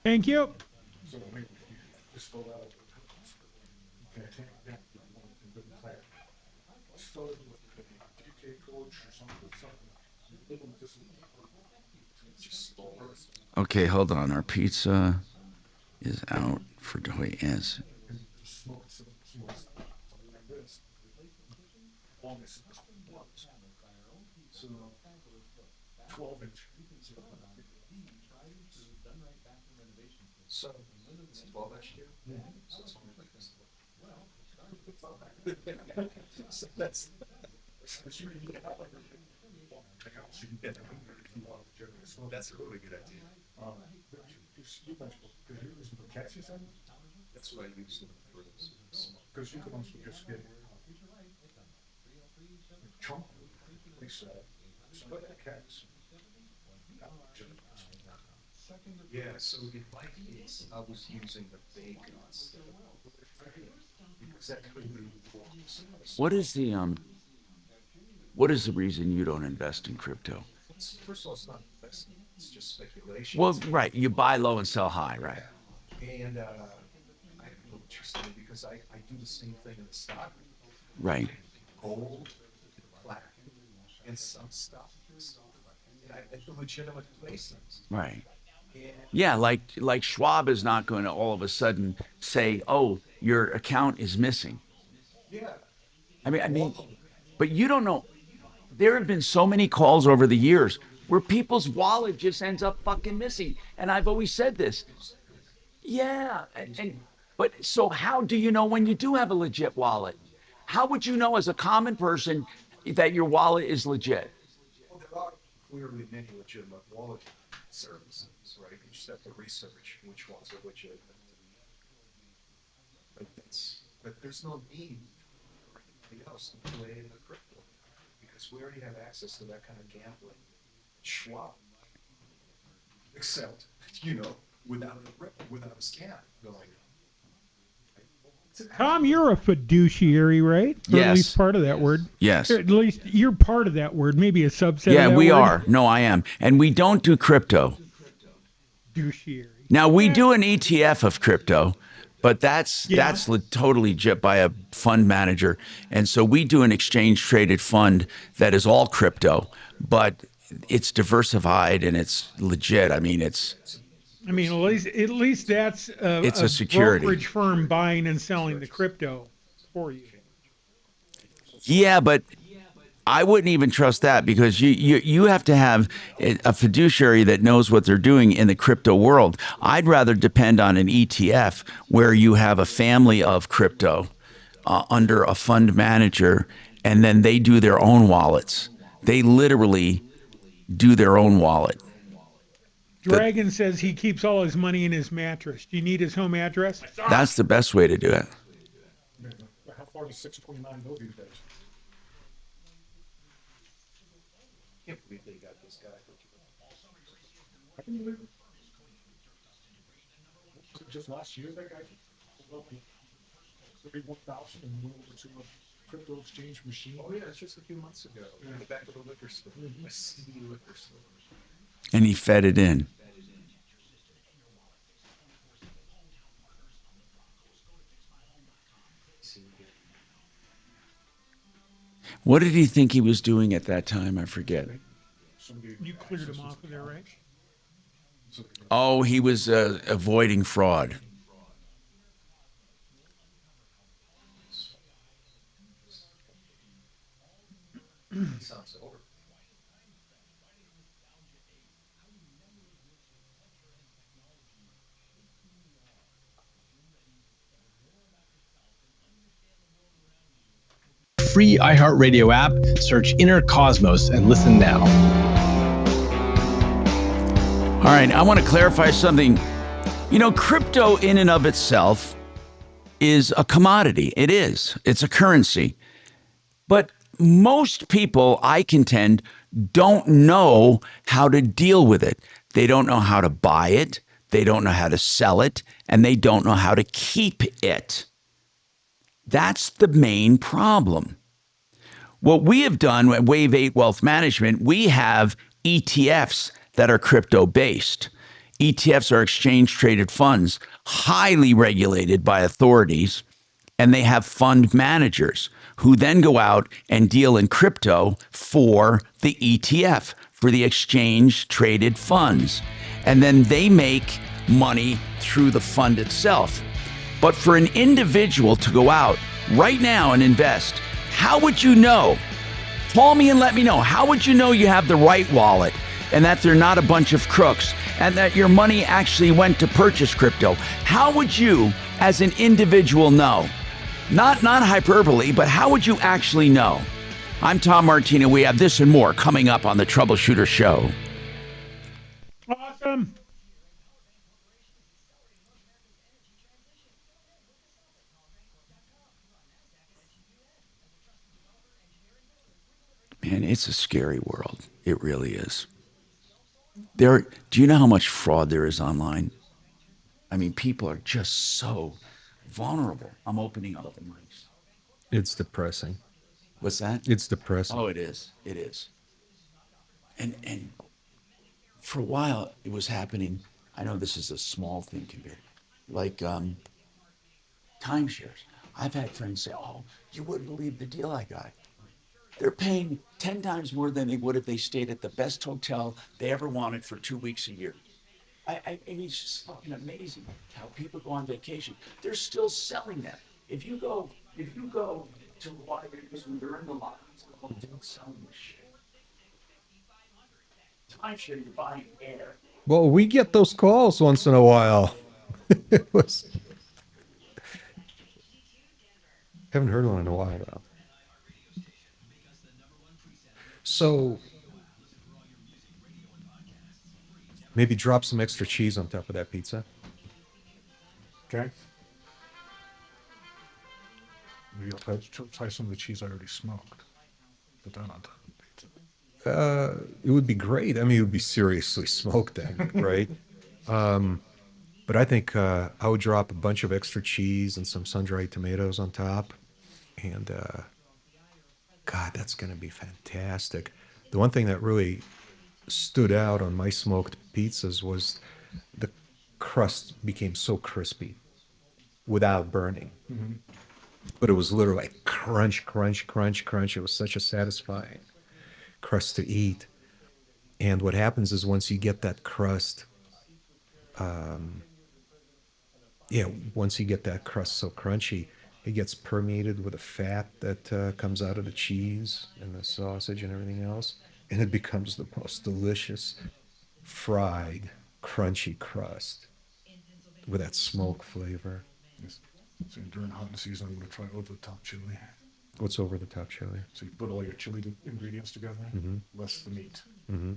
Thank you. Okay, hold on. Our pizza is out for Doy as. That's a really good idea. That's what I use for this. Because you can also just get chunk yeah, so in my case, I was using the bacon because that really What is the reason you don't invest in crypto? First of all, it's not investment, it's just speculation. Well, right. You buy low and sell high, right? And I feel what you're saying because I do the same thing in the stock. Right. Gold, platinum, and some stocks. At the legitimate places. Right. Yeah, like Schwab is not going to all of a sudden say, "Oh, your account is missing." Yeah. I mean, but you don't know. There have been so many calls over the years where people's wallet just ends up fucking missing, and I've always said this. Yeah, but so how do you know when you do have a legit wallet? How would you know as a common person that your wallet is legit? Well, there are clearly many legitimate wallet services, right? You just have to research which ones are legit. But there's no need for anything else to play in the crypto because we already have access to that kind of gambling. Schwab, except without a scam going on. Tom, you're a fiduciary, right? Or Yes. at least part of that word. Yes. Or at least you're part of that word, maybe a subset Yeah, of that we word. are. No, I am. And we don't do crypto. Fiduciary. Now, we do an ETF of crypto, but that's totally by a fund manager. And so we do an exchange traded fund that is all crypto, but it's diversified and it's legit. I mean, at least that's it's a security brokerage firm buying and selling the crypto for you. Yeah, but I wouldn't even trust that because you have to have a fiduciary that knows what they're doing in the crypto world. I'd rather depend on an ETF where you have a family of crypto under a fund manager, and then they do their own wallets. They literally do their own wallet. Dragon says he keeps all his money in his mattress. Do you need his home address? That's the best way to do it. How far does 629 go these days? I can't believe they got this guy for I can believe it. Was it just last year that guy pulled up 31,000 and went over to a crypto exchange machine? Oh yeah, it's just a few months ago. In the back of a liquor store, a CD liquor store. And he fed it in. What did he think he was doing at that time? I forget. You cleared him off of there, right? Oh, he was avoiding fraud. Sounds over. free iHeartRadio app. Search Inner Cosmos and listen now. All right, I want to clarify something. You know, crypto in and of itself is a commodity. It is. It's a currency. But most people, I contend, don't know how to deal with it. They don't know how to buy it. They don't know how to sell it. And they don't know how to keep it. That's the main problem. What we have done at Wave 8 Wealth Management, we have ETFs that are crypto-based. ETFs are exchange-traded funds, highly regulated by authorities, and they have fund managers who then go out and deal in crypto for the ETF, for the exchange-traded funds. And then they make money through the fund itself. But for an individual to go out right now and invest, how would you know? Call me and let me know. How would you know you have the right wallet and that they're not a bunch of crooks and that your money actually went to purchase crypto? How would you, as an individual, know? Not hyperbole, but how would you actually know? I'm Tom Martino. We have this and more coming up on the Troubleshooter Show. Awesome. Man, it's a scary world. It really is. Do you know how much fraud there is online? I mean, people are just so vulnerable. I'm opening up the mics. It's depressing. What's that? It's depressing. Oh, it is. It is. And for a while, it was happening. I know this is a small thing compared, like timeshares. I've had friends say, "Oh, you wouldn't believe the deal I got." They're paying 10 times more than they would if they stayed at the best hotel they ever wanted for 2 weeks a year. I mean, it's just fucking amazing how people go on vacation. They're still selling them. If you go to Hawaii, because when they're in the lobbies, the hotel selling this shit. Timeshare, you're buying air. Well, we get those calls once in a while. Haven't heard one in a while, though. So maybe drop some extra cheese on top of that pizza. Okay. Maybe I'll try some of the cheese I already smoked. Put that on top of the pizza. It would be great. I mean, it would be seriously smoked then, right? But I think I would drop a bunch of extra cheese and some sun-dried tomatoes on top. And God, that's going to be fantastic. The one thing that really stood out on my smoked pizzas was the crust became so crispy without burning. Mm-hmm. But it was literally like crunch, crunch, crunch, crunch. It was such a satisfying crust to eat. And what happens is once you get that crust, once you get that crust so crunchy, it gets permeated with the fat that comes out of the cheese and the sausage and everything else. And it becomes the most delicious, fried, crunchy crust with that smoke flavor. So during hunting season, I'm going to try over-the-top chili. What's over-the-top chili? So you put all your chili ingredients together, less the meat. Mm-hmm.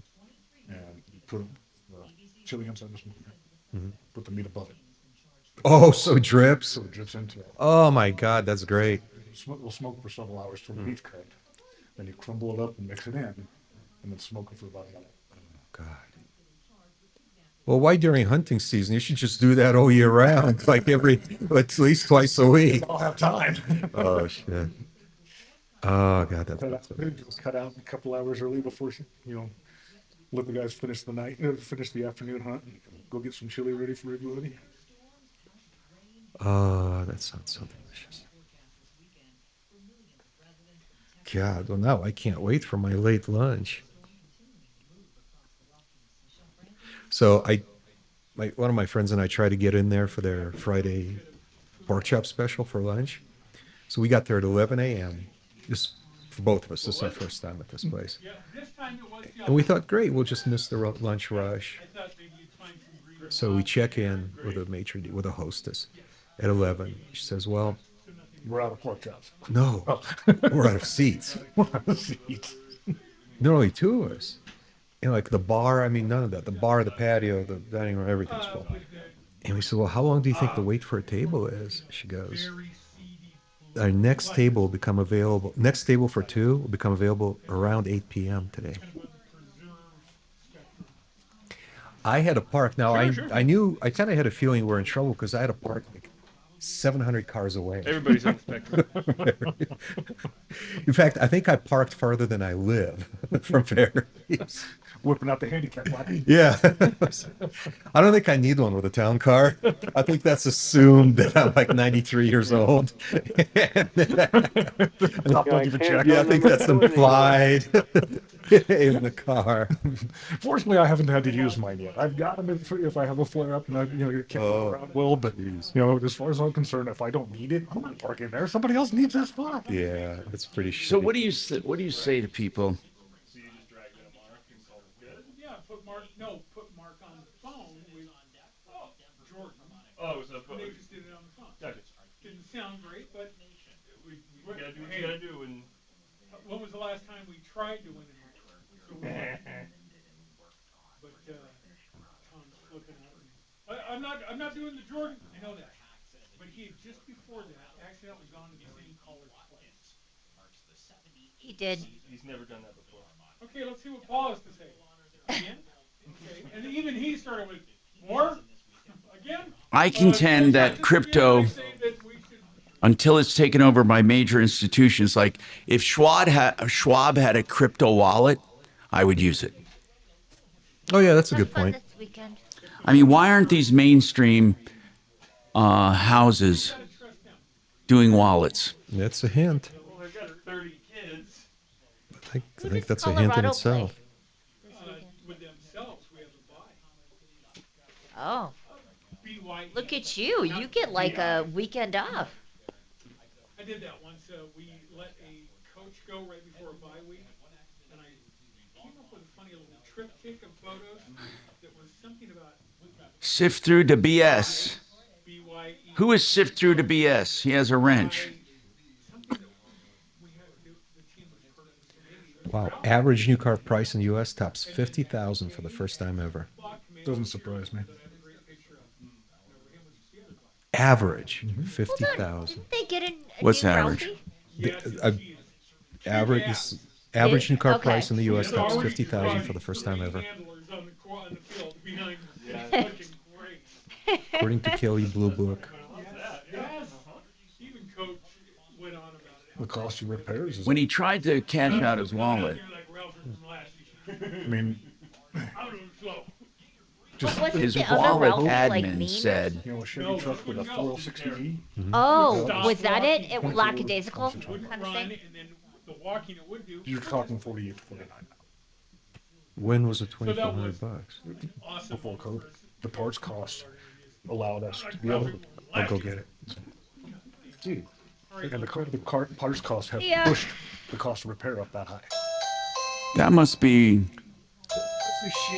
And you put the chili inside the smoker, put the meat above it. Oh, so it drips? So it drips into it. Oh, my God, that's great. We'll smoke for several hours till the meat's cooked. Then you crumble it up and mix it in, and then smoke it for about a minute. Oh, God. Well, why during hunting season? You should just do that all year round, like at least twice a week. I'll have time. Oh, shit. Oh, God, that's awesome. Cut out a couple hours early before, let the guys finish the afternoon hunt, and go get some chili ready for everybody. Oh, that sounds so delicious. God, well, now I can't wait for my late lunch. So one of my friends and I tried to get in there for their Friday pork chop special for lunch. So we got there at 11 a.m. Just for both of us. This is our first time at this place. And we thought, great, we'll just miss the lunch rush. So we check in with a maitre d', with a hostess at 11. She says, well, We're out of pork chops. No, we're out of seats. We're out of seats. There are only two of us. Like the bar, I mean, none of that. The bar, the patio, the dining room, everything's full. And we said, well, how long do you think the wait for a table is? She goes, our next table will become available. Next table for two will become available around 8 p.m. today. I had to park. Now, I kind of had a feeling we're in trouble because I had to park like 700 cars away. Everybody's on the spectrum. In fact, I think I parked farther than I live from Ferry's. Whipping out the handicap light. Yeah. I don't think I need one with a town car. I think that's assumed that I'm like 93 years old. Top don't even check. Yeah, I think that's implied in the car. Fortunately, I haven't had to use mine yet. I've got them if I have a flare up and I can't go around well. But as far as I'm concerned, if I don't need it, I'm not parking there. Somebody else needs that spot. Yeah, it's pretty shitty. So what do you say to people? Put Mark on the phone with Jordan. Oh, so they just did it on the phone. Gotcha. Didn't sound great, but we gotta do what you gotta do. And when was the last time we tried doing it? So but Tom's flipping out. I'm not doing the Jordan. I know that. But he had just before that accidentally gone to the same caller twice. He did. He's never done that before. Okay, let's see what Paul has to say. Again? Okay. And even he started with more? Again? I contend that crypto, until it's taken over by major institutions, like if Schwab had a crypto wallet, I would use it. Oh, yeah, that's a good point. I mean, why aren't these mainstream houses doing wallets? That's a hint. Well, they've got 30 kids. I think that's a hint in itself. With themselves, we have a buy. Oh. Look at you. You get like a weekend off. I did that once. We let a coach go right before a bye week, and I came up with a funny little triptych of photos that was something about Sift through the BS. Who is sift through the BS? He has a wrench. Wow, average new car price in the U.S. tops $50,000 for the first time ever. Doesn't surprise me. Average, $50,000. Didn't they get What's average? Average new car price in the U.S. tops $50,000 for the first time ever. According to Kelly Blue Book. The cost of repairs. When he tried to cash out his wallet, I mean, his wallet admin said, a Chevy truck with a 460E. Oh, was that it? It was lackadaisical kind of thing? You're talking 48 to 49 now. When was it $2,400? Before COVID. The parts cost allowed us to be able to. I'll go get it. Dude. And the parts cost have pushed the cost of repair up that high. that must be...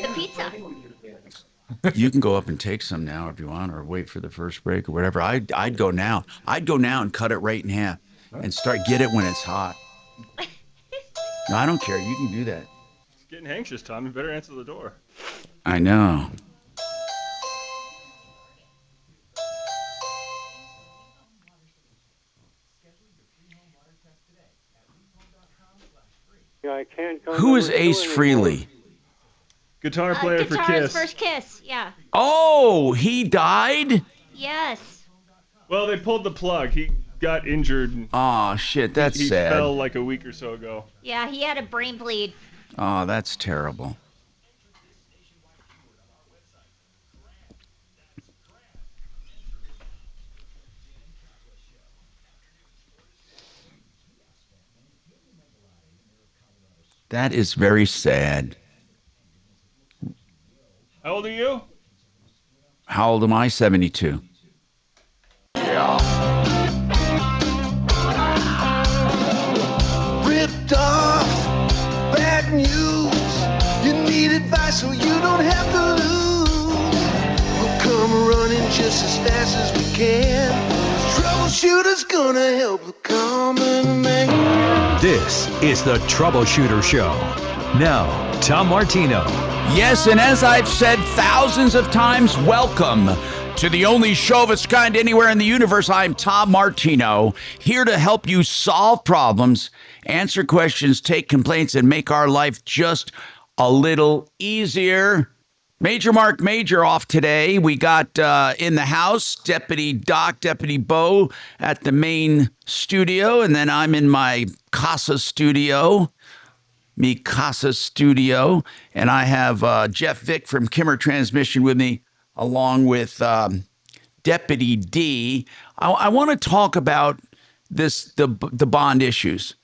The pizza. You can go up and take some now if you want, or wait for the first break or whatever. I'd go now. I'd go now and cut it right in half and get it when it's hot. No, I don't care. You can do that. It's getting anxious, Tom. You better answer the door. I know. Who is Ace Frehley? Guitar player for Kiss. First Kiss, yeah. Oh, he died? Yes. Well, they pulled the plug. He got injured. Oh, shit, that's sad. He fell like a week or so ago. Yeah, he had a brain bleed. Oh, that's terrible. That is very sad. How old are you? How old am I? 72. Yeah. Ripped off, bad news. You need advice so you don't have to lose. We'll come running just as fast as we can. Troubleshooter's gonna help the common man. This is the Troubleshooter Show. Now, Tom Martino. Yes, and as I've said thousands of times, welcome to the only show of its kind anywhere in the universe. I'm Tom Martino, here to help you solve problems, answer questions, take complaints, and make our life just a little easier. Major Marc Mager off today. We got in the house, Deputy Doc, Deputy Bo at the main studio, and then I'm in my casa studio. And I have Jeff Vick from Kimmer Transmission with me, along with Deputy D. I want to talk about the bond issues.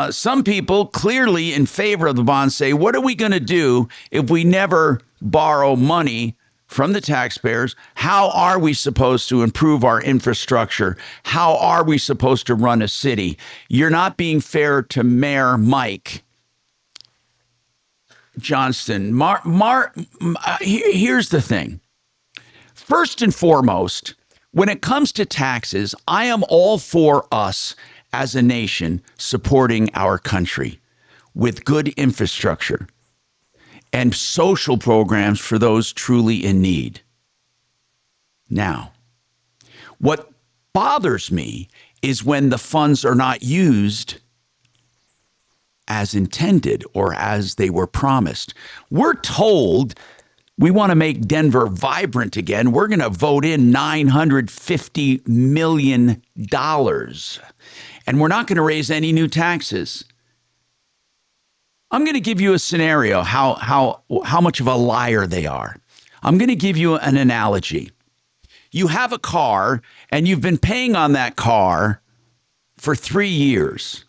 Some people clearly in favor of the bond say, what are we going to do if we never borrow money from the taxpayers? How are we supposed to improve our infrastructure? How are we supposed to run a city? You're not being fair to Mayor Mike Johnston. Here's the thing. First and foremost, when it comes to taxes, I am all for us as a nation supporting our country with good infrastructure and social programs for those truly in need. Now, what bothers me is when the funds are not used as intended or as they were promised. We're told we want to make Denver vibrant again. We're going to vote in $950 million, and we're not going to raise any new taxes. I'm going to give you a scenario, how much of a liar they are. I'm going to give you an analogy. You have a car, and you've been paying on that car for 3 years.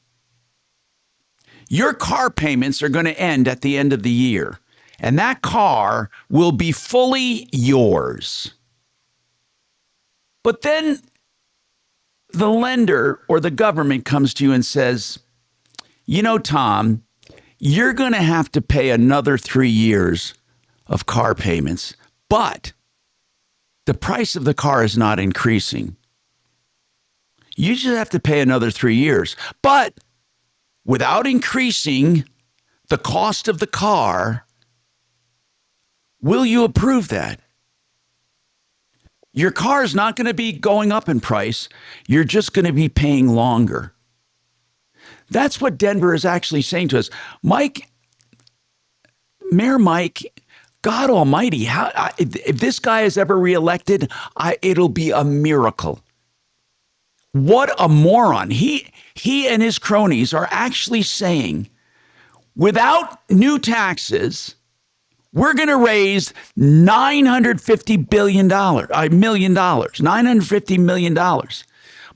Your car payments are going to end at the end of the year, and that car will be fully yours. But then the lender or the government comes to you and says, you know, Tom, you're going to have to pay another 3 years of car payments, but the price of the car is not increasing. You just have to pay another 3 years, but without increasing the cost of the car, will you approve that? Your car is not going to be going up in price. You're just going to be paying longer. That's what Denver is actually saying to us. Mayor Mike, God Almighty, if this guy is ever reelected, it'll be a miracle. What a moron. He and his cronies are actually saying, without new taxes, we're going to raise $950 million, $950 million,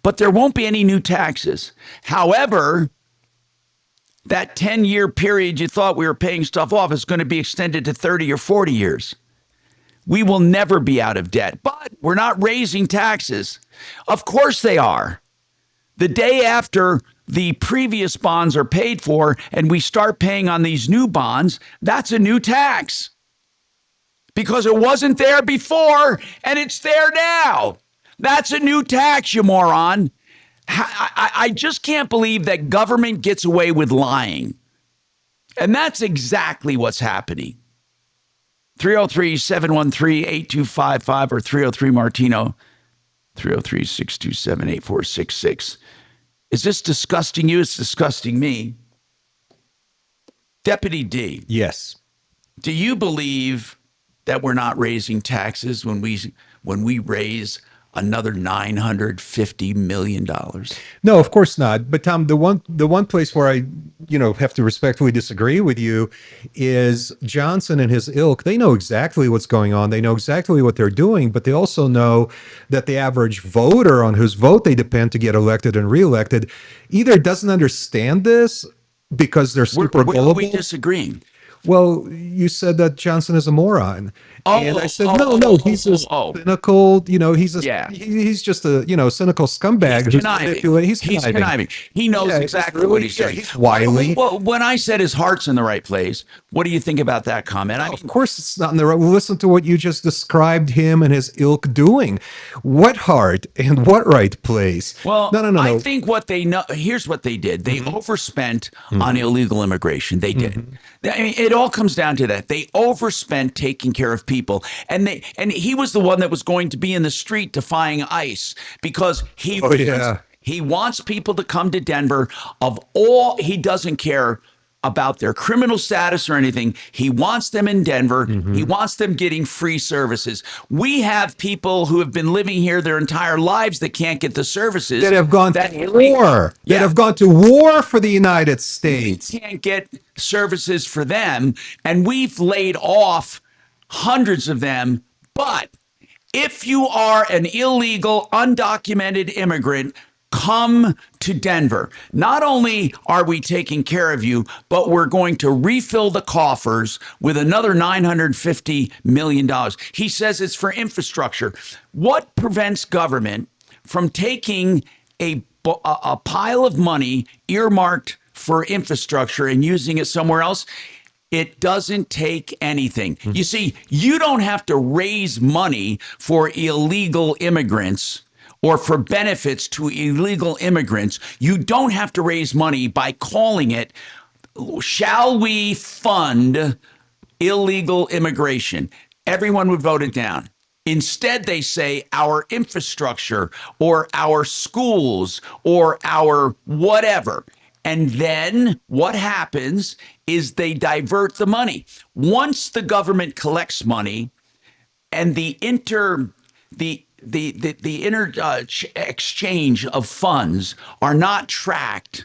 but there won't be any new taxes. However, that 10-year period you thought we were paying stuff off is going to be extended to 30 or 40 years. We will never be out of debt, but we're not raising taxes. Of course they are. The day after the previous bonds are paid for and we start paying on these new bonds, that's a new tax. Because it wasn't there before and it's there now. That's a new tax, you moron. I just can't believe that government gets away with lying. And that's exactly what's happening. 303-713-8255 or 303-MARTINO, 303-627-8466. Is this disgusting you? It's disgusting me. Deputy D. Yes. Do you believe that we're not raising taxes when we raise another $950 million? No, of course not. But Tom, the one place where I, have to respectfully disagree with you is Johnson and his ilk. They know exactly what's going on. They know exactly what they're doing, but they also know that the average voter on whose vote they depend to get elected and reelected either doesn't understand this because they're super gullible. We're disagreeing. well, you said that Johnson is a moron. And I said, no, he's a cynical, he's just a, cynical scumbag. He's conniving. He knows exactly what he's doing. He's wily. Well, when I said his heart's in the right place, what do you think about that comment? Of course it's not in the right. Listen to what you just described him and his ilk doing. What heart and what right place? Well, no. I think what they know, here's what they did. They overspent on illegal immigration. They did. I mean, it all comes down to that. They overspent taking care of people. And he was the one that was going to be in the street defying ICE because he wants people to come to Denver. He doesn't care about their criminal status or anything. He wants them in Denver. He wants them getting free services. We have people who have been living here their entire lives that can't get the services. That have gone to war. That have gone to war for the United States. We can't get services for them. And we've laid off hundreds of them. But if you are an illegal, undocumented immigrant, come to Denver. Not only are we taking care of you, but we're going to refill the coffers with another $950 million. He says it's for infrastructure. What prevents government from taking a pile of money earmarked for infrastructure and using it somewhere else? It doesn't take anything. You see, you don't have to raise money for illegal immigrants or for benefits to illegal immigrants. You don't have to raise money by calling it, shall we fund illegal immigration? Everyone would vote it down. Instead, they say our infrastructure or our schools or our whatever. And then what happens is they divert the money. Once the government collects money and the exchange of funds are not tracked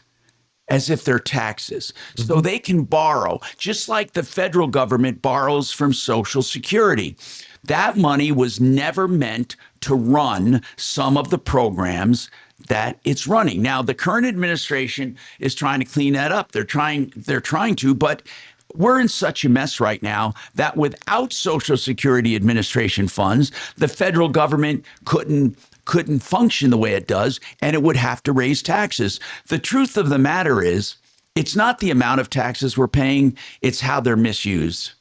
as if they're taxes. So they can borrow, just like the federal government borrows from Social Security. That money was never meant to run some of the programs that it's running. Now, the current administration is trying to clean that up. They're trying to, but we're in such a mess right now that without Social Security Administration funds, the federal government couldn't function the way it does, and it would have to raise taxes. The truth of the matter is, it's not the amount of taxes we're paying, it's how they're misused.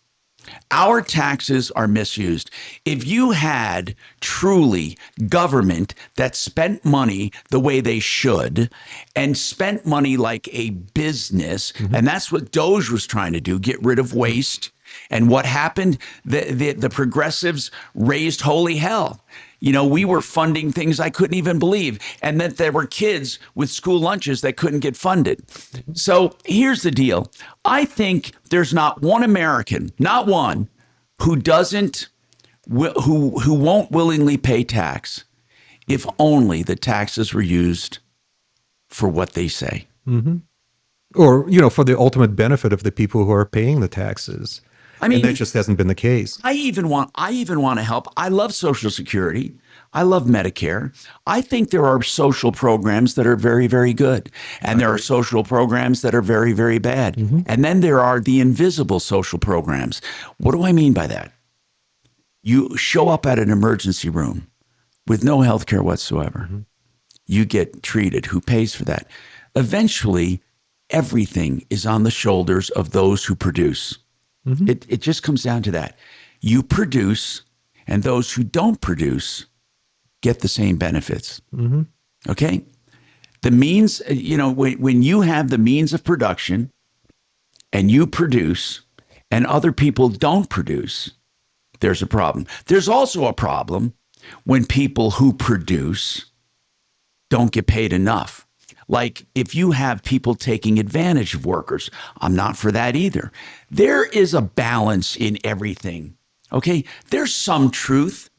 Our taxes are misused. If you had truly government that spent money the way they should and spent money like a business, and that's what Doge was trying to do, get rid of waste. And what happened? The progressives raised holy hell. You know, we were funding things I couldn't even believe. And that there were kids with school lunches that couldn't get funded. So here's the deal. I think there's not one American, not one, who won't willingly pay tax if only the taxes were used for what they say. Or, for the ultimate benefit of the people who are paying the taxes. I mean, and that just hasn't been the case. I even want to help. I love Social Security. I love Medicare. I think there are social programs that are very, very good. And there are social programs that are very, very bad. And then there are the invisible social programs. What do I mean by that? You show up at an emergency room with no health care whatsoever. You get treated. Who pays for that? Eventually, everything is on the shoulders of those who produce. It just comes down to that. You produce, and those who don't produce get the same benefits. Okay? The means, when you have the means of production and you produce and other people don't produce, there's a problem. There's also a problem when people who produce don't get paid enough. Like if you have people taking advantage of workers, I'm not for that either. There is a balance in everything. Okay. There's some truth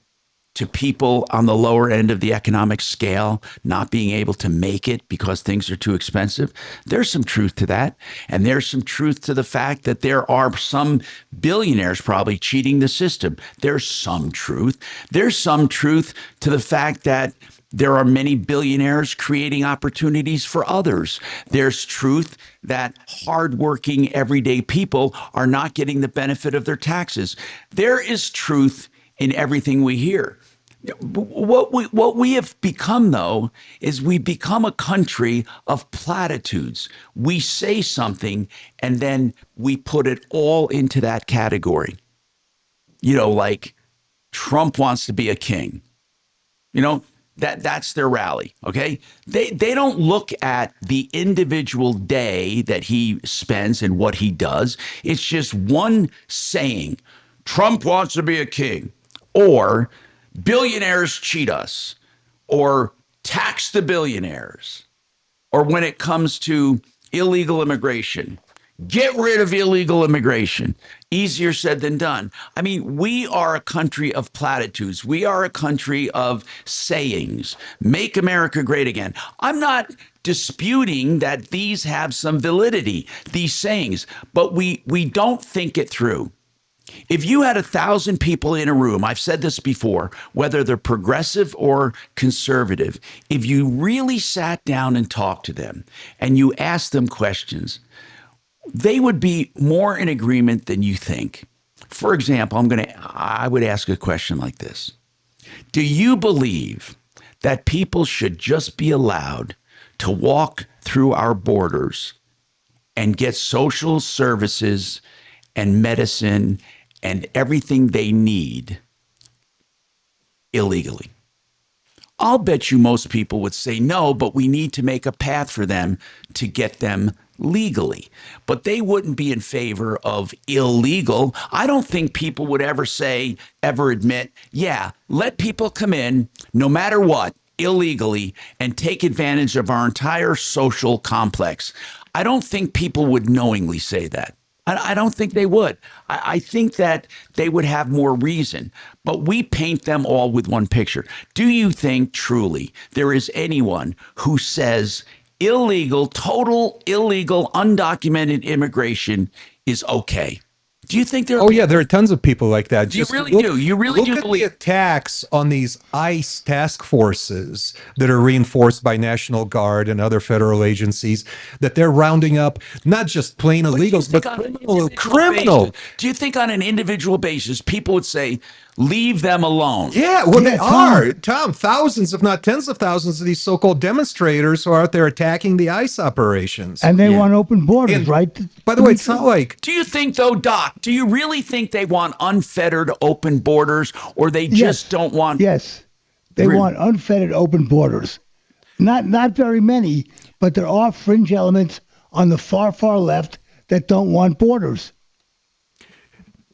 to people on the lower end of the economic scale not being able to make it because things are too expensive. There's some truth to that. And there's some truth to the fact that there are some billionaires probably cheating the system. There's some truth. There's some truth to the fact that there are many billionaires creating opportunities for others. There's truth that hardworking everyday people are not getting the benefit of their taxes. There is truth in everything we hear. What we have become, though, is we become a country of platitudes. We say something and then we put it all into that category. You know, like Trump wants to be a king. You know, that's their rally. Okay. They don't look at the individual day that he spends and what he does. It's just one saying, Trump wants to be a king, or billionaires cheat us, or tax the billionaires, or when it comes to illegal immigration, get rid of illegal immigration. Easier said than done. I mean, we are a country of platitudes. We are a country of sayings. Make America great again. I'm not disputing that these have some validity, these sayings, but we don't think it through. If you had 1,000 people in a room, I've said this before, whether they're progressive or conservative, if you really sat down and talked to them and you asked them questions, they would be more in agreement than you think. For example, I would ask a question like this. Do you believe that people should just be allowed to walk through our borders and get social services and medicine and everything they need illegally? I'll bet you most people would say no, but we need to make a path for them to get them legally. But they wouldn't be in favor of illegal. I don't think people would ever admit, yeah, let people come in no matter what, illegally, and take advantage of our entire social complex. I don't think people would knowingly say that. I don't think they would. I think that they would have more reason, but we paint them all with one picture. Do you think truly there is anyone who says total illegal, undocumented immigration is okay? Do you think there are yeah, there are tons of people like that. You really do. You really do believe the attacks on these ICE task forces that are reinforced by National Guard and other federal agencies, that they're rounding up not just plain illegals, but criminal. Do you think on an individual basis, people would say, leave them alone? Yeah, well, they are. Tom, thousands, if not tens of thousands of these so-called demonstrators who are out there attacking the ICE operations. And they want open borders, right? By the way, it's not like... Do you think, though, Doc, do you really think they want unfettered open borders, or they just don't want... Yes, they want unfettered open borders. Not very many, but there are fringe elements on the far, far left that don't want borders.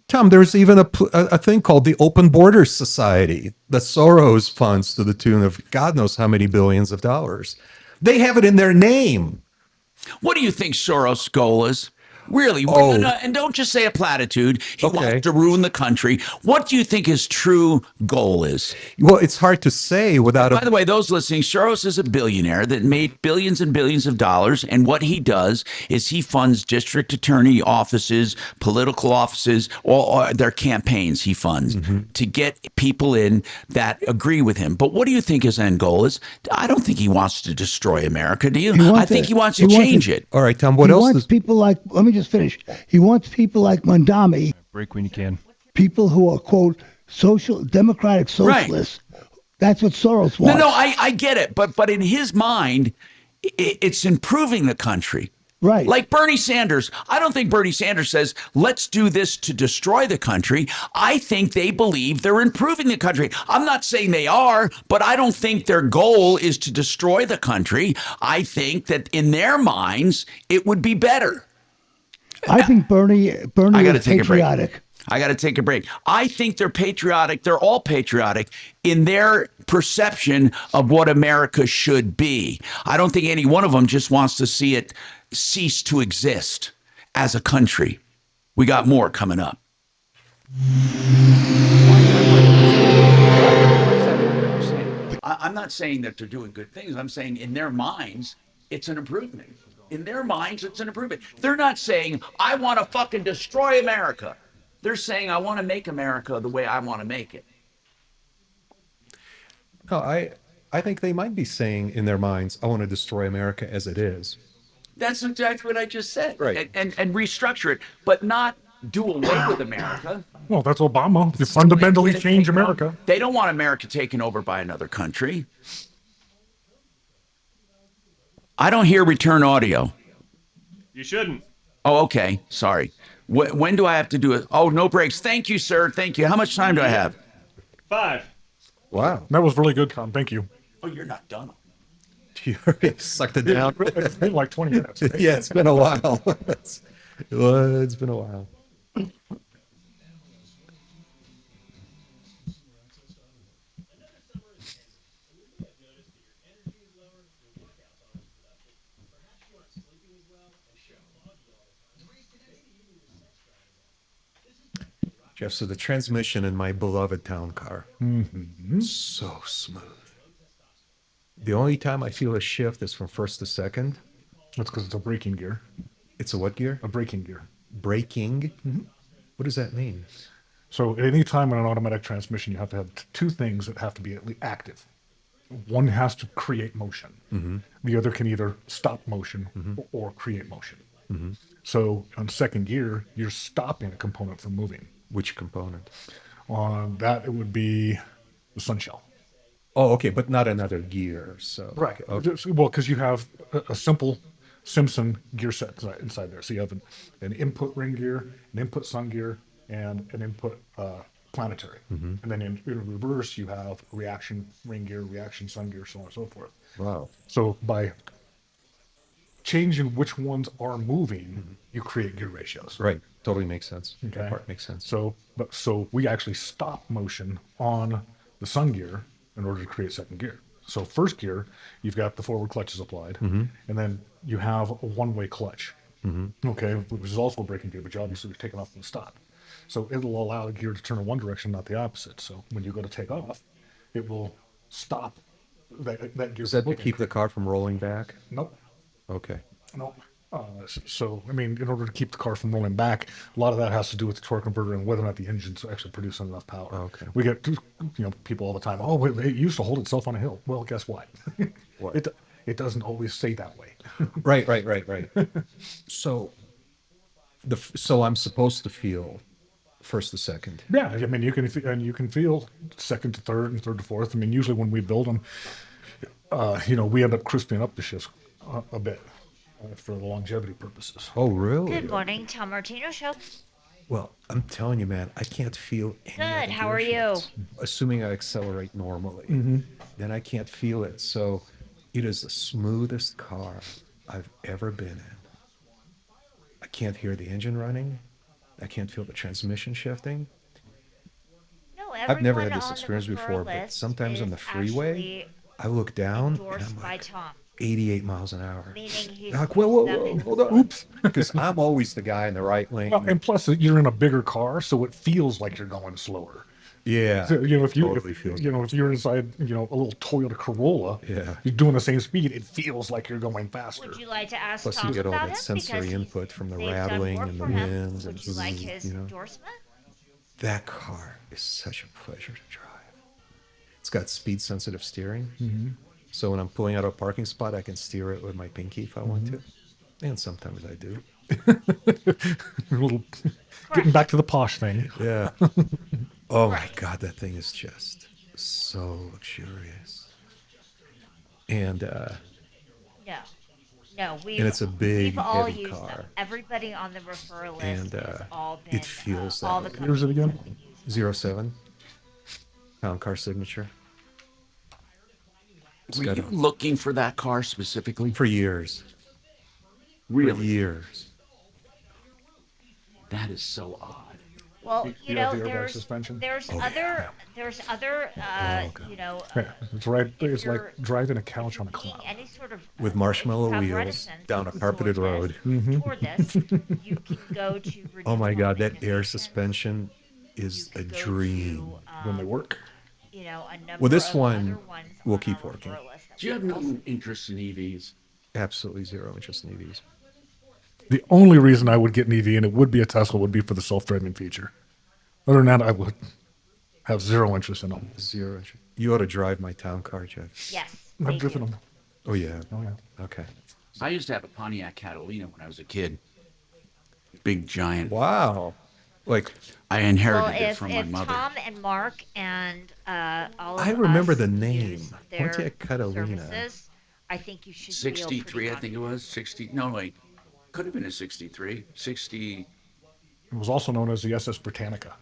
Tom, there's even a thing called the Open Borders Society that Soros funds to the tune of God knows how many billions of dollars. They have it in their name. What do you think Soros' goal is? Really? And don't just say a platitude. He wants to ruin the country. What do you think his true goal is? Well, it's hard to say without By the way, those listening, Soros is a billionaire that made billions and billions of dollars. And what he does is he funds district attorney offices, political offices, all their campaigns he funds to get people in that agree with him. But what do you think his end goal is? I don't think he wants to destroy America, do you? I think he wants to change it. All right, Tom, what else? He wants people like, let me just finish. He wants people like Mondami. Break when you can. People who are, quote, democratic socialists. Right. That's what Soros wants. No, I get it. But in his mind, it's improving the country. Right. Like Bernie Sanders. I don't think Bernie Sanders says, let's do this to destroy the country. I think they believe they're improving the country. I'm not saying they are, but I don't think their goal is to destroy the country. I think that in their minds, it would be better. I think Bernie is patriotic. I got to take a break. I think they're patriotic. They're all patriotic in their perception of what America should be. I don't think any one of them just wants to see it cease to exist as a country. We got more coming up. I'm not saying that they're doing good things. I'm saying in their minds, it's an improvement. In their minds, it's an improvement. They're not saying, I want to fucking destroy America. They're saying, I want to make America the way I want to make it. No, I think they might be saying in their minds, I want to destroy America as it is. That's exactly what I just said. Right. And restructure it, but not do away with America. Well, that's Obama. They fundamentally change America. They don't want America taken over by another country. I don't hear return audio. You shouldn't. Oh, okay. Sorry. When do I have to do it? Oh, no breaks. Thank you, sir. Thank you. How much time do I have? 5. Wow. That was really good, Tom. Thank you. Oh, you're not done. You already sucked it down. It's been like 20 minutes. Yeah, it's been a while. It's been a while. Jeff, so the transmission in my beloved town car, so smooth. The only time I feel a shift is from first to second. That's because it's a braking gear. It's a what gear? A braking gear. Braking? What does that mean? So at any time in an automatic transmission, you have to have two things that have to be active. One has to create motion. The other can either stop motion or create motion. So on second gear, you're stopping a component from moving. Which component? On that, it would be the sun shell. Oh, okay, but not another gear. So right. Okay. Well, because you have a simple Simpson gear set inside there. So you have an input ring gear, an input sun gear, and an input planetary. And then in reverse, you have reaction ring gear, reaction sun gear, so on and so forth. Wow. So by changing which ones are moving, you create gear ratios. Right. Totally makes sense. Okay. That part makes sense. So we actually stop motion on the sun gear in order to create second gear. So first gear, you've got the forward clutches applied, and then you have a one-way clutch, okay, which is also a braking gear, but you obviously are taking off from the stop. So it'll allow the gear to turn in one direction, not the opposite. So when you go to take off, it will stop that gear. Is that to keep the car from rolling back? Nope. Okay. Nope. So, I mean, in order to keep the car from rolling back, a lot of that has to do with the torque converter and whether or not the engine's actually producing enough power. Okay. We get, people all the time, oh, it used to hold itself on a hill. Well, guess what? What? It doesn't always say that way. Right. So, so I'm supposed to feel first to second. Yeah, I mean, you can feel second to third and third to fourth. I mean, usually when we build them, we end up crisping up the shifts a bit. For the longevity purposes. Oh, really? Good morning, Tom Martino Show. Well, I'm telling you, man, I can't feel any. Good. How are you? Assuming I accelerate normally, then I can't feel it. So, it is the smoothest car I've ever been in. I can't hear the engine running. I can't feel the transmission shifting. No, I've never had this experience before, but sometimes on the freeway, I look down and I'm like, 88 miles an hour. Like, whoa, hold on. Oops. Because I'm always the guy in the right lane. Well, and plus, you're in a bigger car, so it feels like you're going slower. Yeah. So, if you're inside, a little Toyota Corolla, you're doing the same speed, it feels like you're going faster. Would you like to ask Plus, Tom you get all about that him? sensory input from the rattling and the winds. Would you like his endorsement? That car is such a pleasure to drive. It's got speed-sensitive steering. So when I'm pulling out a parking spot, I can steer it with my pinky if I want to. And sometimes I do. A little getting back to the posh thing. Yeah. Oh my God, that thing is just so luxurious. And No, and it's a big, all heavy used car. Them. Everybody on the referral list And has all been, it feels all that the way. Here's it again. 07. Pound car signature. Were you looking for that car specifically? For years. Really? For years. That is so odd. Well, there's other, it's right. It's like driving a couch on a cloud. Any sort of with marshmallow wheels down a carpeted road. For this, you can go to. Oh my God, that air suspension is a dream when they work. A number well, this of one, other ones we'll keep working. Do you have no interest in EVs? Absolutely zero interest in EVs. The only reason I would get an EV, and it would be a Tesla, would be for the self-driving feature. Other than that, I would have zero interest in them. Zero interest. You ought to drive my town car, Jeff. Yes. I've driven them. Oh, yeah. Oh, yeah. Okay. I used to have a Pontiac Catalina when I was a kid. Big, giant. Wow. Like, I inherited it from my mother. Tom and Mark and all of I remember us the name. use their Pontiac Catalina. services, I think you should 63, I think it was. 60. No, wait. Could have been a 63. 60. It was also known as the SS Britannica.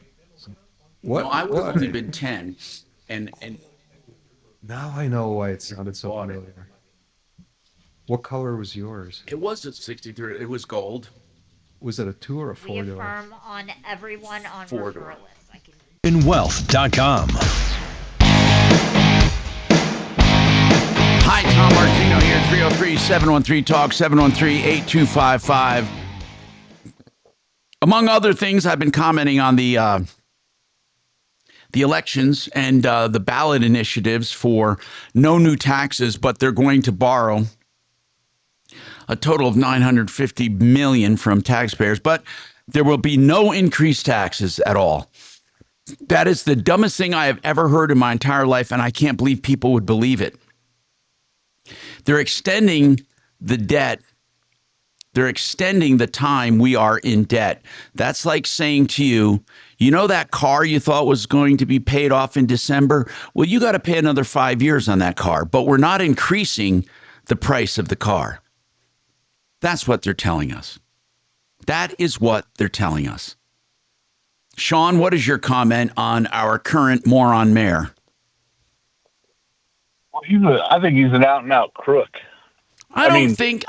What? No, I would have only been 10. And now I know why it sounded so familiar. What color was yours? It was a 63. It was gold. Was it a 2 or a 4 door? We affirm on everyone on 4-door. InWealth.com. Hi, Tom Martino here, 303-713-TALK, 713-8255. Among other things, I've been commenting on the elections and the ballot initiatives for no new taxes, but they're going to borrow a total of $950 million from taxpayers, but there will be no increased taxes at all. That is the dumbest thing I have ever heard in my entire life, and I can't believe people would believe it. They're extending the debt. They're extending the time we are in debt. That's like saying to you, you know that car you thought was going to be paid off in December? Well, you got to pay another 5 years on that car, but we're not increasing the price of the car. That's what they're telling us. That is what they're telling us. Sean, what is your comment on our current moron mayor? Well, I think he's an out-and-out crook. I don't think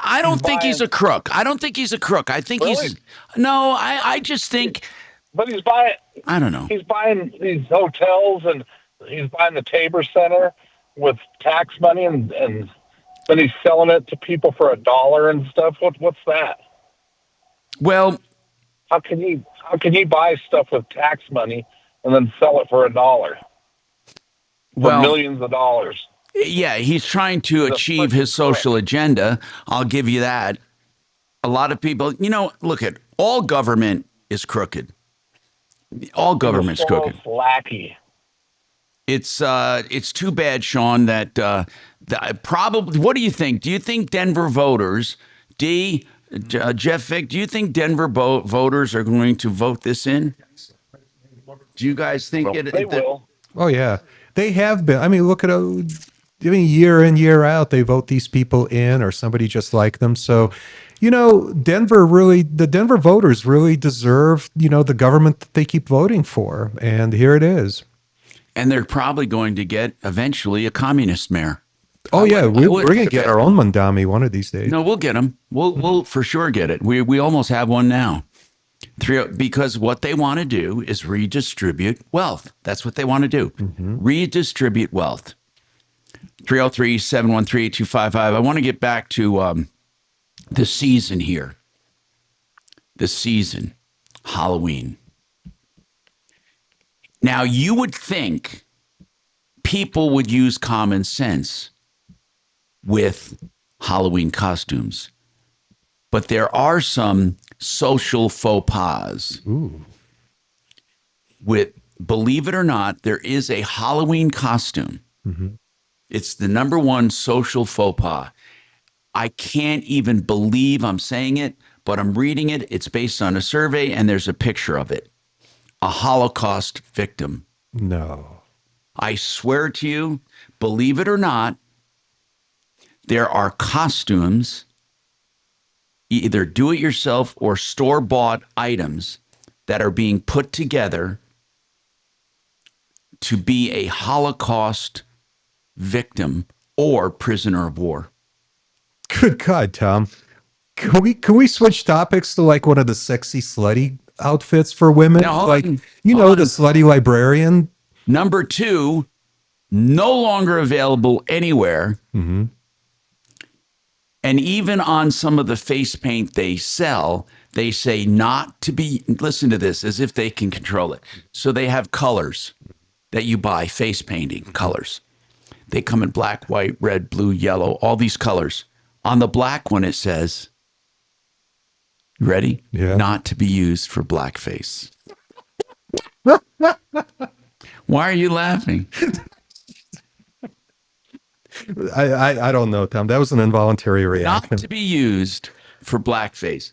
he's a crook. I don't think he's a crook. I think I just think. But he's buying. I don't know. He's buying these hotels and he's buying the Tabor Center with tax money and then he's selling it to people for $1 and stuff. What's that? Well, how can he buy stuff with tax money and then sell it for $1? For millions of dollars. Yeah, he's trying to achieve his social agenda. I'll give you that. A lot of people, look at all government is crooked. All government's crooked. Lackey. It's too bad, Sean, that probably. What do you think? Do you think Denver voters, Jeff Vick, do you think Denver voters are going to vote this in? Do you guys think they will? Oh yeah, they have been. I mean, look at year in, year out, they vote these people in or somebody just like them. So, the Denver voters really deserve, the government that they keep voting for. And here it is. And they're probably going to get eventually a communist mayor. Oh, yeah. We're going to get our own Mandami one of these days. No, we'll get him. We'll for sure get it. We almost have one now. Because what they want to do is redistribute wealth. That's what they want to do. Mm-hmm. Redistribute wealth. 303-713-8255. I want to get back to the season here. The season, Halloween. Now, you would think people would use common sense with Halloween costumes, but there are some social faux pas. Ooh. Believe it or not, there is a Halloween costume. Mm-hmm. It's the number one social faux pas. I can't even believe I'm saying it, but I'm reading it. It's based on a survey, and there's a picture of it. A Holocaust victim. No. I swear to you, believe it or not, there are costumes, either do-it-yourself or store-bought items that are being put together to be a Holocaust victim or prisoner of war. Good God, Tom. Can we switch topics to like one of the sexy slutty outfits for women? Now, the slutty librarian? Number 2, no longer available anywhere. Mm-hmm. And even on some of the face paint they sell, they say not to be, listen to this, as if they can control it. So they have colors that you buy, face painting colors. They come in black, white, red, blue, yellow, all these colors. On the black one, it says, you ready? Yeah. Not to be used for blackface. Why are you laughing? I don't know, Tom. That was an involuntary reaction. Not to be used for blackface.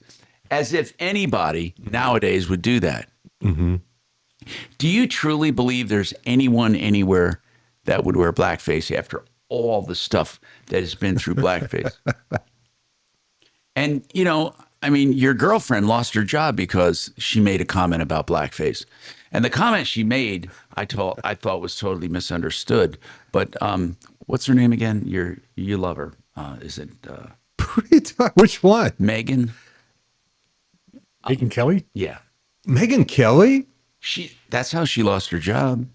As if anybody nowadays would do that. Mm-hmm. Do you truly believe there's anyone anywhere that would wear blackface after all the stuff that has been through blackface? And, you know, I mean, your girlfriend lost her job because she made a comment about blackface. And the comment she made, I thought was totally misunderstood. But what's her name again? You love her. Is it? Which one? Megan. Megan Kelly? Yeah. Megan Kelly? That's how she lost her job.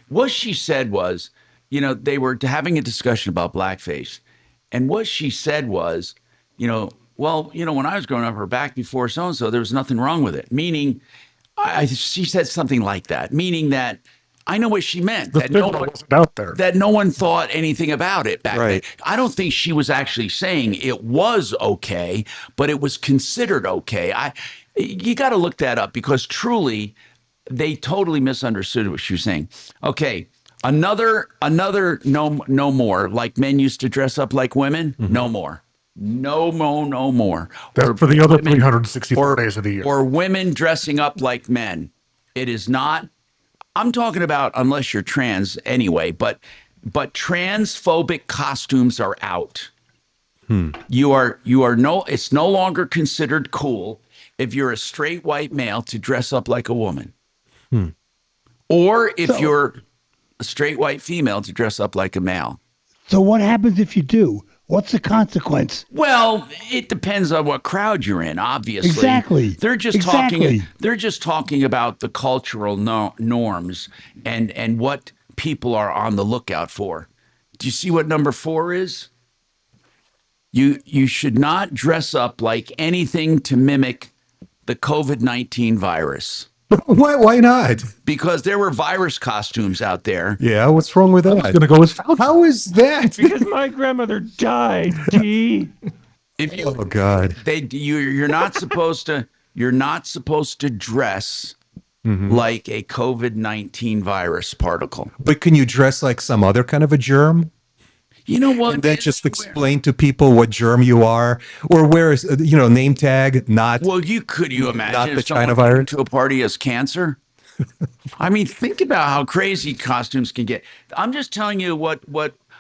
What she said was, you know, they were having a discussion about blackface. And what she said was, you know, well, you know, when I was growing up, or back before so-and-so, there was nothing wrong with it. Meaning, she said something like that, meaning that I know what she meant. That no one wasn't out there. That no one thought anything about it back Right. then. I don't think she was actually saying it was okay, but it was considered okay. You got to look that up, because truly, they totally misunderstood what she was saying. Okay, another no more. Like men used to dress up like women. Mm-hmm. No more. No more. That's for the other 364 days of the year. Or women dressing up like men. It is not. I'm talking about, unless you're trans anyway, but transphobic costumes are out. It's no longer considered cool if you're a straight white male to dress up like a woman. Or if you're a straight white female to dress up like a male. So what happens if you do? What's the consequence? Well, it depends on what crowd you're in, obviously. Exactly. They're just talking about the cultural norms and what people are on the lookout for. Do you see what number 4 is? You should not dress up like anything to mimic the COVID-19 virus. Why not? Because there were virus costumes out there. Yeah, what's wrong with that? I was going to go with How is that? Because my grandmother died, T. Oh God. You're not supposed to dress like a COVID-19 virus particle. But can you dress like some other kind of a germ? You know what? And then just explain to people what germ you are, or wear, name tag, not. Well, you imagine not the if China someone virus came to a party as cancer? I mean, think about how crazy costumes can get. I'm just telling you what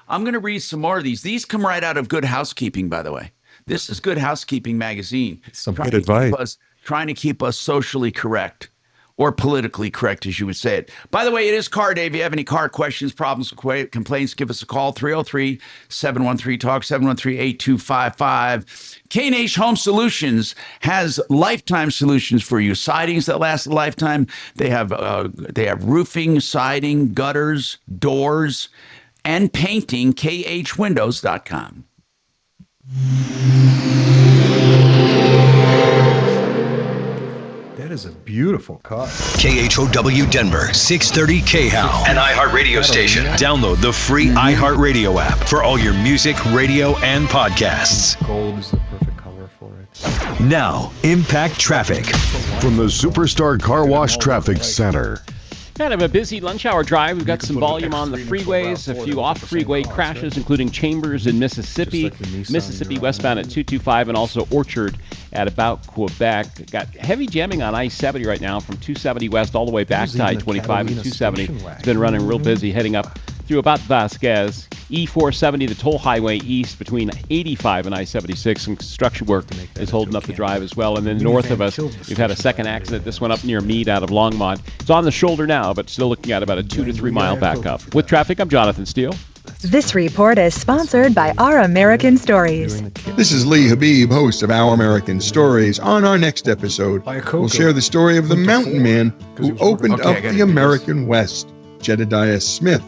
I'm going to read some more of these. These come right out of Good Housekeeping, by the way. This is Good Housekeeping magazine. Some good advice. Trying to keep us socially correct. Or politically correct, as you would say it. By the way, it is Car Day. If you have any car questions, problems, complaints, give us a call, 303-713-TALK, 713-8255. K&H Home Solutions has lifetime solutions for you. Sidings that last a lifetime. They have roofing, siding, gutters, doors, and painting, khwindows.com. That is a beautiful car. KHOW Denver, 630 KHOW, an iHeartRadio station. Download the free iHeartRadio app for all your music, radio, and podcasts. Gold is the perfect color for it. Now, Impact Traffic. From the Superstar Car Wash Traffic Center. Kind of a busy lunch hour drive. We've got some volume on the freeways, a few off-freeway crashes, including Chambers in Mississippi, Mississippi westbound at 225, and also Orchard at about Quebec. Got heavy jamming on I-70 right now from 270 west all the way back to I-25 and 270. It's been running real busy, heading up through about Vasquez. E470, the toll highway east between 85 and I-76. And construction work is holding up the drive as well. And then north of us, we've had a second accident. This one up near Meade out of Longmont. It's on the shoulder now, but still looking at about a 2 to 3 mile backup. With traffic, I'm Jonathan Steele. This report is sponsored by Our American Stories. This is Lee Habib, host of Our American Stories. On our next episode, we'll share the story of the mountain man who opened up the American West, Jedediah Smith.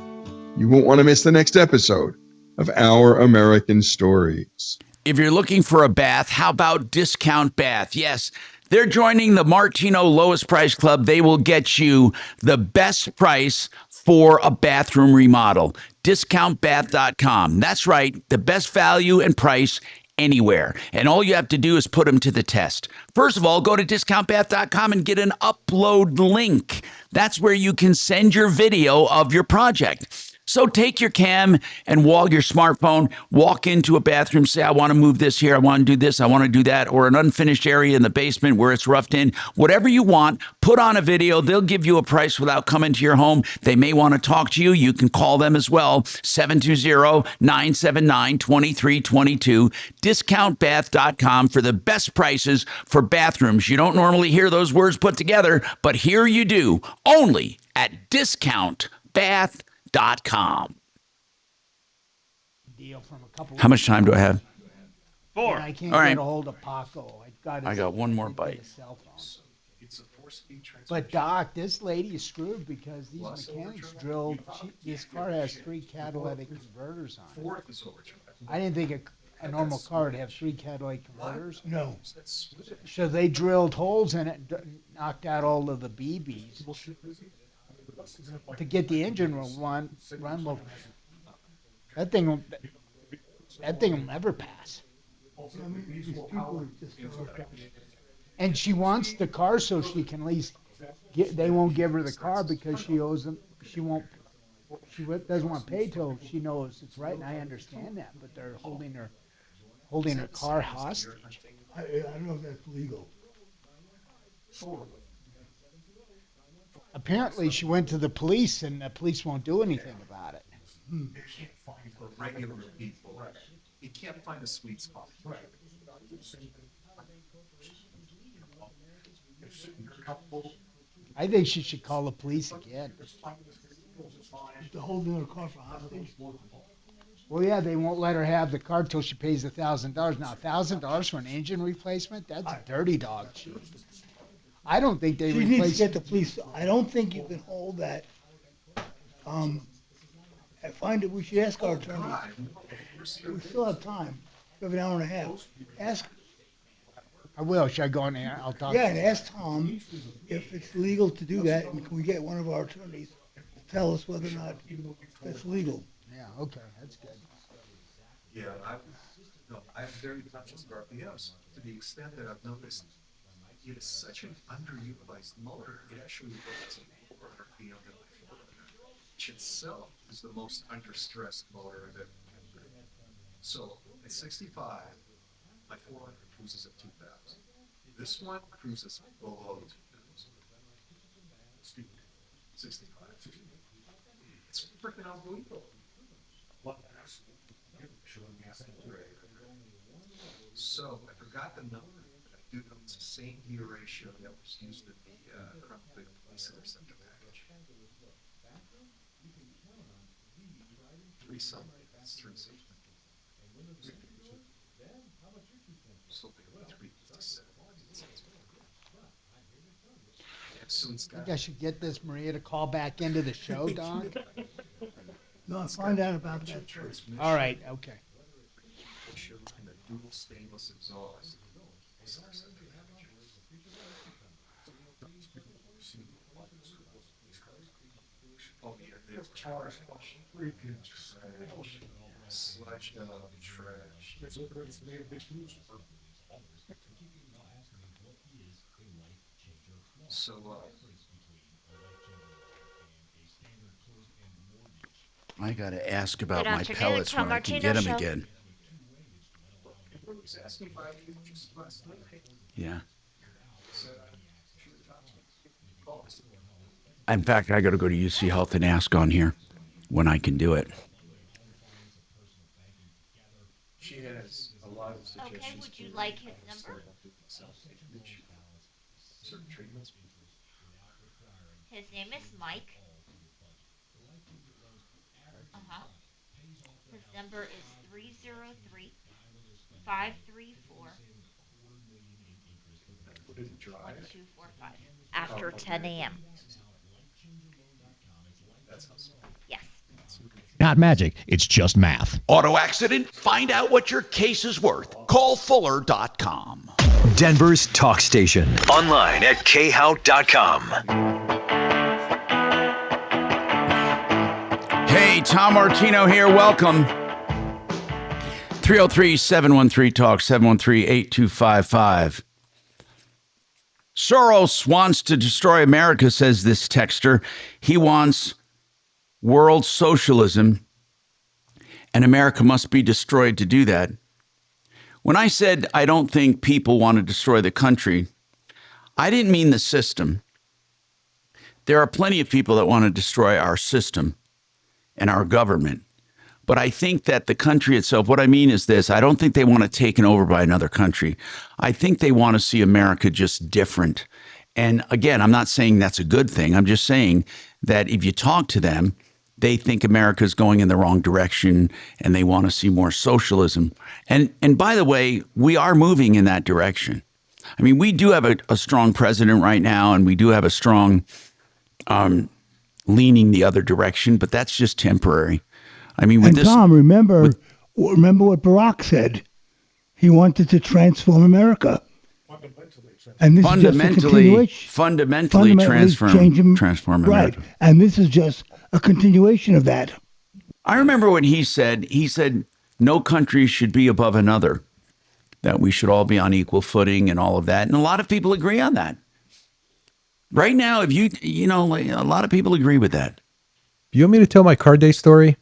You won't want to miss the next episode of Our American Stories. If you're looking for a bath, how about Discount Bath? Yes, they're joining the Martino Lowest Price Club. They will get you the best price for a bathroom remodel. DiscountBath.com. That's right, the best value and price anywhere. And all you have to do is put them to the test. First of all, go to discountbath.com and get an upload link. That's where you can send your video of your project. So take your cam and your smartphone, walk into a bathroom, say, I want to move this here, I want to do this, I want to do that, or an unfinished area in the basement where it's roughed in. Whatever you want, put on a video. They'll give you a price without coming to your home. They may want to talk to you. You can call them as well, 720-979-2322, discountbath.com for the best prices for bathrooms. You don't normally hear those words put together, but here you do, only at discountbath.com. Deal from a couple. How much time do I have? 4. I can't All right. get a hold of Paco. I got one more bite. But Doc, this lady is screwed because these mechanics drilled. This car has 3 catalytic converters on it. I didn't think a normal car would have 3 catalytic converters. No. So they drilled holes in it, and knocked out all of the BBs. To get the engine run well, that thing will never pass. And she wants the car so she can at least they won't give her the car because she owes them. She doesn't want to pay till she knows it's right, and I understand that. But they're holding her car hostage. I don't know if that's legal. Apparently, she went to the police, and the police won't do anything about it. You can't find for regular people. Right. You can't find a sweet spot. Right. I think she should call the police again. They're holding her car for hostage. Well, yeah, they won't let her have the car till she pays $1,000. Now, $1,000 for an engine replacement—that's a dirty dog. I don't think they She needs to get the police. I don't think you can hold that. I find it. We should ask our attorney. We still have time. We have an hour and a half. Ask. I will. Should I go in there? I'll talk. Yeah, and ask Tom if it's legal to do that, and can we get one of our attorneys to tell us whether or not it's legal? Yeah. Okay, that's good. Yeah, I'm very conscious of RPMs to the extent that I've noticed. It is such an underutilized motor. It actually runs at 400 RPM than my 400, which itself is the most understressed motor I've ever encountered. So at 65, my 400 cruises at 2,000. This one cruises below 2,000. 65. It's freaking unbelievable. So I forgot the number. Dude, it's the same gear ratio that was used in the police interceptor package. 3 something. That's 360. Something like 357. I think I should get this Maria to call back into the show, Doc. No, find out about that first. All right. Okay. And the dual stainless exhaust. Oh yeah, there's trash. Freaking trash. Sledged up trash. So, I got to ask about my pellets when I can get them again. Yeah. In fact, I got to go to UC Health and ask on here when I can do it. She has a lot of suggestions. Okay, would you like his number? Certain treatments. His name is Mike. His number is 303-534-1245 after 10 a.m. Yes. Not magic, it's just math. Auto accident? Find out what your case is worth. Call Fuller.com. Denver's talk station. Online at khout.com. Hey, Tom Martino here. Welcome. 303-713-TALK, 713-8255. Soros wants to destroy America, says this texter. He wants world socialism, and America must be destroyed to do that. When I said I don't think people want to destroy the country, I didn't mean the system. There are plenty of people that want to destroy our system and our government. But I think that the country itself, what I mean is this, I don't think they want it taken over by another country. I think they want to see America just different. And again, I'm not saying that's a good thing. I'm just saying that if you talk to them, they think America's going in the wrong direction and they want to see more socialism. And by the way, we are moving in that direction. I mean, we do have a strong president right now, and we do have a strong leaning the other direction, but that's just temporary. I mean, with Tom, remember what Barack said. He wanted to transform America. And this fundamentally transform America. Right. And this is just a continuation of that. I remember when he said no country should be above another, that we should all be on equal footing and all of that. And a lot of people agree on that. Right now, if you know, like, a lot of people agree with that. You want me to tell my car day story?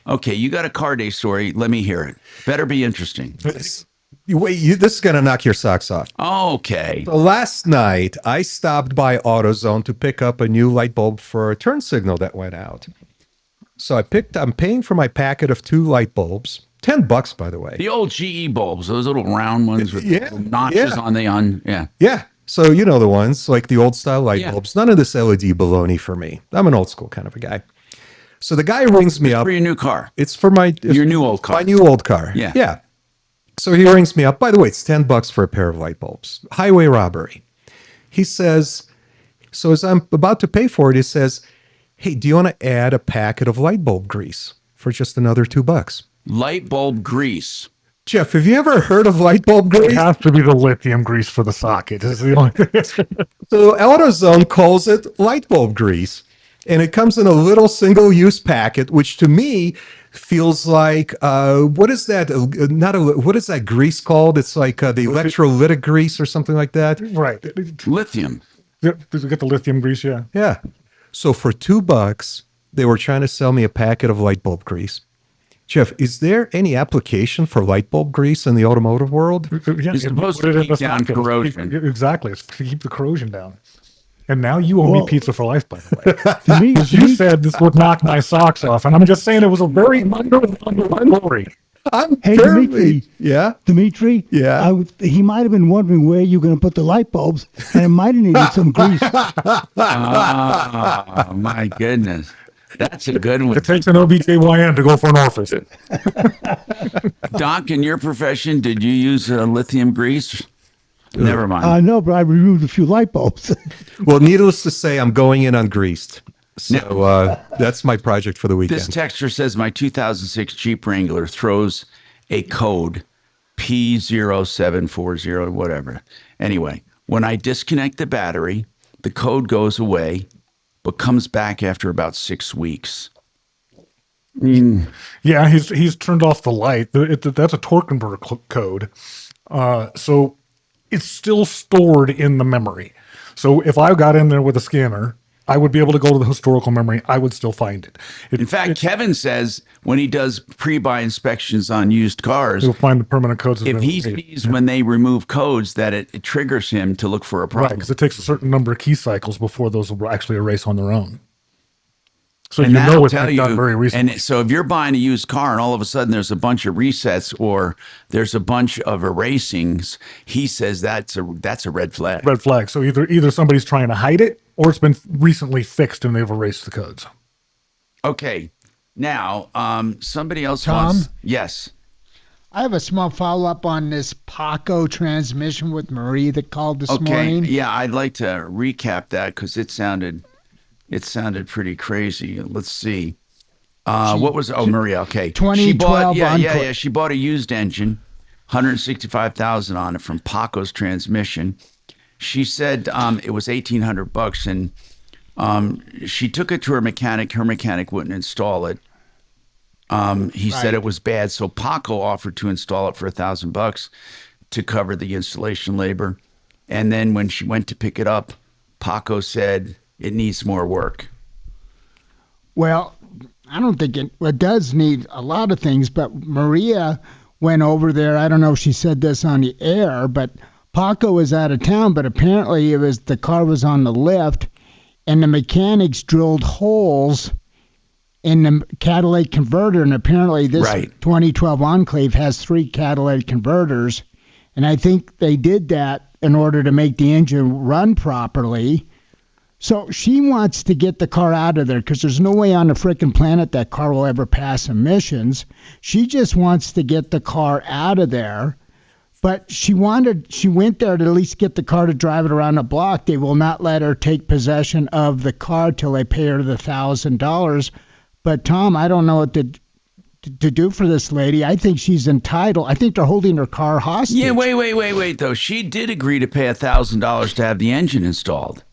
Okay, you got a car day story. Let me hear it. Better be interesting. This is going to knock your socks off. Okay. So last night, I stopped by AutoZone to pick up a new light bulb for a turn signal that went out. So I'm paying for my packet of 2 light bulbs. $10, by the way. The old GE bulbs, those little round ones with little notches on the. Yeah. So you know the ones, like the old style light bulbs. None of this LED baloney for me. I'm an old school kind of a guy. So the guy rings me up. For your new car. It's for your new old car. My new old car. Yeah. Yeah. So he rings me up. By the way, it's $10 for a pair of light bulbs. Highway robbery. He says, so as I'm about to pay for it, he says, hey, do you want to add a packet of light bulb grease for just another $2? Light bulb grease. Jeff, have you ever heard of light bulb grease? It has to be the lithium grease for the socket. Is the only So AutoZone calls it light bulb grease. And it comes in a little single-use packet, which to me feels like what is that? What is that grease called? It's like the electrolytic grease or something like that. Right. Lithium. Did you get the lithium grease? Yeah. Yeah. So for $2, they were trying to sell me a packet of light bulb grease. Jeff, is there any application for light bulb grease in the automotive world? Yeah, it's supposed to keep down corrosion. Exactly. It's to keep the corrosion down. And now you owe me pizza for life, by the way. Because you said this would knock my socks off. And I'm just saying it was a very underlying story. Dimitri. Yeah? Dimitri? Yeah? He might have been wondering where you're going to put the light bulbs, and it might have needed some grease. Oh, my goodness. That's a good one. It takes an OBGYN to go for an orifice. Doc, in your profession, did you use lithium grease? Never mind. No, but I removed a few light bulbs. Well, needless to say, I'm going in ungreased. So that's my project for the weekend. This texture says my 2006 Jeep Wrangler throws a code P0740, whatever. Anyway, when I disconnect the battery, the code goes away, but comes back after about 6 weeks. Yeah, he's turned off the light. That's a torque converter code. So it's still stored in the memory. So if I got in there with a scanner, I would be able to go to the historical memory. I would still find it. In fact, Kevin says when he does pre-buy inspections on used cars, he'll find the permanent codes. If he sees when they remove codes that it triggers him to look for a problem. Right, because it takes a certain number of key cycles before those will actually erase on their own. So and you know it's been done very recently. And so if you're buying a used car and all of a sudden there's a bunch of resets or there's a bunch of erasings, he says that's a red flag. Red flag. So either somebody's trying to hide it or it's been recently fixed and they've erased the codes. Okay. Now, somebody else Tom? wants... Yes. I have a small follow-up on this Paco transmission with Marie that called this morning. Yeah, I'd like to recap that because it sounded pretty crazy. Let's see. What was... Oh, Maria, okay. 2012 Yeah. She bought a used engine, $165,000 on it from Paco's transmission. She said it was $1,800, and she took it to her mechanic. Her mechanic wouldn't install it. He said it was bad, so Paco offered to install it for $1,000 to cover the installation labor. And then when she went to pick it up, Paco said it needs more work. Well, I don't think it does need a lot of things, but Maria went over there. I don't know if she said this on the air, but Paco was out of town, but apparently the car was on the lift, and the mechanics drilled holes in the catalytic converter, and apparently this 2012 Enclave has 3 catalytic converters, and I think they did that in order to make the engine run properly. So she wants to get the car out of there because there's no way on the frickin' planet that car will ever pass emissions. She just wants to get the car out of there. But she went there to at least get the car to drive it around the block. They will not let her take possession of the car till they pay her the $1,000. But Tom, I don't know what to do for this lady. I think she's entitled. I think they're holding her car hostage. Yeah, wait, though. She did agree to pay $1,000 to have the engine installed.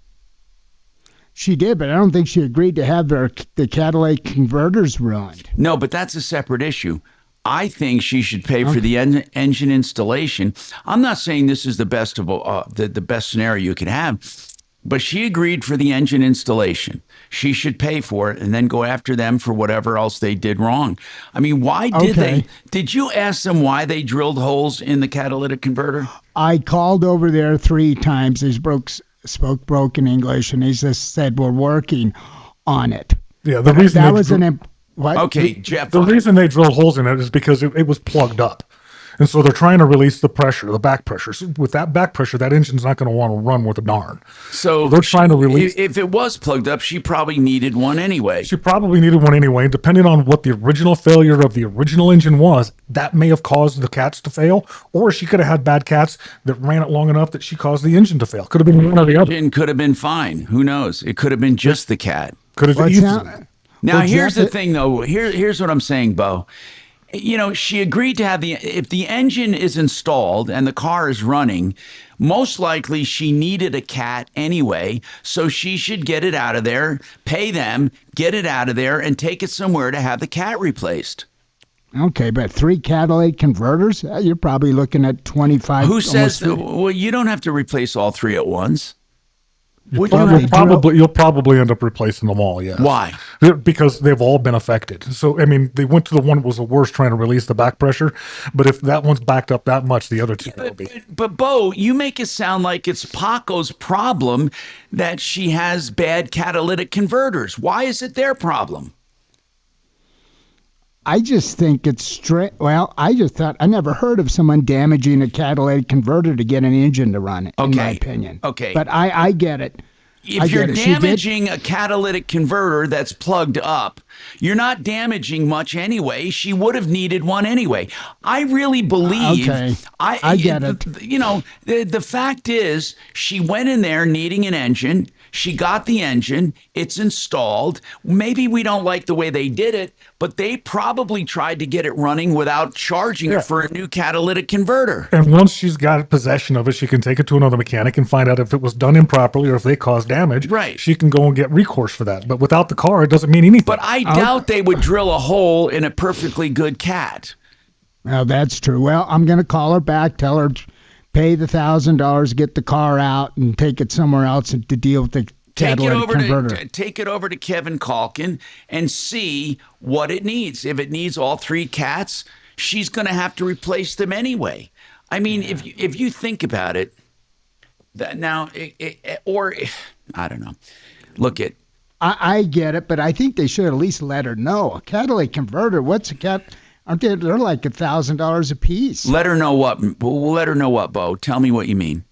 She did, but I don't think she agreed to have the catalytic converters ruined. No, but that's a separate issue. I think she should pay for the engine installation. I'm not saying this is the best of the best scenario you could have, but she agreed for the engine installation. She should pay for it and then go after them for whatever else they did wrong. I mean, why did they? Did you ask them why they drilled holes in the catalytic converter? I called over there 3 times. They spoke broken English, and he just said, we're working on it. Yeah, the reason that was what? Okay, Jeff. The reason they drilled holes in it is because it was plugged up. And so they're trying to release the pressure, the back pressure. So with that back pressure, that engine's not going to want to run worth a darn. So they're trying to release. If it was plugged up, she probably needed one anyway. She probably needed one anyway. Depending on what the original failure of the original engine was, that may have caused the cats to fail, or she could have had bad cats that ran it long enough that she caused the engine to fail. Could have been one or the other. It could have been fine. Who knows? It could have been just the cat. Could have been. Now, here's the thing, though. Here's what I'm saying, Bo. You know, she agreed to have if the engine is installed and the car is running, most likely she needed a cat anyway, so she should get it out of there, pay them, get it out of there, and take it somewhere to have the cat replaced. Okay, but 3 catalytic converters? You're probably looking at 25. Who says that? Well, you don't have to replace all 3 at once. You'll probably end up replacing them all, yes. Why? Because they've all been affected. So, I mean, they went to the one that was the worst trying to release the back pressure, but if that one's backed up that much, the other 2 will be. But, Bo, you make it sound like it's Paco's problem that she has bad catalytic converters. Why is it their problem? I just think it's straight. Well, I just thought I never heard of someone damaging a catalytic converter to get an engine to run it. In my opinion. Okay. But I get it. If you're damaging a catalytic converter that's plugged up, you're not damaging much anyway. She would have needed one anyway. I really believe. Okay. I get it. You know, the fact is, she went in there needing an engine. She got the engine. It's installed. Maybe we don't like the way they did it, but they probably tried to get it running without charging her for a new catalytic converter. And once she's got possession of it, she can take it to another mechanic and find out if it was done improperly or if they caused damage. Right. She can go and get recourse for that. But without the car, it doesn't mean anything. But I doubt they would drill a hole in a perfectly good cat. Well, that's true. Well, I'm going to call her back, tell her pay the $1,000, get the car out, and take it somewhere else to deal with the catalytic converter. Take it over to Kevin Calkin and see what it needs. If it needs all 3 cats, she's going to have to replace them anyway. I mean, if you think about it, I don't know. Look at. I get it, but I think they should at least let her know. A catalytic converter, what's a cat? Aren't they? They're like $1,000 a piece. Let her know what. We'll let her know what, Bo. Tell me what you mean.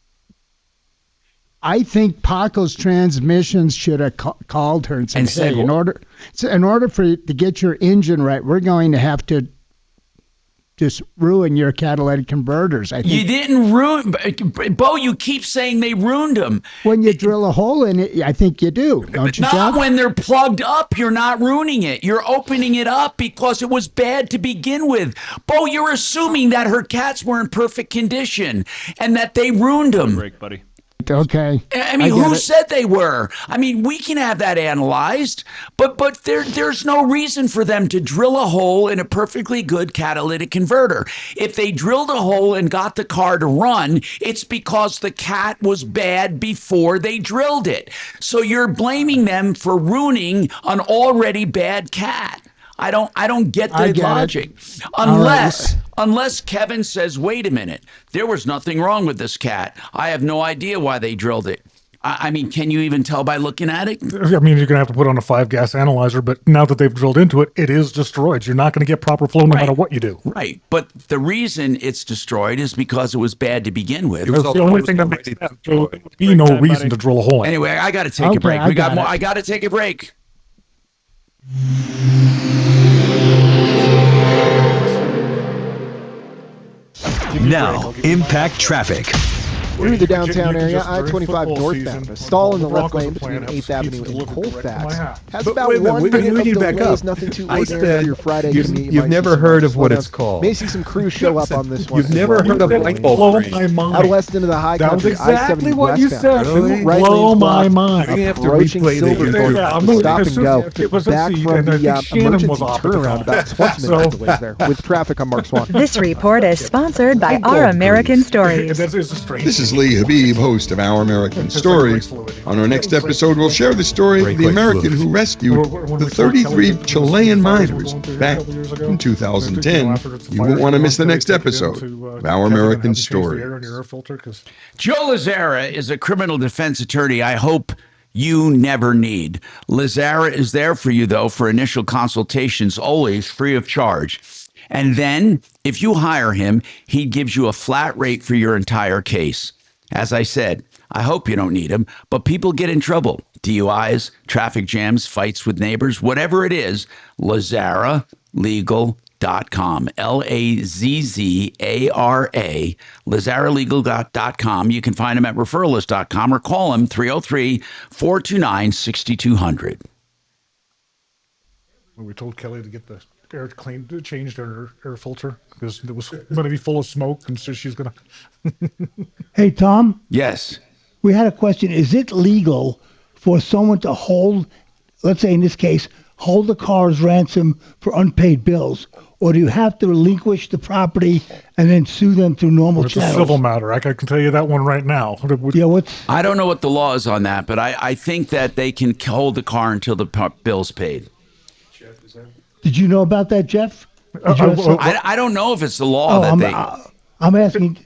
I think Paco's Transmissions should have called her and said, "Hey, in order for you to get your engine right, we're going to have to just ruin your catalytic converters." I think you didn't ruin, Bo. You keep saying they ruined them. When you drill a hole in it, I think you do, don't you, Not Jeff? when they're plugged up. You're not ruining it. You're opening it up because it was bad to begin with. Bo, you're assuming that her cats were in perfect condition and that they ruined them. Break, buddy. Okay. I mean, who said they were? I mean, we can have that analyzed, but there's no reason for them to drill a hole in a perfectly good catalytic converter. If they drilled a hole and got the car to run, it's because the cat was bad before they drilled it. So you're blaming them for ruining an already bad cat. I don't get the logic. Unless Kevin says, wait a minute, there was nothing wrong with this cat. I have no idea why they drilled it. I mean, can you even tell by looking at it? I mean, you're going to have to put on a 5-gas analyzer, but now that they've drilled into it, it is destroyed. You're not going to get proper flow no matter what you do. Right. But the reason it's destroyed is because it was bad to begin with. That's the only thing that makes sense. There would be no reason to drill a hole in. Anyway, I got to take a break. I got to take a break. Now, impact traffic. Through the downtown area, I-25 northbound. A stall in the left lane between 8th Avenue and Colfax has about 1 minute of delays. Nothing too ordinary for your Friday commute. You've never heard of what it's called. May see some crews show up on this one. You've never heard of light bulb train. Out west into the high country, exactly I-70 what you said. westbound. Right blow my mind. You're going to have to approaching replay stop and go. Back from the emergency turnaround about 20 minutes delays there. With traffic, I'm Mark Swan. This report is sponsored by Our American Stories. This is Lee Habib, host of Our American Stories. On our next episode, we'll share the story of the American who rescued the 33 Chilean miners back in 2010. You won't want to miss the next episode of Our American Stories. Joe Lazzara is a criminal defense attorney I hope you never need. Lazzara is there for you, though, for initial consultations, always free of charge. And then, if you hire him, he gives you a flat rate for your entire case. As I said, I hope you don't need him, but people get in trouble. DUIs, traffic jams, fights with neighbors, whatever it is, LazzaraLegal.com. Lazzara, LazzaraLegal.com. You can find him at referralist.com or call him 303-429-6200. We told Kelly to get the air cleaned, changed her air filter because it was going to be full of smoke, and so she's going to. Hey, Tom? Yes. We had a question. Is it legal for someone to hold, let's say in this case, hold the car as ransom for unpaid bills? Or do you have to relinquish the property and then sue them through normal channels? It's a civil matter. I can tell you that one right now. Yeah, I don't know what the law is on that, but I think that they can hold the car until the bill's paid. Did you know about that, Jeff? I don't know if it's the law I'm asking.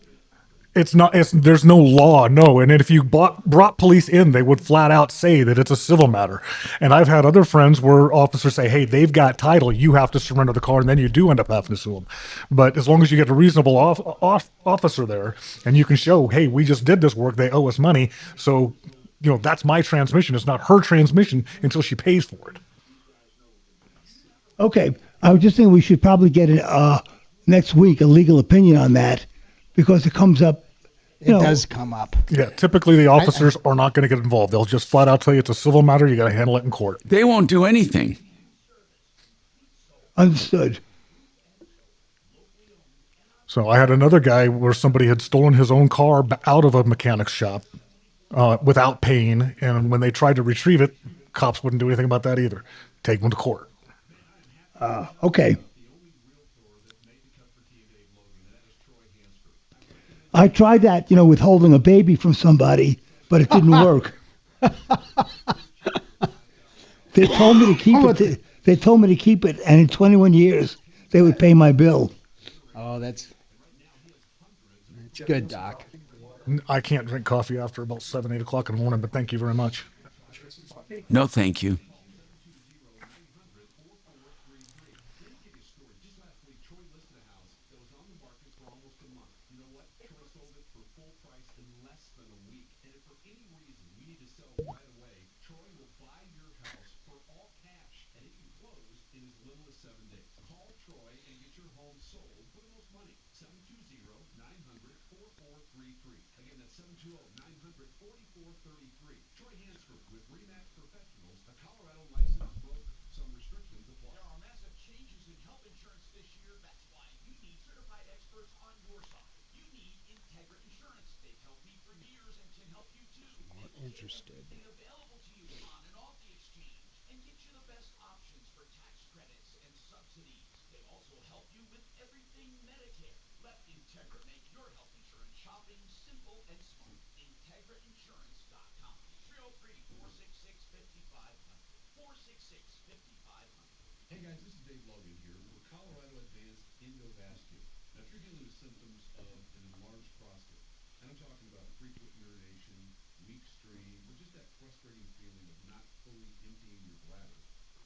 It's not. There's no law, no. And if you brought police in, they would flat out say that it's a civil matter. And I've had other friends where officers say, "Hey, they've got title. You have to surrender the car," and then you do end up having to sue them. But as long as you get a reasonable officer there, and you can show, "Hey, we just did this work. They owe us money. So, that's my transmission. It's not her transmission until she pays for it." Okay, I was just thinking we should probably get next week a legal opinion on that because it comes up. It does come up. Yeah, typically the officers are not going to get involved. They'll just flat out tell you it's a civil matter. You got to handle it in court. They won't do anything. Understood. So I had another guy where somebody had stolen his own car out of a mechanic's shop without paying, and when they tried to retrieve it, cops wouldn't do anything about that either. Take them to court. Okay. I tried that, with holding a baby from somebody, but it didn't work. They told me to keep it. They told me to keep it, and in 21 years, they would pay my bill. Oh, that's good, Doc. I can't drink coffee after about 7, 8 o'clock in the morning, but thank you very much. No, thank you. Interested. Hey guys, this is Dave Logan here for Colorado Advanced Endovascular. Now, if you're dealing with symptoms of an enlarged prostate, and I'm talking about frequent urination, weak stream, or just that frustrating feeling of not fully emptying your bladder,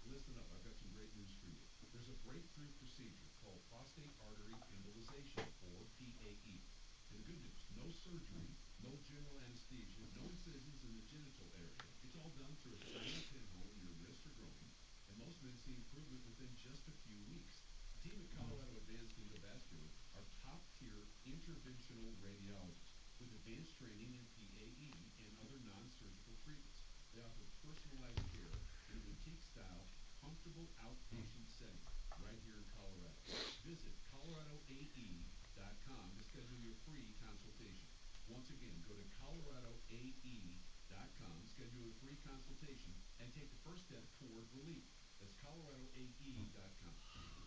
listen up. I've got some great news for you. There's a breakthrough procedure called prostate artery embolization, or PAE. And the good news, no surgery, no general anesthesia, no incisions in the genital area. It's all done through a tiny pinhole in your wrist or groin. And most men see improvement within just a few weeks. The team at Colorado Advanced Endovascular are top-tier interventional radiologists with advanced training in PAE and other non-surgical treatments. They offer personalized care in a boutique-style, comfortable outpatient setting right here in Colorado. Visit coloradoae.com to schedule your free consultation. Once again, go to coloradoae.com, schedule a free consultation, and take the first step toward relief. That's coloradoae.com.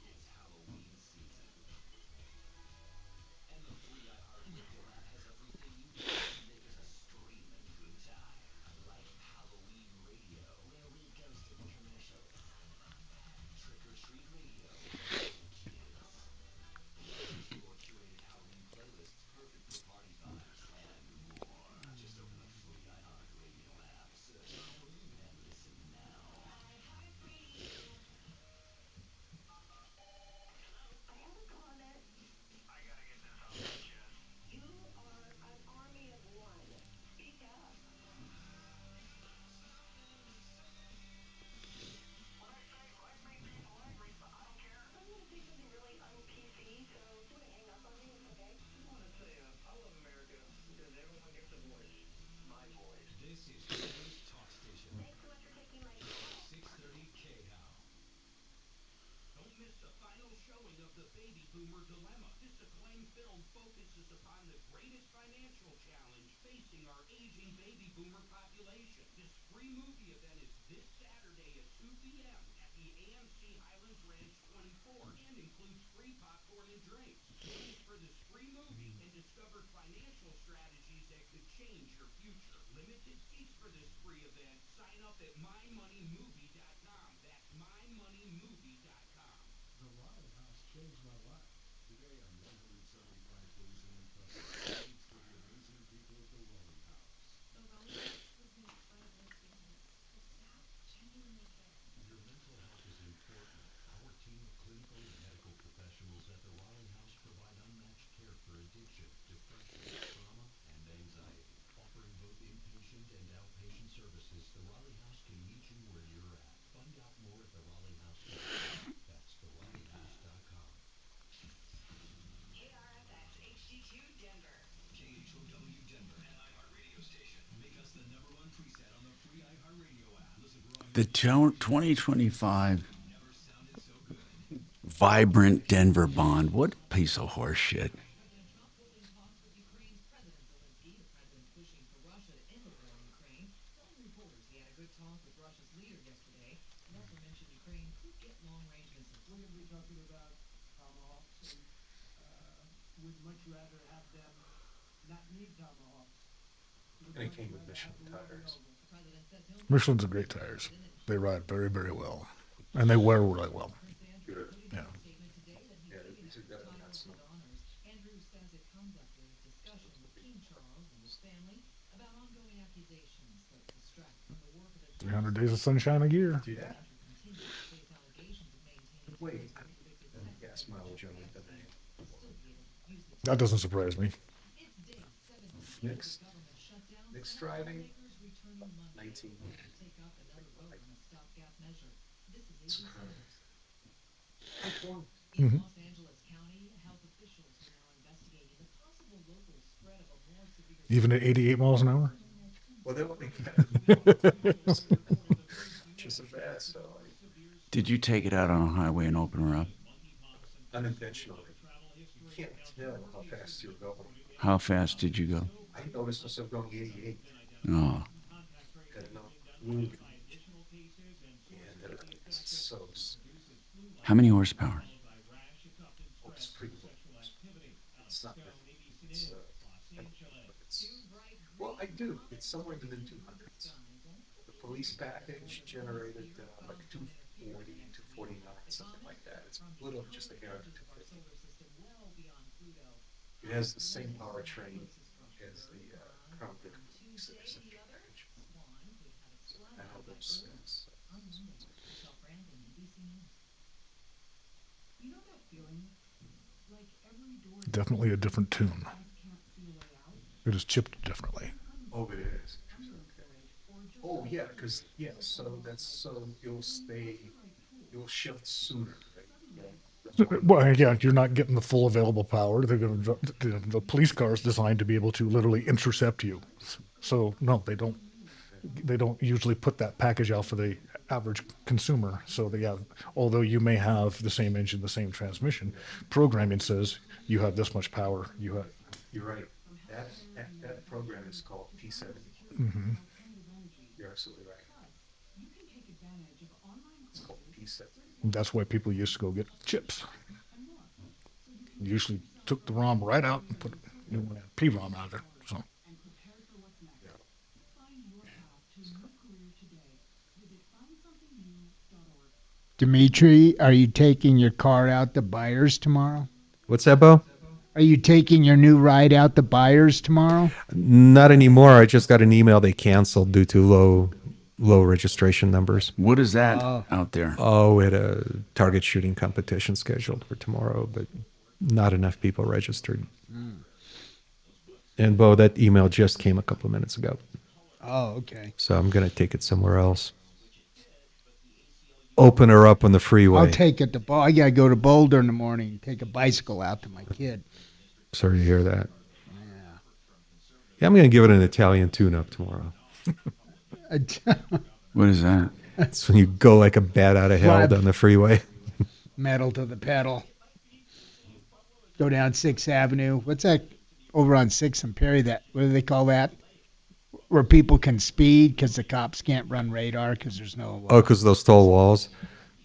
It's Halloween season. And the free iHeartRadio app has everything you need to make it a screaming good time. Like Halloween Radio, where we ghosted commercials. Trick or Treat Radio, kids. Your curated Halloween playlists perfect for party vibes and more. Just open the free iHeartRadio app, search Halloween, and listen now. This is Cleveland's talk station. Thanks so much for taking my call. 630 KHOW. Don't miss the final showing of The Baby Boomer Dilemma. This acclaimed film focuses upon the greatest financial challenge facing our aging baby boomer population. This free movie event is this Saturday at 2 p.m. at the AMC Highlands Ranch 24 and includes free popcorn and drinks. Join us for this free movie and discover financial strategies that could change your future. Limited seats for this free event. Sign up at mymoneymovie.com. That's mymoneymovie.com. The Raleigh House changed my life. Today I'm 175 closing customers. Thanks to the amazing people at the Raleigh House. The Raleigh House was an incredible experience. The staff genuinely cared. Your mental health is important. Our team of clinical and medical professionals at the Raleigh House provide unmatched care for addiction, depression, trauma, and anxiety. Offering both inpatient and outpatient services, the Raleigh House can meet you where you're at. Find out more at theraleighouse.com. That's theraleighouse.com. KRFX HD2 Denver. KHOW Denver, an iHeart radio station. Make us the #1 preset on the free iHeart radio app. Listen for all The 2025 Vibrant Denver Bond. What a piece of horse shit. Would much rather have them not need tomahawks. And it came with Michelin tires. Michelin's are great tires. They ride very, very well. And they wear really well. Good. Yeah. Yeah, these are definitely not small. Andrew says it comes after his discussion with King Charles and his family about ongoing accusations that distract from the work of the 300 days of sunshine a year. Do that? Wait, gas mileage on it today. That doesn't surprise me. Mixed driving, 19. Mm-hmm. Los Angeles County health officials are now investigating the possible local spread of a more severe Even at 88 miles an hour? Well, they won't make just so fast, so. Did you take it out on a highway and open her up? Unintentionally. You can't tell how fast you're going. How fast did you go? I I noticed myself going 88. Oh. And it's so. How many horsepower? Oh, it's pretty low. It's not. Well, I do. It's somewhere in the mid 200s. The police package generated like 240, 249, something like that. It's a little just a hair under 250. It has the same powertrain as the Crown Vic package. So I know those specs. Definitely a different tune. It is chipped differently. Oh, it is. Okay. Oh, yeah, because so you'll shift sooner. Right? Well, yeah, you're not getting the full available power. They're going to, the police car is designed to be able to literally intercept you. So no, they don't. They don't usually put that package out for the average consumer. So although you may have the same engine, the same transmission, programming says you have this much power. You're right. That program is called P70. Mm-hmm. You're absolutely right. It's called P70. That's why people used to go get chips. Usually took the ROM right out and put P-ROM out there. So. Dimitri, are you taking your car out to buyers tomorrow? What's that, Bo? Are you taking your new ride out to buyers tomorrow? Not anymore. I just got an email they canceled due to low registration numbers. What is that out there? Oh, we had a target shooting competition scheduled for tomorrow, but not enough people registered. Mm. And Bo, that email just came a couple of minutes ago. Oh, okay. So I'm going to take it somewhere else. Open her up on the freeway. I'll take it to I got to go to Boulder in the morning and take a bicycle out to my kid. Sorry to hear that. Yeah, I'm going to give it an Italian tune-up tomorrow. What is that? It's when you go like a bat out of hell down the freeway. Metal to the pedal. Go down 6th Avenue. What's that over on 6th and Perry? What do they call that? Where people can speed because the cops can't run radar because there's no. Oh, because those tall walls.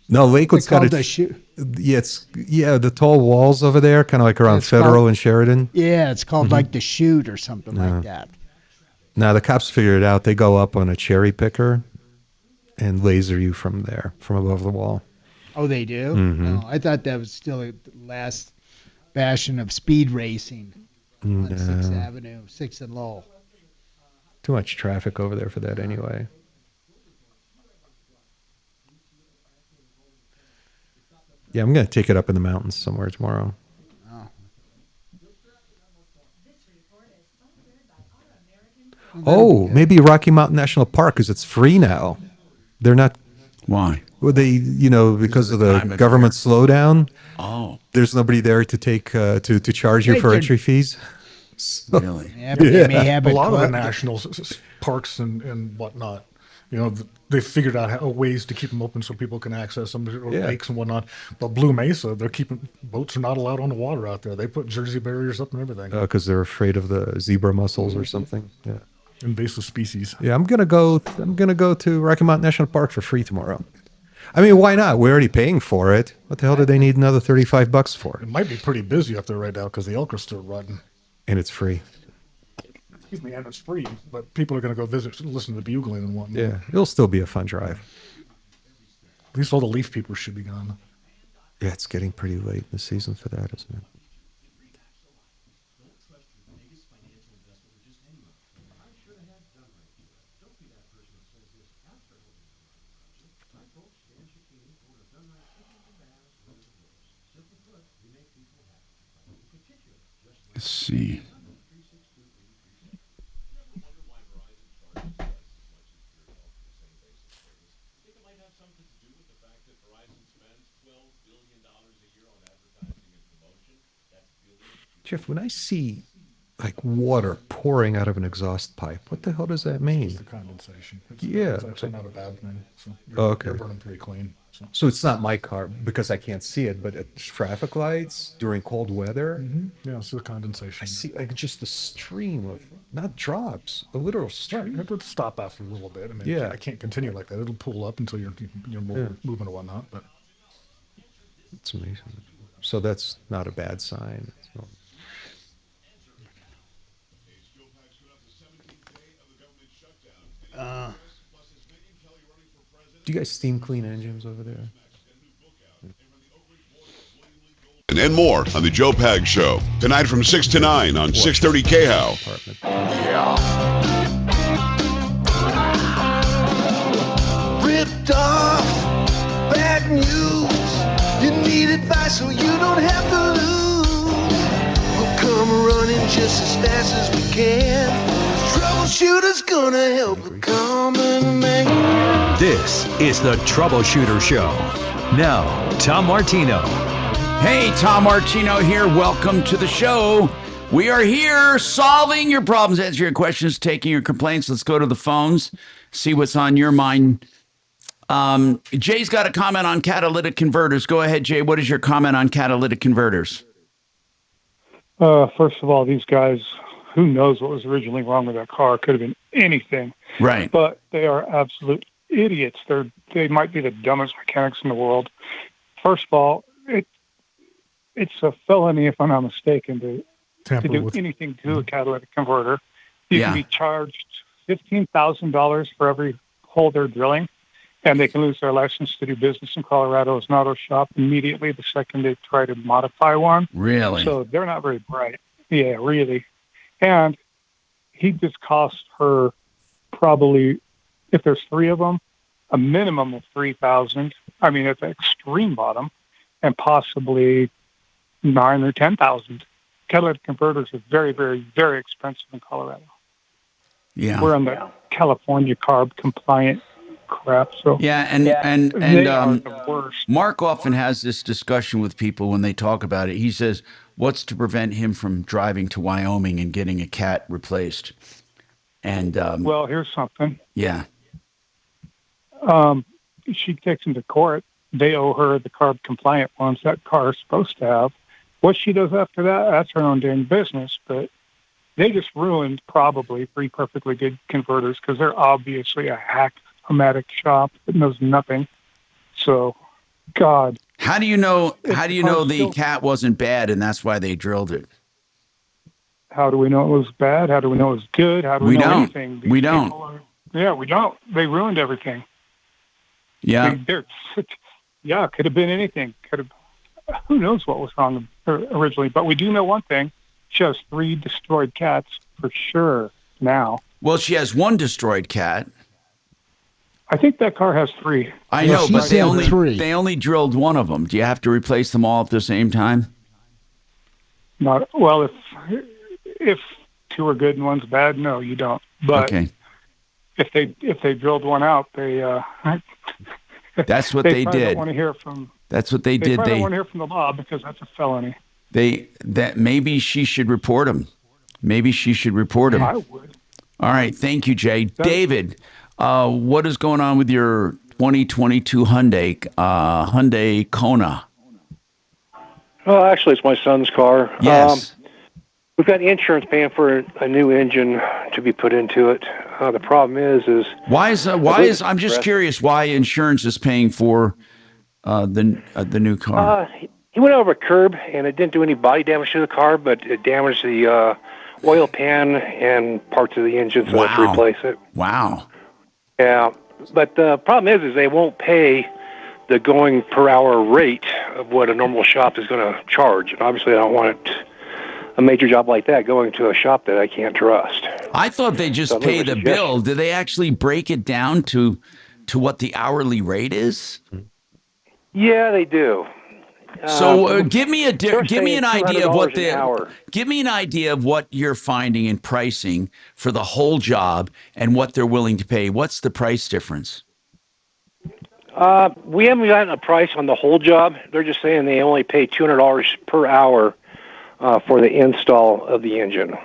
No, Lakewood's got it. Yeah, the tall walls over there, kind of like around Federal and Sheridan. Yeah, it's called like the Chute or something like that. Now the cops figured it out. They go up on a cherry picker and laser you from there, from above the wall. Oh, they do? Mm-hmm. Oh, I thought that was still the last bastion of speed racing on 6th Avenue, 6th and Lowell. Too much traffic over there for that anyway. Yeah, I'm going to take it up in the mountains somewhere tomorrow. Oh, maybe Rocky Mountain National Park because it's free now. They're not. Why? Well, because of the government slowdown. Oh, there's nobody there to take to charge you for entry fees. So, really? Yeah, but they may have a lot of the national parks and whatnot. They figured out ways to keep them open so people can access them, lakes and whatnot. But Blue Mesa, boats are not allowed on the water out there. They put Jersey barriers up and everything. Because they're afraid of the zebra mussels or something. Yeah. Invasive species. Yeah, I'm gonna go to Rocky Mountain National Park for free tomorrow. I mean, why not? We're already paying for it. What the hell do they need another $35 for? It might be pretty busy up there right now because the elk are still riding. And it's free. Excuse me, and it's free, but people are going to go visit, listen to the bugling and whatnot. Yeah, it'll still be a fun drive. At least all the leaf peepers should be gone. Yeah, it's getting pretty late in the season for that, isn't it? Let's see. Jeff, when I see like water pouring out of an exhaust pipe. What the hell does that mean? It's the condensation. It's actually not a bad thing. So okay. You're burning pretty clean. So it's not my car because I can't see it, but at traffic lights during cold weather. Mm-hmm. Yeah, it's the condensation. I see like just a stream of, not drops, a literal stream. It would stop after a little bit. I mean, yeah. I can't continue like that. It'll pull up until you're moving and whatnot. But it's amazing. So that's not a bad sign. Do you guys steam clean engines over there? And more on the Joe Pag Show tonight from 6 to 9 on 630 KHOW. Yeah. Ripped off, bad news. You need advice so you don't have to lose. We'll come running just as fast as we can. Troubleshooter's gonna help a common man. This is the Troubleshooter Show. Now, Tom Martino. Hey, Tom Martino here. Welcome to the show. We are here solving your problems, answering your questions, taking your complaints. Let's go to the phones, see what's on your mind. Jay's got a comment on catalytic converters. Go ahead, Jay. What is your comment on catalytic converters? First of all, these guys, who knows what was originally wrong with that car? Could have been anything. Right. But they are absolute idiots. They might be the dumbest mechanics in the world. First of all, it's a felony, if I'm not mistaken, to do anything to a catalytic converter. You can be charged $15,000 for every hole they're drilling, and they can lose their license to do business in Colorado as an auto shop immediately the second they try to modify one. Really? So they're not very bright. Yeah, really. And he just cost her probably, if there's three of them, a minimum of $3,000. I mean, at the extreme bottom, and possibly $9,000 or $10,000. Catalytic converters are very, very, very expensive in Colorado. Yeah, we're on the California CARB compliant crap. So and they are the worst. Mark often has this discussion with people when they talk about it. He says, "What's to prevent him from driving to Wyoming and getting a cat replaced?" And well, here's something. Yeah. She takes him to court. They owe her the CARB compliant ones that car is supposed to have. What she does after that, that's her own damn business. But they just ruined probably three perfectly good converters because they're obviously a hack-o-matic shop that knows nothing. So, God. How do you know? How do you know the cat wasn't bad and that's why they drilled it? How do we know it was bad? How do we know it was good? How do we know anything? We don't. Yeah, we don't. They ruined everything. Yeah. Yeah, could have been anything. Could have. Who knows what was wrong originally? But we do know one thing: she has 3 destroyed cats for sure now. Well, she has 1 destroyed cat. I think that car has 3. I know, but they only drilled 1 of them. Do you have to replace them all at the same time? Not well. If 2 are good and 1's bad, no, you don't. But okay. If they drilled 1 out, they that's what they did. Don't want to hear from. That's what they did. They don't want to hear from the law because that's a felony. Maybe she should report him. Maybe she should report him. I would. All right, thank you, Jay. David, what is going on with your 2022 Hyundai Kona? Well, actually, it's my son's car. Yes. We've got insurance paying for a new engine to be put into it. The problem is I'm just curious why insurance is paying for the new car. He went over a curb and it didn't do any body damage to the car, but it damaged the oil pan and parts of the engine, so let's replace it. Wow. Yeah, but the problem is they won't pay the going per hour rate of what a normal shop is going to charge. And obviously, I don't want a major job like that going to a shop that I can't trust. I thought they just pay the bill. Do they actually break it down to what the hourly rate is? Yeah, they do. So give me an idea of what you're finding in pricing for the whole job and what they're willing to pay. What's the price difference? We haven't gotten a price on the whole job. They're just saying they only pay $200 per hour for the install of the engine.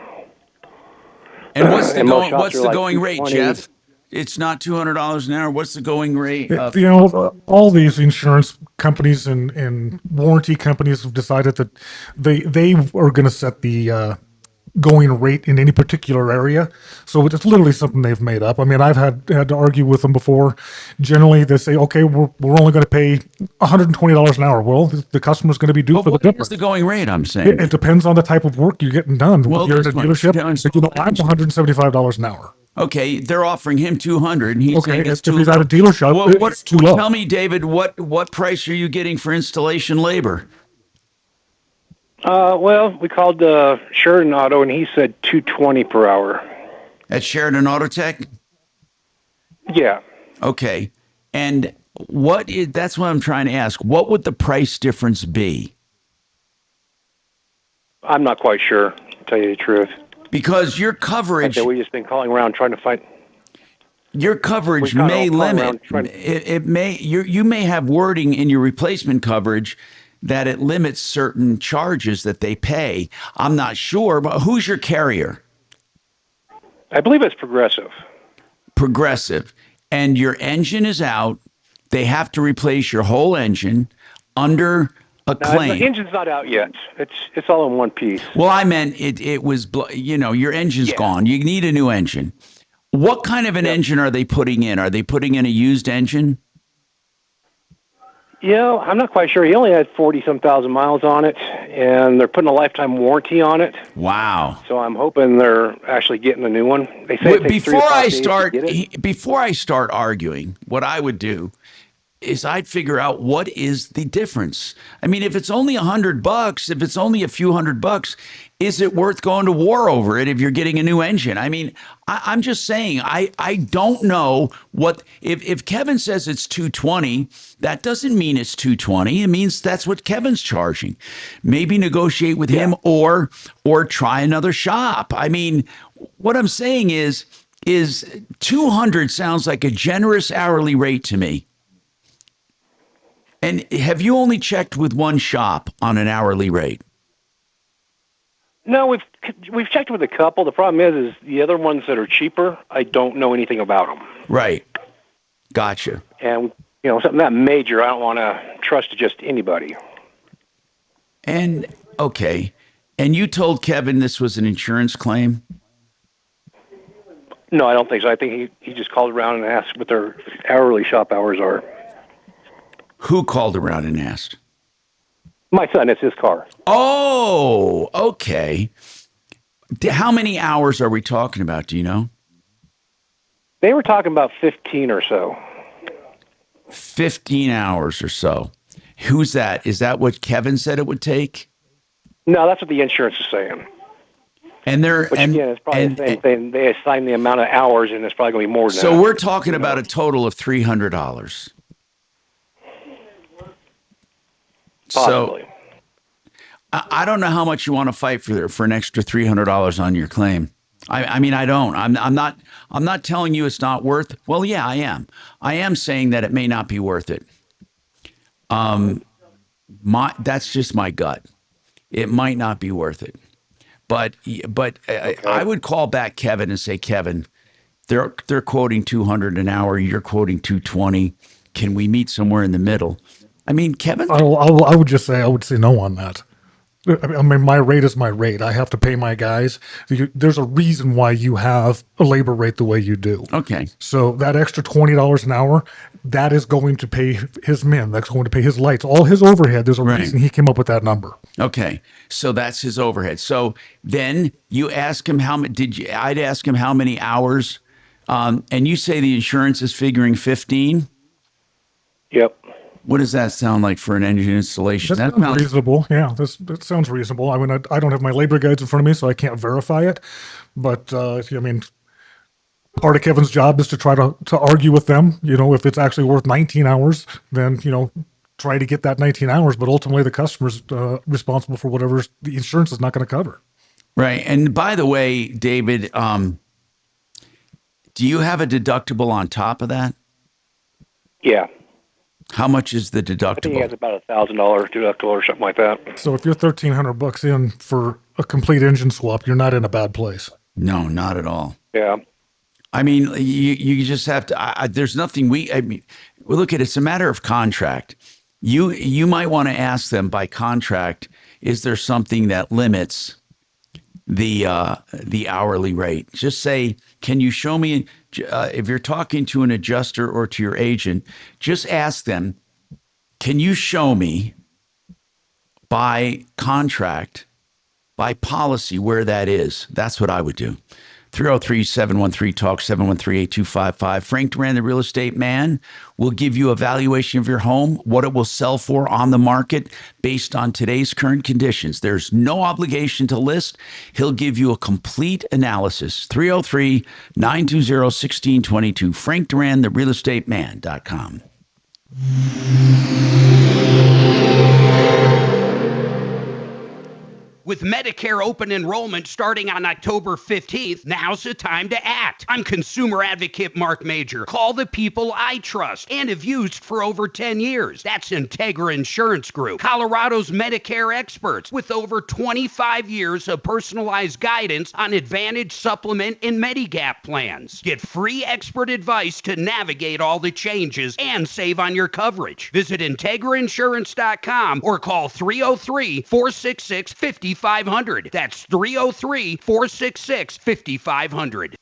And what's the like going rate, 220. Jeff? It's not $200 an hour. What's the going rate? All these insurance companies and warranty companies have decided that they are going to set the going rate in any particular area. So it's literally something they've made up. I mean, I've had to argue with them before. Generally, they say, okay, we're only going to pay $120 an hour. Well, the customer's going to be due for the difference. What's the going rate, I'm saying? It depends on the type of work you're getting done. Well, you're at a dealership, I'm $175 an hour. Okay, they're offering him $200, and he's saying it's if too he's low. at a dealership, it's too low. Tell me, David, what price are you getting for installation labor? Well, we called Sheridan Auto, and he said $220 per hour. At Sheridan Autotech? Yeah. Okay. And that's what I'm trying to ask. What would the price difference be? I'm not quite sure, to tell you the truth. Because your coverage... Okay, we've just been calling around trying to find... Your coverage may limit... You may have wording in your replacement coverage that it limits certain charges that they pay. I'm not sure, but who's your carrier? I believe it's Progressive. Progressive. And your engine is out. They have to replace your whole engine under a claim. The engine's not out yet. It's all in one piece. Well, I meant it was, your engine's gone. You need a new engine. What kind of an engine are they putting in? Are they putting in a used engine? I'm not quite sure. He only had 40-some thousand miles on it, and they're putting a lifetime warranty on it. Wow. So I'm hoping they're actually getting a new one. They say before I start arguing, what I would do is I'd figure out what is the difference. I mean, if it's only $100, if it's only a few $100, is it worth going to war over it if you're getting a new engine? I mean, I'm just saying, I don't know what, if Kevin says it's $220, that doesn't mean it's $220. It means that's what Kevin's charging. Maybe negotiate with him or try another shop. I mean, what I'm saying is $200 sounds like a generous hourly rate to me. And have you only checked with one shop on an hourly rate? No, we've checked with a couple. The problem is the other ones that are cheaper, I don't know anything about them. Right. Gotcha. And, something that major, I don't want to trust to just anybody. And, okay. And you told Kevin this was an insurance claim? No, I don't think so. I think he just called around and asked what their hourly shop hours are. Who called around and asked? My son. It's his car. Oh, okay. How many hours are we talking about? Do you know? They were talking about 15 or so. 15 hours or so. Who's that? Is that what Kevin said it would take? No, that's what the insurance is saying. And again, it's probably the same thing. They assign the amount of hours, and it's probably going to be more than that. So we're talking about a total of $300. Possibly. So I don't know how much you want to fight for an extra $300 on your claim. I mean, I don't. I'm not telling you it's not worth. Well, yeah, I am. I am saying that it may not be worth it. That's just my gut. It might not be worth it. But okay. I would call back Kevin and say, Kevin, they're quoting $200 an hour. You're quoting $220. Can we meet somewhere in the middle? I mean, Kevin. I would say no on that. I mean, my rate is my rate. I have to pay my guys. There's a reason why you have a labor rate the way you do. Okay. So that extra $20 an hour, that is going to pay his men. That's going to pay his lights, all his overhead. There's a reason he came up with that number. Okay. So that's his overhead. So then you ask him I'd ask him how many hours, and you say the insurance is figuring 15? Yep. What does that sound like for an engine installation? That sounds reasonable. Yeah, that sounds reasonable. I mean, I don't have my labor guides in front of me, so I can't verify it. But, I mean, part of Kevin's job is to try to argue with them. If it's actually worth 19 hours, then, try to get that 19 hours. But ultimately, the customer's responsible for whatever the insurance is not going to cover. Right. And by the way, David, do you have a deductible on top of that? Yeah. How much is the deductible? I think he has about $1,000 deductible or something like that. So if you're $1,300 in for a complete engine swap, you're not in a bad place. No, not at all. Yeah. I mean, you just have to. There's nothing I mean, look at it. It's a matter of contract. You might want to ask them by contract. Is there something that limits the hourly rate? Just say, can you show me? If you're talking to an adjuster or to your agent, just ask them, can you show me by contract, by policy, where that is? That's what I would do. 303-713-TALK, 713-8255. Frank Duran, the real estate man, will give you a valuation of your home, what it will sell for on the market based on today's current conditions. There's no obligation to list. He'll give you a complete analysis. 303-920-1622. Frank Duran, the realestateman.com. With Medicare open enrollment starting on October 15th, now's the time to act. I'm consumer advocate Marc Mager. Call the people I trust and have used for over 10 years. That's Integra Insurance Group, Colorado's Medicare experts with over 25 years of personalized guidance on Advantage, Supplement, and Medigap plans. Get free expert advice to navigate all the changes and save on your coverage. Visit IntegraInsurance.com or call 303-466-5500. That's 303-466-5500.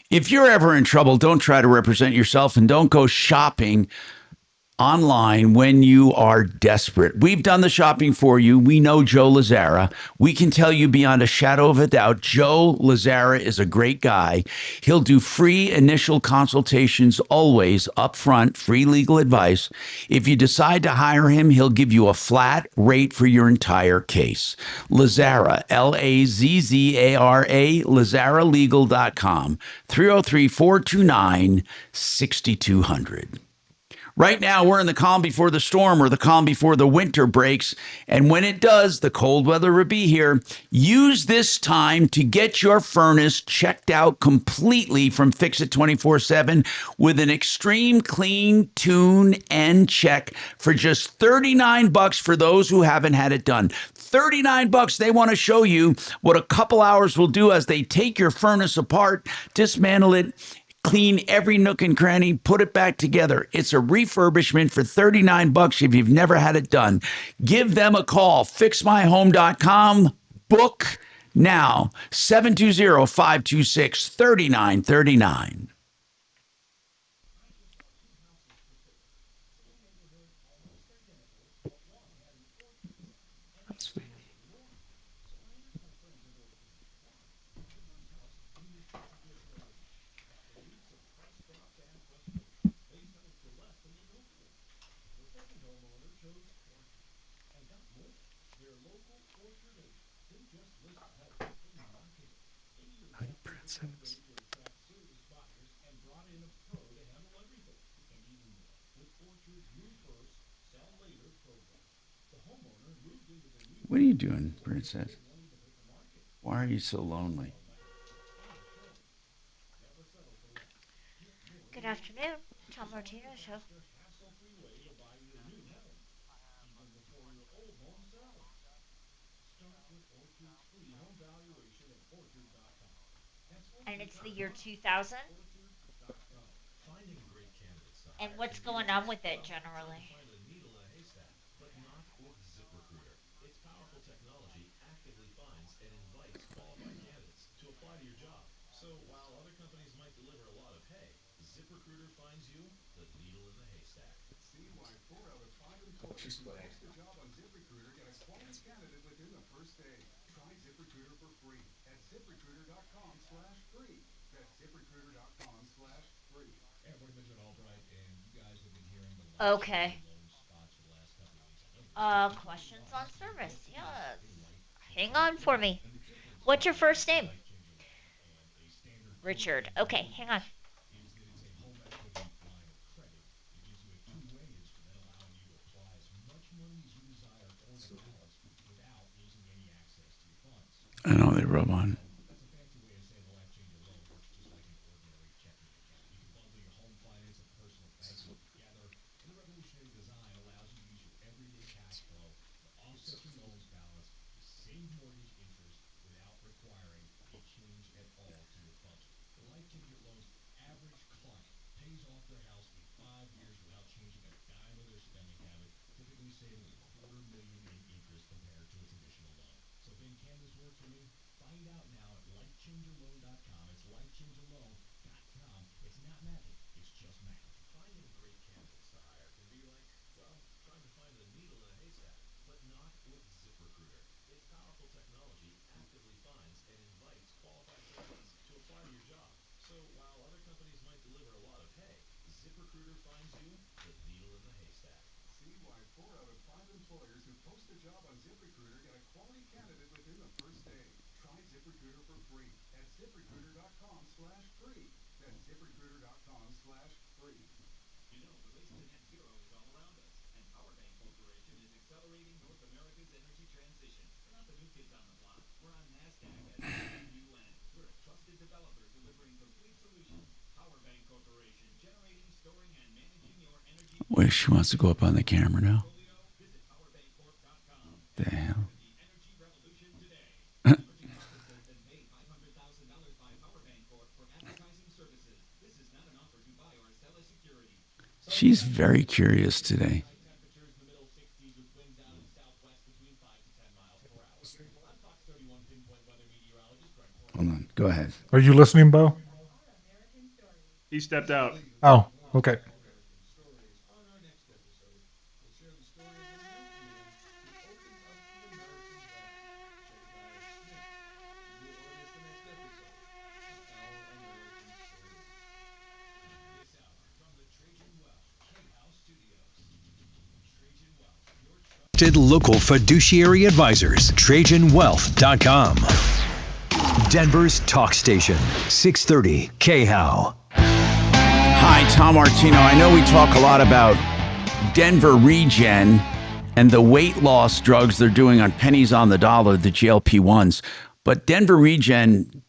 If you're ever in trouble, don't try to represent yourself and don't go shopping online when you are desperate. We've done the shopping for you. We know Joe Lazzara. We can tell you beyond a shadow of a doubt, Joe Lazzara is a great guy. He'll do free initial consultations, always up front, free legal advice. If you decide to hire him, he'll give you a flat rate for your entire case. Lazzara, Lazzara, LazzaraLegal.com, 303-429-6200. Right now, we're in the calm before the storm or the calm before the winter breaks. And when it does, the cold weather will be here. Use this time to get your furnace checked out completely from Fix It 24/7 with an extreme clean, tune, and check for just $39 for those who haven't had it done. $39. They want to show you what a couple hours will do as they take your furnace apart, dismantle it, clean every nook and cranny, put it back together. It's a refurbishment for $39 if you've never had it done. Give them a call. FixMyHome.com. Book now. 720-526-3939. What are you doing, Princess? Why are you so lonely? Good afternoon, Tom Martino Show. And it's the year 2000. And what's going on with it generally? Post the job on ZipRecruiter, get a quality candidate within the first day. Try ZipRecruiter for free at ZipRecruiter.com/free. That's ZipRecruiter.com/free. Hey, everybody, Benjamin Albright, and you guys have been hearing the Okay. Questions on service. Yes. Hang on for me. What's your first name? Richard. Okay, hang on. I know they rub on. companies might deliver a lot of hay, ZipRecruiter finds you the needle in the haystack. See why 4 out of 5 employers who post a job on ZipRecruiter get a quality candidate within the first day. Try ZipRecruiter for free at ZipRecruiter.com/free. That's ZipRecruiter.com/free. You know, the race to net zero is all around us, and Powerbank Corporation is accelerating North America's energy transition. We're not the new kids on the block. We're on NASDAQ as WUN. We're a trusted developer delivering complete solutions. Powerbank Corporation, generating, storing, and managing your energy. Wait, she wants to go up on the camera now. The hell? She's very curious today. Hold on. Go ahead. Are you listening, Bo? He stepped out. Oh, okay. Local fiduciary advisors, TrajanWealth.com. Denver's talk station, 630 KHOW. Hi, Tom Martino. I know we talk a lot about Denver Regen and the weight loss drugs they're doing on pennies on the dollar, the GLP-1s. But Denver Regen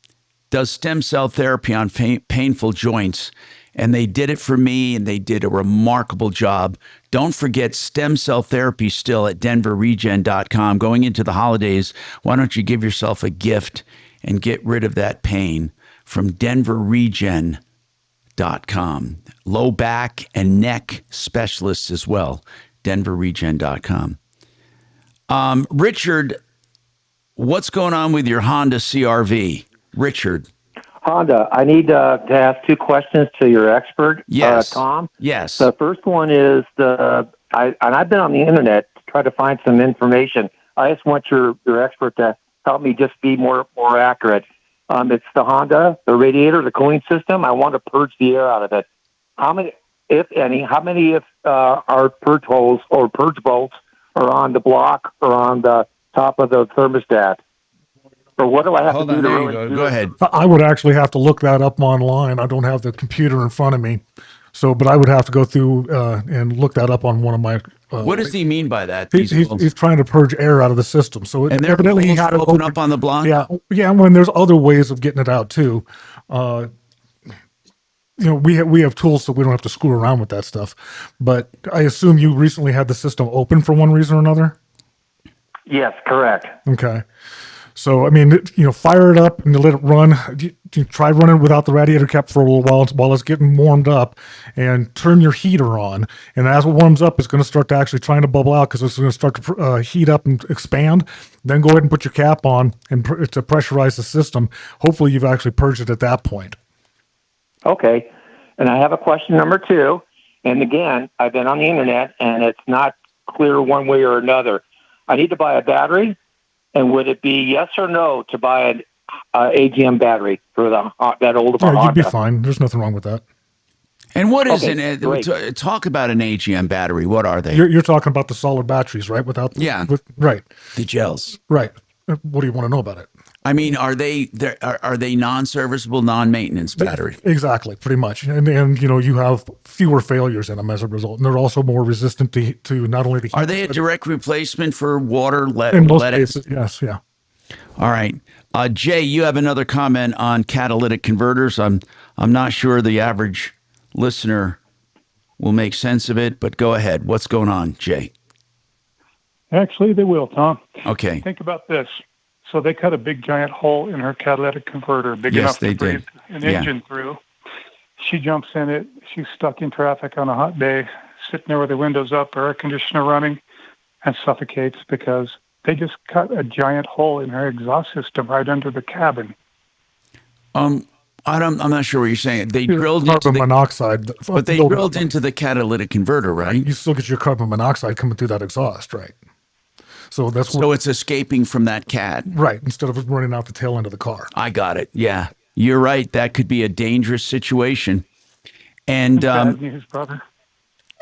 does stem cell therapy on painful joints. And they did it for me, and they did a remarkable job. Don't forget stem cell therapy still at denverregen.com. Going into the holidays, why don't you give yourself a gift and get rid of that pain from denverregen.com. Low back and neck specialists as well, denverregen.com. Richard, what's going on with your Honda CRV? Richard. Honda, I need to ask 2 questions to your expert, yes. Tom. Yes. The first one is I've been on the internet to try to find some information. I just want your expert to help me just be more accurate. It's the Honda, the radiator, the cooling system. I want to purge the air out of it. How many, if any, are purge holes or purge bolts are on the block or on the top of the thermostat? Or what do I have to do to really do Go ahead. I would actually have to look that up online. I don't have the computer in front of me. But I would have to go through and look that up on one of my. What does he mean by that? He's trying to purge air out of the system. So evidently he had to open up on the block. Yeah. When there's other ways of getting it out too. We have tools so we don't have to screw around with that stuff. But I assume you recently had the system open for one reason or another. Yes, correct. Okay. So, fire it up and let it run. You try running without the radiator cap for a little while it's getting warmed up, and turn your heater on. And as it warms up, it's going to start to actually trying to bubble out because it's going to start to heat up and expand. Then go ahead and put your cap on and to pressurize the system. Hopefully, you've actually purged it at that point. Okay. And I have a question number 2. And again, I've been on the internet, and it's not clear one way or another. I need to buy a battery. And would it be yes or no to buy an AGM battery for that old Honda? You'd be fine. There's nothing wrong with that. And what is talk about an AGM battery? What are they? You're talking about the solid batteries, right? Right. The gels. Right. What do you want to know about it? Are they non-serviceable, non-maintenance battery? Exactly, pretty much. And you have fewer failures in them as a result. And they're also more resistant to not only the heat. Are they a direct replacement for water? In most cases, yes, yeah. All right. Jay, you have another comment on catalytic converters. I'm not sure the average listener will make sense of it, but go ahead. What's going on, Jay? Actually, they will, Tom. Okay. Think about this. So they cut a big giant hole in her catalytic converter, big enough to breathe an engine through. She jumps in it. She's stuck in traffic on a hot day, sitting there with the windows up, her air conditioner running, and suffocates because they just cut a giant hole in her exhaust system right under the cabin. I'm not sure what you're saying. They drilled carbon monoxide, but they drilled into the catalytic converter, right? You still get your carbon monoxide coming through that exhaust, right? So it's escaping from that cat, right? Instead of running out the tail end of the car. I got it. Yeah. You're right. That could be a dangerous situation. And bad news, brother.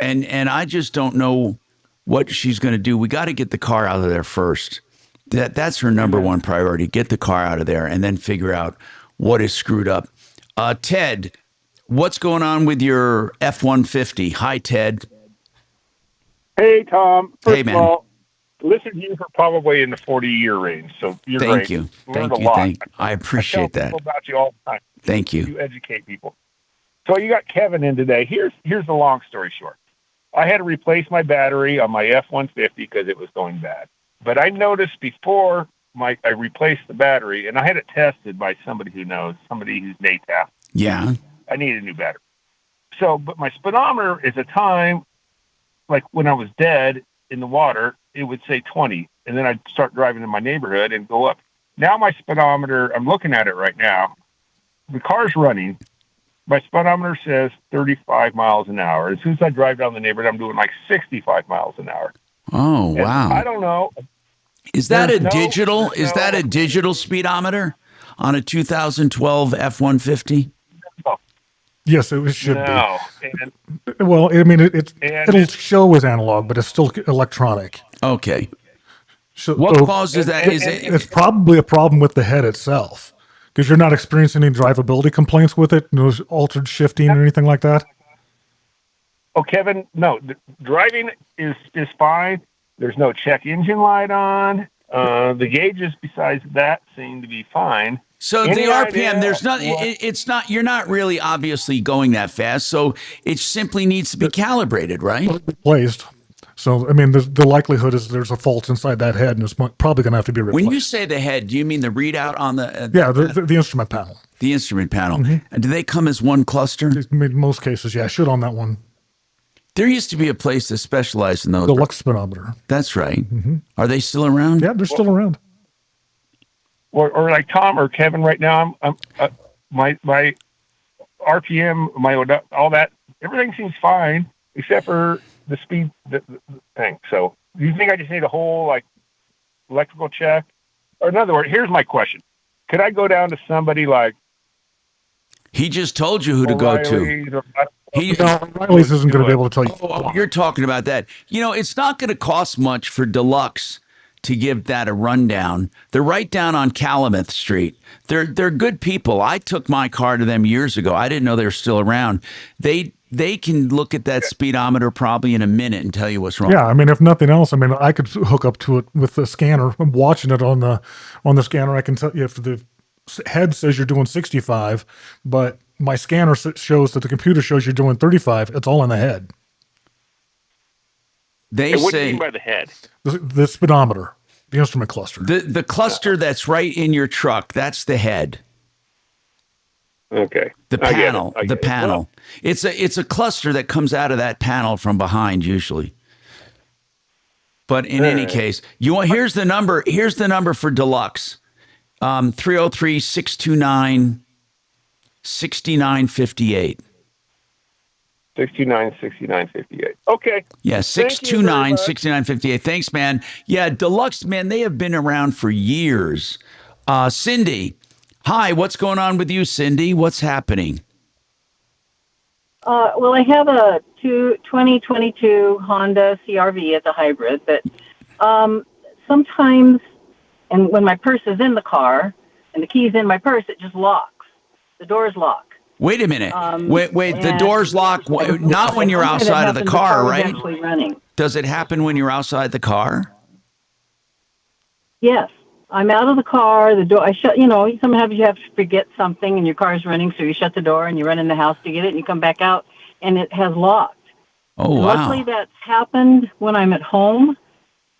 And I just don't know what she's going to do. We got to get the car out of there first. That's her number one priority. Get the car out of there and then figure out what is screwed up. Ted, what's going on with your F-150? Hi, Ted. Hey, Tom. Hey, First man. of all, listen to you for probably in the 40-year range. So you're Thank great. you. Learned Thank a you. lot. I appreciate I tell that. people about you all the time. Thank you. You educate people. So you got Kevin in today. Here's the long story short. I had to replace my battery on my F-150 because it was going bad. But I noticed before I replaced the battery, and I had it tested by somebody who knows, somebody who's NATAF. Yeah. I needed a new battery. So, but my speedometer is a time, like when I was dead in the water, it would say 20. And then I'd start driving in my neighborhood and go up. Now my speedometer, I'm looking at it right now. The car's running. My speedometer says 35 miles an hour. As soon as I drive down the neighborhood, I'm doing like 65 miles an hour. Oh, And wow. I don't know. Is that a digital speedometer on a 2012 F-150? Yes, it should No. be. Well, I mean, it'll show as analog, but it's still electronic. Okay. So, What causes that? It's probably a problem with the head itself, because you're not experiencing any drivability complaints with it, no altered shifting or anything like that. Oh, Kevin, no. Driving is fine. There's no check engine light on. The gauges, besides that, seem to be fine. So the RPM, there's not. It's not. You're not really obviously going that fast. So it simply needs to be calibrated, right? Replaced. So I mean, the likelihood is there's a fault inside that head, and it's probably going to have to be replaced. When you say the head, do you mean the readout on the? The instrument panel. The instrument panel. And do they come as one cluster? In most cases, yeah. Should on that one. There used to be a place that specialized in those. The Lux speedometer. That's right. Are they still around? Yeah, they're still around. Or like Tom or Kevin right now, my RPM, all that, everything seems fine except for the speed thing. So do you think I just need a whole like electrical check? Or in other words, here's my question: could I go down to somebody like? He just told you who to go to. Riley's isn't going to be able to tell you. Oh, you're talking about that. You know, it's not going to cost much for Deluxe to give that a rundown. They're right down on Calumet Street. They're good people. I took my car to them years ago. I didn't know they were still around. They can look at that speedometer probably in a minute and tell you what's wrong. Yeah, I mean, if nothing else, I mean, I could hook up to it with the scanner. I'm watching it on the scanner. I can tell you if the head says you're doing 65, but my scanner shows that the computer shows you're doing 35. It's all in the head. What do you mean by the head? The speedometer, the instrument cluster. The cluster that's right in your truck, that's the head. Okay. The panel. The panel. Well, it's a cluster that comes out of that panel from behind usually. But in any case, here's the number. Here's the number for Deluxe. 303-629-6958. 69-69-58. Okay. Yeah, 629-6958. Thanks, man. Yeah, Deluxe, man, they have been around for years. Cindy, hi, what's going on with you, Cindy? What's happening? Well, I have a 2022 Honda CRV as a hybrid, but sometimes, and when my purse is in the car and the key's in my purse, it just locks. The doors lock. Wait a minute. Wait. The doors lock. Not when you're outside of the car, right? Does it happen when you're outside the car? Yes. I'm out of the car. The door. I shut. Sometimes you have to forget something, and your car's running, so you shut the door and you run in the house to get it, and you come back out, and it has locked. Oh, wow. Luckily, that's happened when I'm at home.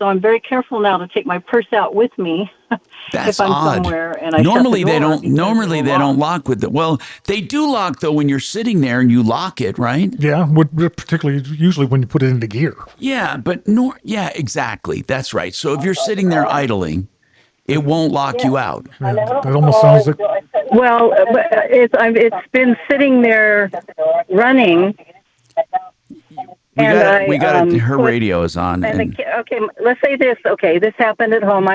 So I'm very careful now to take my purse out with me That's if I'm odd. somewhere and I normally shut the they door don't. Normally they don't lock with it. Well, they do lock though when you're sitting there and you lock it, right? Yeah, particularly usually when you put it into gear. Yeah, but yeah, exactly. That's right. So if you're sitting there idling, it won't lock you out. Yeah, that almost sounds like. Well, it's been sitting there running. We got it. Her radio is on. Okay, let's say this. Okay, this happened at home.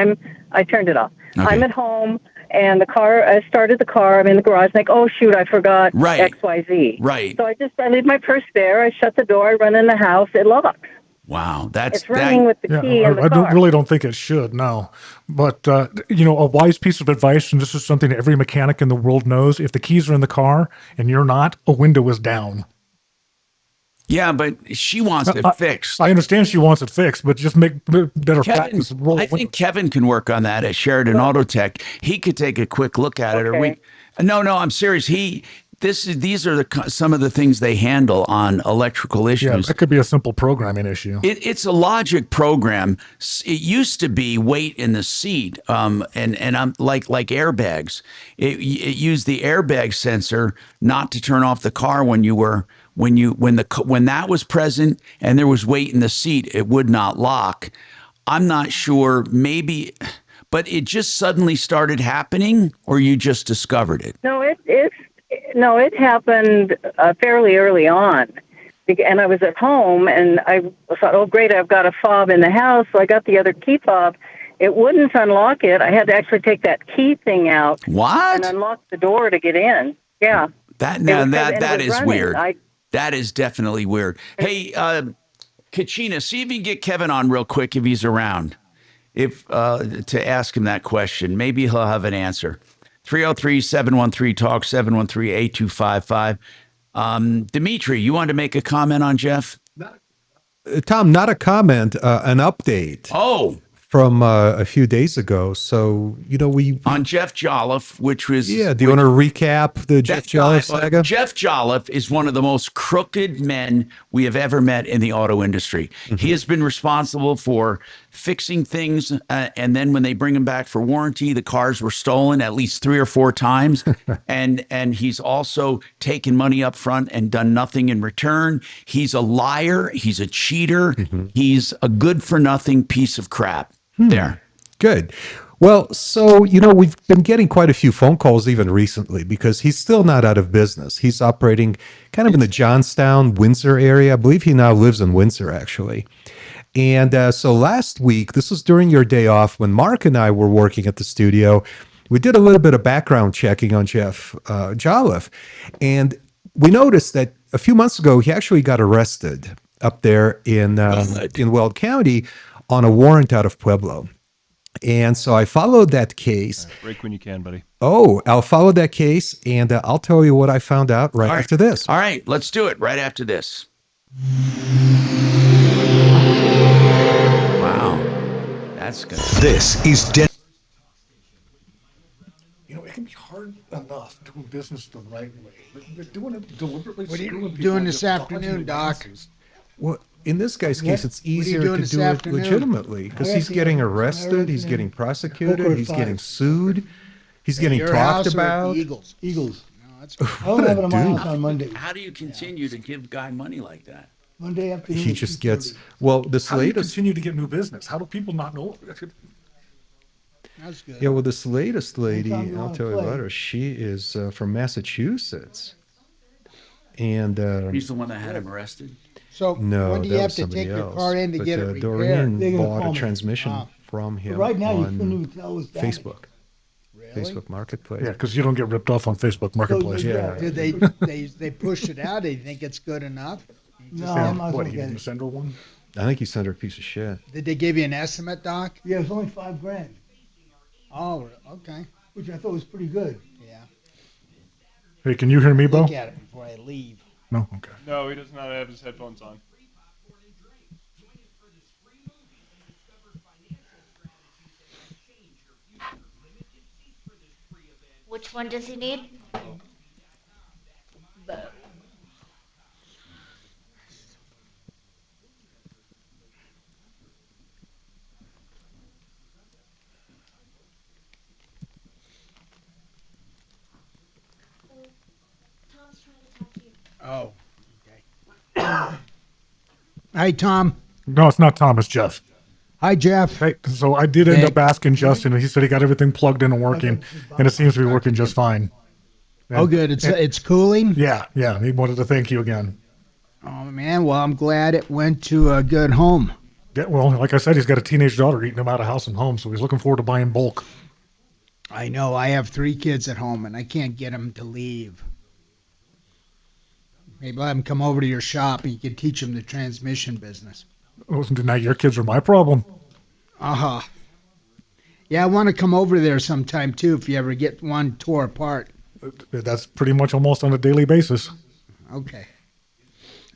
I turned it off. Okay. I'm at home, And I started the car. I'm in the garage, like, oh shoot, I forgot XYZ. Right. So I leave my purse there. I shut the door. I run in the house. It locks. Wow, It's running with the key in the I car. really don't think it should, no. But, a wise piece of advice, and this is something that every mechanic in the world knows, if the keys are in the car and you're not, a window is down. Yeah, but she wants it fixed. I understand she wants it fixed, but just make better practice. I think Kevin can work on that at Sheridan Auto Tech. He could take a quick look at it. Or no, I'm serious. These are some of the things they handle on electrical issues. Yeah, that could be a simple programming issue. It's a logic program. It used to be weight in the seat, and I'm like airbags. It used the airbag sensor not to turn off the car when that was present and there was weight in the seat. It would not lock. I'm not sure. Maybe. But it just suddenly started happening, or you just discovered it? No, it happened fairly early on. And I was at home, and I thought, oh, great, I've got a fob in the house. So I got the other key fob. It wouldn't unlock it. I had to actually take that key thing out. What? And unlock the door to get in. Yeah. That is weird. That is definitely weird. Hey, Kachina, see if you can get Kevin on real quick if he's around. To ask him that question. Maybe he'll have an answer. 303-713-TALK, 713-8255. Dimitri, you wanted to make a comment on Jeff? Tom, not a comment, an update. Oh. From a few days ago. So, we... On Jeff Jolliffe, which was... Yeah, do you want to recap the Jeff Jolliffe saga? Jeff Jolliffe is one of the most crooked men we have ever met in the auto industry. Mm-hmm. He has been responsible for fixing things, and then when they bring him back for warranty, the cars were stolen at least 3 or 4 times. and he's also taken money up front and done nothing in return. He's a liar. He's a cheater. Mm-hmm. He's a good-for-nothing piece of crap. There. Good. Well, so, we've been getting quite a few phone calls even recently because he's still not out of business. He's operating kind of in the Johnstown, Windsor area. I believe he now lives in Windsor, actually. And so last week, this was during your day off when Mark and I were working at the studio. We did a little bit of background checking on Jeff Jolliffe. And we noticed that a few months ago, he actually got arrested up there in Weld County on a warrant out of Pueblo. And so I followed that case. Break when you can, buddy. Oh, I'll follow that case, and I'll tell you what I found out right after this. All right, let's do it right after this. Wow. That's good. This is it can be hard enough doing business the right way. But they're doing it deliberately. What are you doing this afternoon, Doc? Well, in this guy's case, it's easier to do it legitimately because he's getting arrested, he's getting prosecuted, he's getting sued, he's getting talked about. Eagles. No, I don't have it on my house on Monday. How do you continue to give guy money like that? Monday afternoon. He just gets this How do you latest. continue to get new business? How do people not know? That's good. Yeah, well, this latest lady, I'll tell you about her. She is from Massachusetts, and he's the one that had him arrested. So no, when do you have to take your car in to get it repaired? Doreen bought a transmission from him right now, on you couldn't even tell it was Facebook. Really? Facebook Marketplace. Yeah, because you don't get ripped off on Facebook Marketplace. Yeah. Did they push it out? Do you think it's good enough? No, I'm not What, going he to didn't get it. send her one? I think he sent her a piece of shit. Did they give you an estimate, Doc? Yeah, it was only $5,000, Oh, okay. which I thought was pretty good. Yeah. Hey, can you hear me, Bo? Look at it before I leave. No? Okay. No, he does not have his headphones on. Which one does he need? Oh, okay. Hi, Tom. No, it's not Tom, it's Jeff. Hi, Jeff. Hey, so I did end up asking Justin, and he said he got everything plugged in and working, and it seems to be working just fine. Oh, good. It's cooling? Yeah. He wanted to thank you again. Oh, man. Well, I'm glad it went to a good home. Yeah, well, like I said, he's got a teenage daughter eating him out of house and home, so he's looking forward to buying bulk. I know. I have 3 kids at home, and I can't get them to leave. Maybe let them come over to your shop, and you can teach them the transmission business. Now your kids are my problem. Uh-huh. Yeah, I want to come over there sometime, too, if you ever get one tore apart. That's pretty much almost on a daily basis. Okay.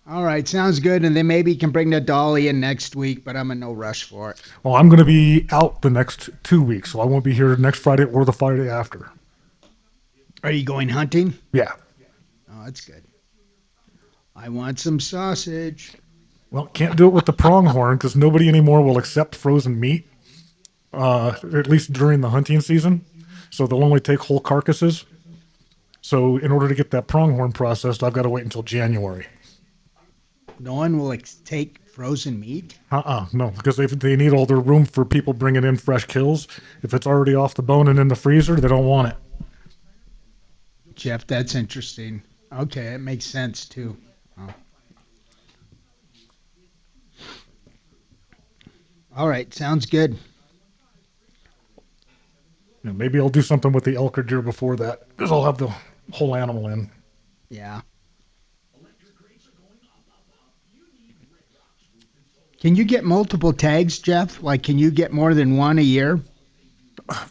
All right, sounds good. And then maybe you can bring the dolly in next week, but I'm in no rush for it. Well, I'm going to be out the next 2 weeks, so I won't be here next Friday or the Friday after. Are you going hunting? Yeah. Oh, that's good. I want some sausage. Well, can't do it with the pronghorn because nobody anymore will accept frozen meat, at least during the hunting season. So they'll only take whole carcasses. So in order to get that pronghorn processed, I've got to wait until January. No one will take frozen meat? No, because they need all their room for people bringing in fresh kills. If it's already off the bone and in the freezer, they don't want it. Jeff, that's interesting. Okay, it makes sense, too. Oh. All right, sounds good. Yeah, maybe I'll do something with the elk or deer before that, because I'll have the whole animal in. Yeah. Can you get multiple tags, Jeff? Like, can you get more than one a year?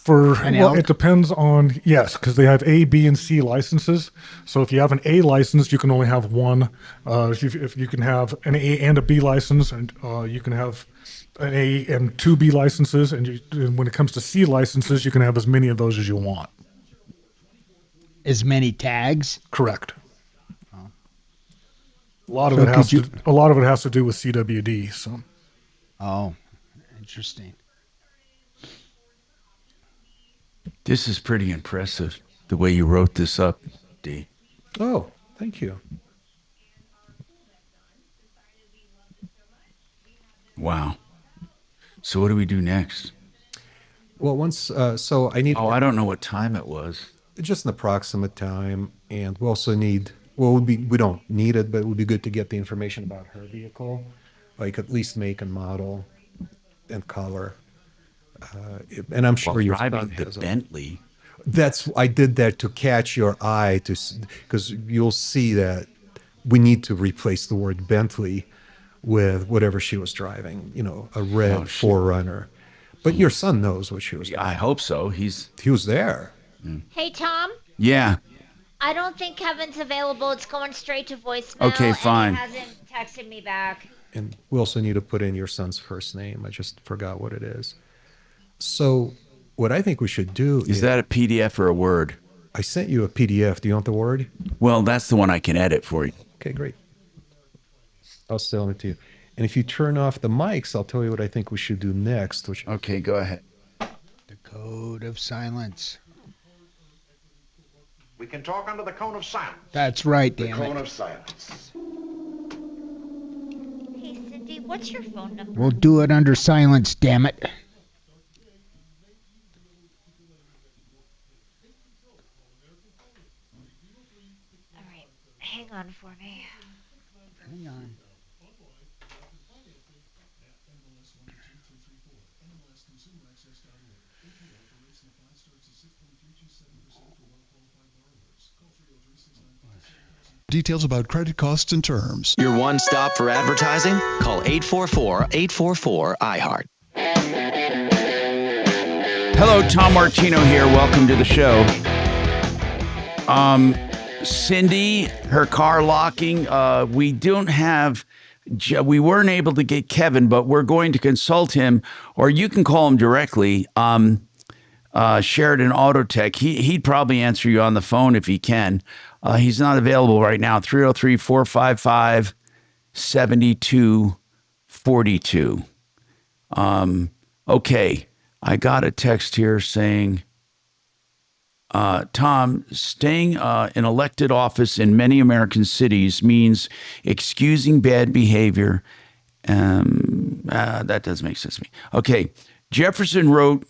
It depends on, yes, because they have A, B, and C licenses. So if you have an A license, you can only have one. If you can have an A and a B license, and you can have an A and 2 B licenses, and when it comes to C licenses, you can have as many of those as you want. As many tags? Correct. A lot of it has to do with CWD. So. Oh, interesting. This is pretty impressive, the way you wrote this up, D. Oh, thank you. Wow. So what do we do next? Well, so I need... Oh, I don't know what time it was. Just an approximate time, and we also need... Well, we don't need it, but it would be good to get the information about her vehicle, like at least make and model and color. And I'm sure you're driving the Bentley. I did that to catch your eye, because you'll see that we need to replace the word Bentley with whatever she was driving. A red 4Runner. But your son knows what she was driving. I hope so. He was there. Hey, Tom. Yeah. I don't think Kevin's available. It's going straight to voicemail. Okay, fine. And he hasn't texted me back. And we also need to put in your son's first name. I just forgot what it is. So what I think we should do is that a PDF or a Word? I sent you a PDF. Do you want the Word? Well, that's the one I can edit for you. Okay, great. I'll sell it to you. And if you turn off the mics, I'll tell you what I think we should do next. Okay, go ahead. The code of silence. We can talk under the cone of silence. That's right, damn it. The cone of silence. Hey, Cindy, what's your phone number? We'll do it under silence, damn it. All right, hang on for me. Hang on. Details about credit costs and terms. Your one stop for advertising? Call 844-844-iHeart. Hello, Tom Martino here. Welcome to the show. Cindy, her car locking. We weren't able to get Kevin, but we're going to consult him, or you can call him directly. Sheridan Auto Tech. He'd probably answer you on the phone if he can. He's not available right now. 303-455-7242. Okay. I got a text here saying, Tom, staying in elected office in many American cities means excusing bad behavior. That doesn't make sense to me. Okay. Jefferson wrote,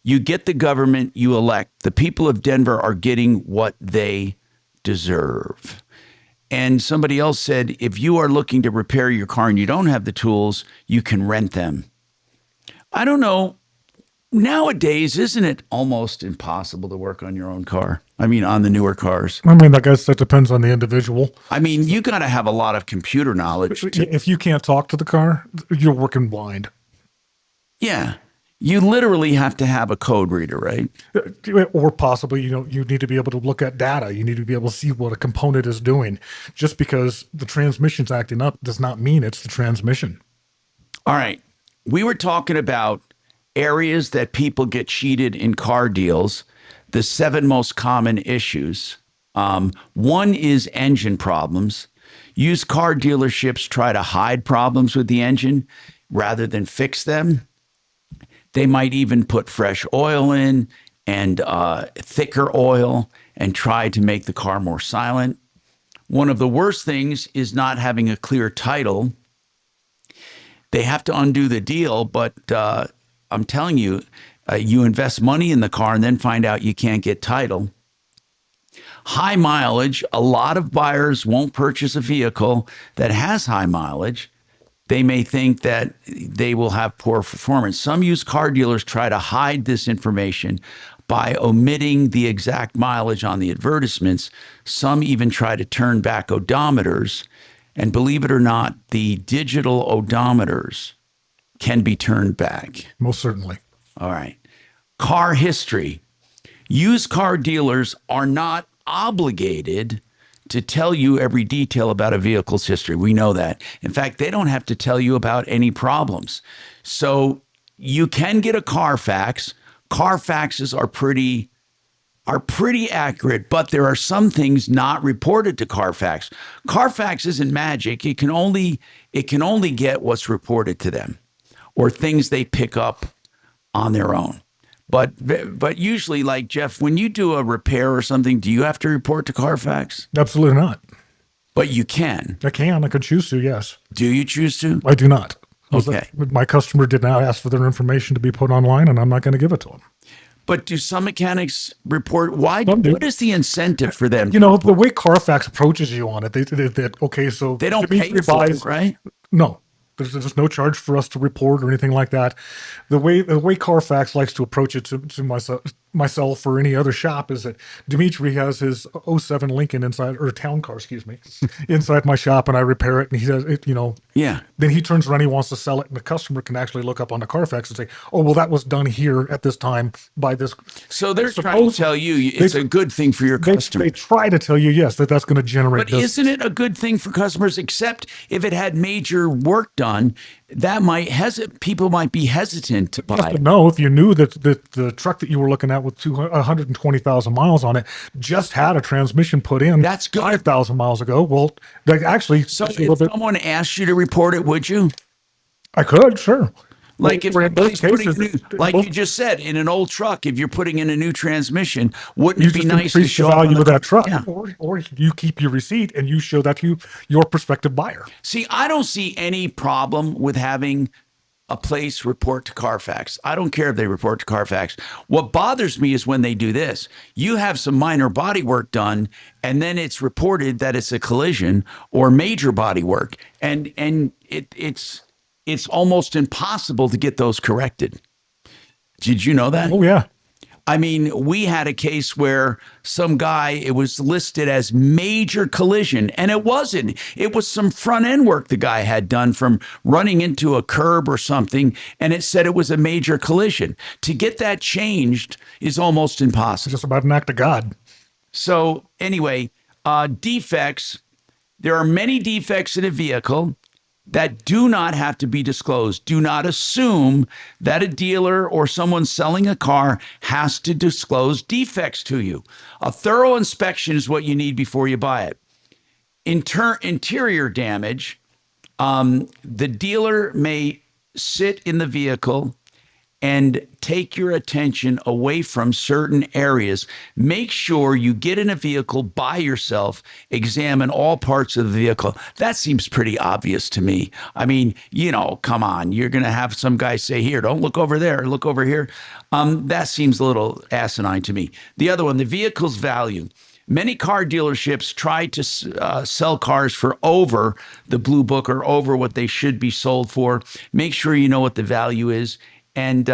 you get the government you elect. The people of Denver are getting what they deserve. And somebody else said, if you are looking to repair your car and you don't have the tools, you can rent them. I don't know nowadays, isn't it almost impossible to work on your own car? I mean, on the newer cars. I mean, I guess that depends on the individual. I mean, you got to have a lot of computer knowledge. If you can't talk to the car, you're working blind. Yeah. You literally have to have a code reader, right? Or possibly, you need to be able to look at data. You need to be able to see what a component is doing. Just because the transmission's acting up does not mean it's the transmission. All right. We were talking about areas that people get cheated in car deals, the 7 most common issues. One is engine problems. Used car dealerships try to hide problems with the engine rather than fix them. They might even put fresh oil in and thicker oil and try to make the car more silent. One of the worst things is not having a clear title. They have to undo the deal, but I'm telling you, you invest money in the car and then find out you can't get title. High mileage, a lot of buyers won't purchase a vehicle that has high mileage. They may think that they will have poor performance. Some used car dealers try to hide this information by omitting the exact mileage on the advertisements. Some even try to turn back odometers. And believe it or not, the digital odometers can be turned back. Most certainly. All right. Car history. Used car dealers are not obligated to tell you every detail about a vehicle's history. We know that. In fact, they don't have to tell you about any problems. So you can get a Carfax. Carfaxes are pretty accurate, but there are some things not reported to Carfax. Carfax isn't magic. It can only get what's reported to them or things they pick up on their own. But usually, like Jeff, when you do a repair or something, do you have to report to Carfax? Absolutely not. But you can. I can. I could choose to, yes. Do you choose to? I do not. Okay. My customer did not ask for their information to be put online, and I'm not going to give it to them. But do some mechanics report? Why? What is the incentive for them? The way Carfax approaches you on it, they so they don't pay for it, right? No. There's no charge for us to report or anything like that. The way Carfax likes to approach it to myself or any other shop is that Dimitri has his 07 Lincoln town car, inside my shop, and I repair it, and he does it, Yeah. Then he turns around, he wants to sell it, and the customer can actually look up on the Carfax and say, oh, well, that was done here at this time by this. So they're trying to tell you it's a good thing for your customer. They try to tell you, yes, that's going to generate But isn't it a good thing for customers, except if it had major work done? That might people might be hesitant to buy it. No, if you knew that the truck that you were looking at with 120,000 miles on it just had a transmission put in, that's good. 5,000 miles ago. Well, actually, so if someone asked you to report it, would you? I could, sure. Like if somebody's you just said, in an old truck, if you're putting in a new transmission, wouldn't it be nice to show the value of that truck? Yeah. Or you keep your receipt and you show that to your prospective buyer. See, I don't see any problem with having a place report to Carfax. I don't care if they report to Carfax. What bothers me is when they do this. You have some minor body work done, and then it's reported that it's a collision or major body work, and it's almost impossible to get those corrected. Did you know that? Oh, yeah. I mean, we had a case where some guy, it was listed as major collision, and it wasn't. It was some front end work the guy had done from running into a curb or something, and it said it was a major collision. To get that changed is almost impossible. It's just about an act of God. So anyway, defects. There are many defects in a vehicle that do not have to be disclosed. Do not assume that a dealer or someone selling a car has to disclose defects to you. A thorough inspection is what you need before you buy it. Interior damage, the dealer may sit in the vehicle and take your attention away from certain areas. Make sure you get in a vehicle by yourself, examine all parts of the vehicle. That seems pretty obvious to me. I mean, come on, you're going to have some guy say, here, don't look over there, look over here. That seems a little asinine to me. The other one, the vehicle's value. Many car dealerships try to sell cars for over the blue book or over what they should be sold for. Make sure you know what the value is. And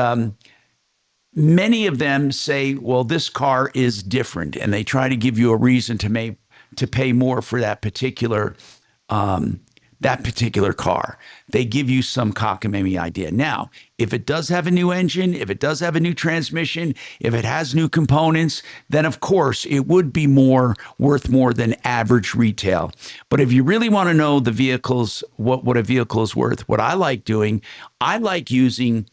many of them say, well, this car is different, and they try to give you a reason to pay more for that particular car. They give you some cockamamie idea. Now, if it does have a new engine, if it does have a new transmission, if it has new components, then of course it would be worth more than average retail. But if you really want to know the vehicles, what a vehicle is worth, what I like doing, I like using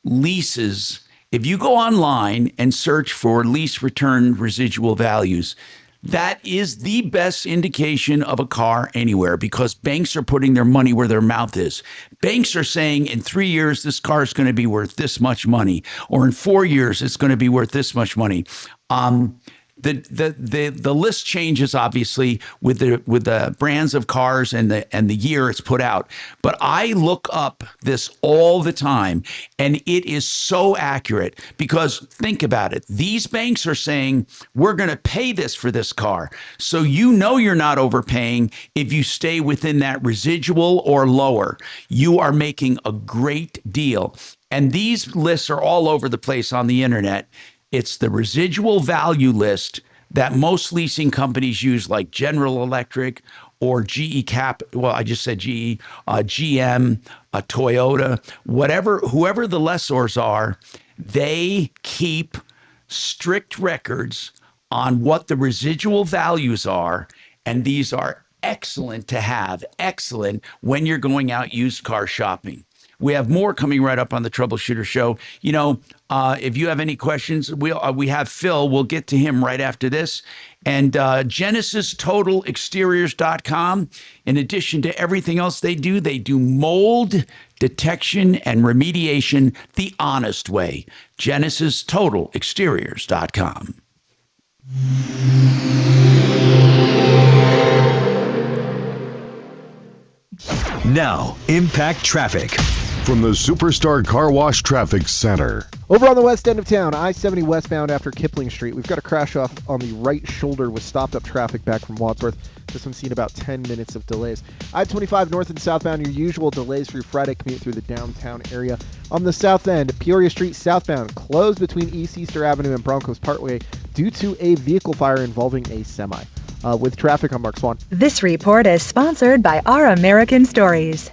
leases. If you go online and search for lease return residual values, that is the best indication of a car anywhere, because banks are putting their money where their mouth is. Banks are saying in 3 years, this car is going to be worth this much money, or in 4 years, it's going to be worth this much money. The list changes obviously with the brands of cars and the year it's put out. But I look up this all the time, and it is so accurate, because think about it. These banks are saying we're going to pay this for this car. So you're not overpaying if you stay within that residual or lower. You are making a great deal. And these lists are all over the place on the internet. It's the residual value list that most leasing companies use, like General Electric or GE Cap. Well, I just said GE, GM, Toyota, whoever the lessors are, they keep strict records on what the residual values are. And these are excellent to have, excellent when you're going out used car shopping. We have more coming right up on the Troubleshooter Show. If you have any questions, we have Phil. We'll get to him right after this. And GenesisTotalExteriors.com, in addition to everything else they do mold detection and remediation the honest way. GenesisTotalExteriors.com. Now, Impact Traffic. From the Superstar Car Wash Traffic Center. Over on the west end of town, I-70 westbound after Kipling Street. We've got a crash off on the right shoulder with stopped-up traffic back from Wadsworth. This one's seen about 10 minutes of delays. I-25 north and southbound, your usual delays for your Friday commute through the downtown area. On the south end, Peoria Street southbound, closed between East Easter Avenue and Broncos Parkway due to a vehicle fire involving a semi. With traffic, I'm Mark Swan. This report is sponsored by Our American Stories.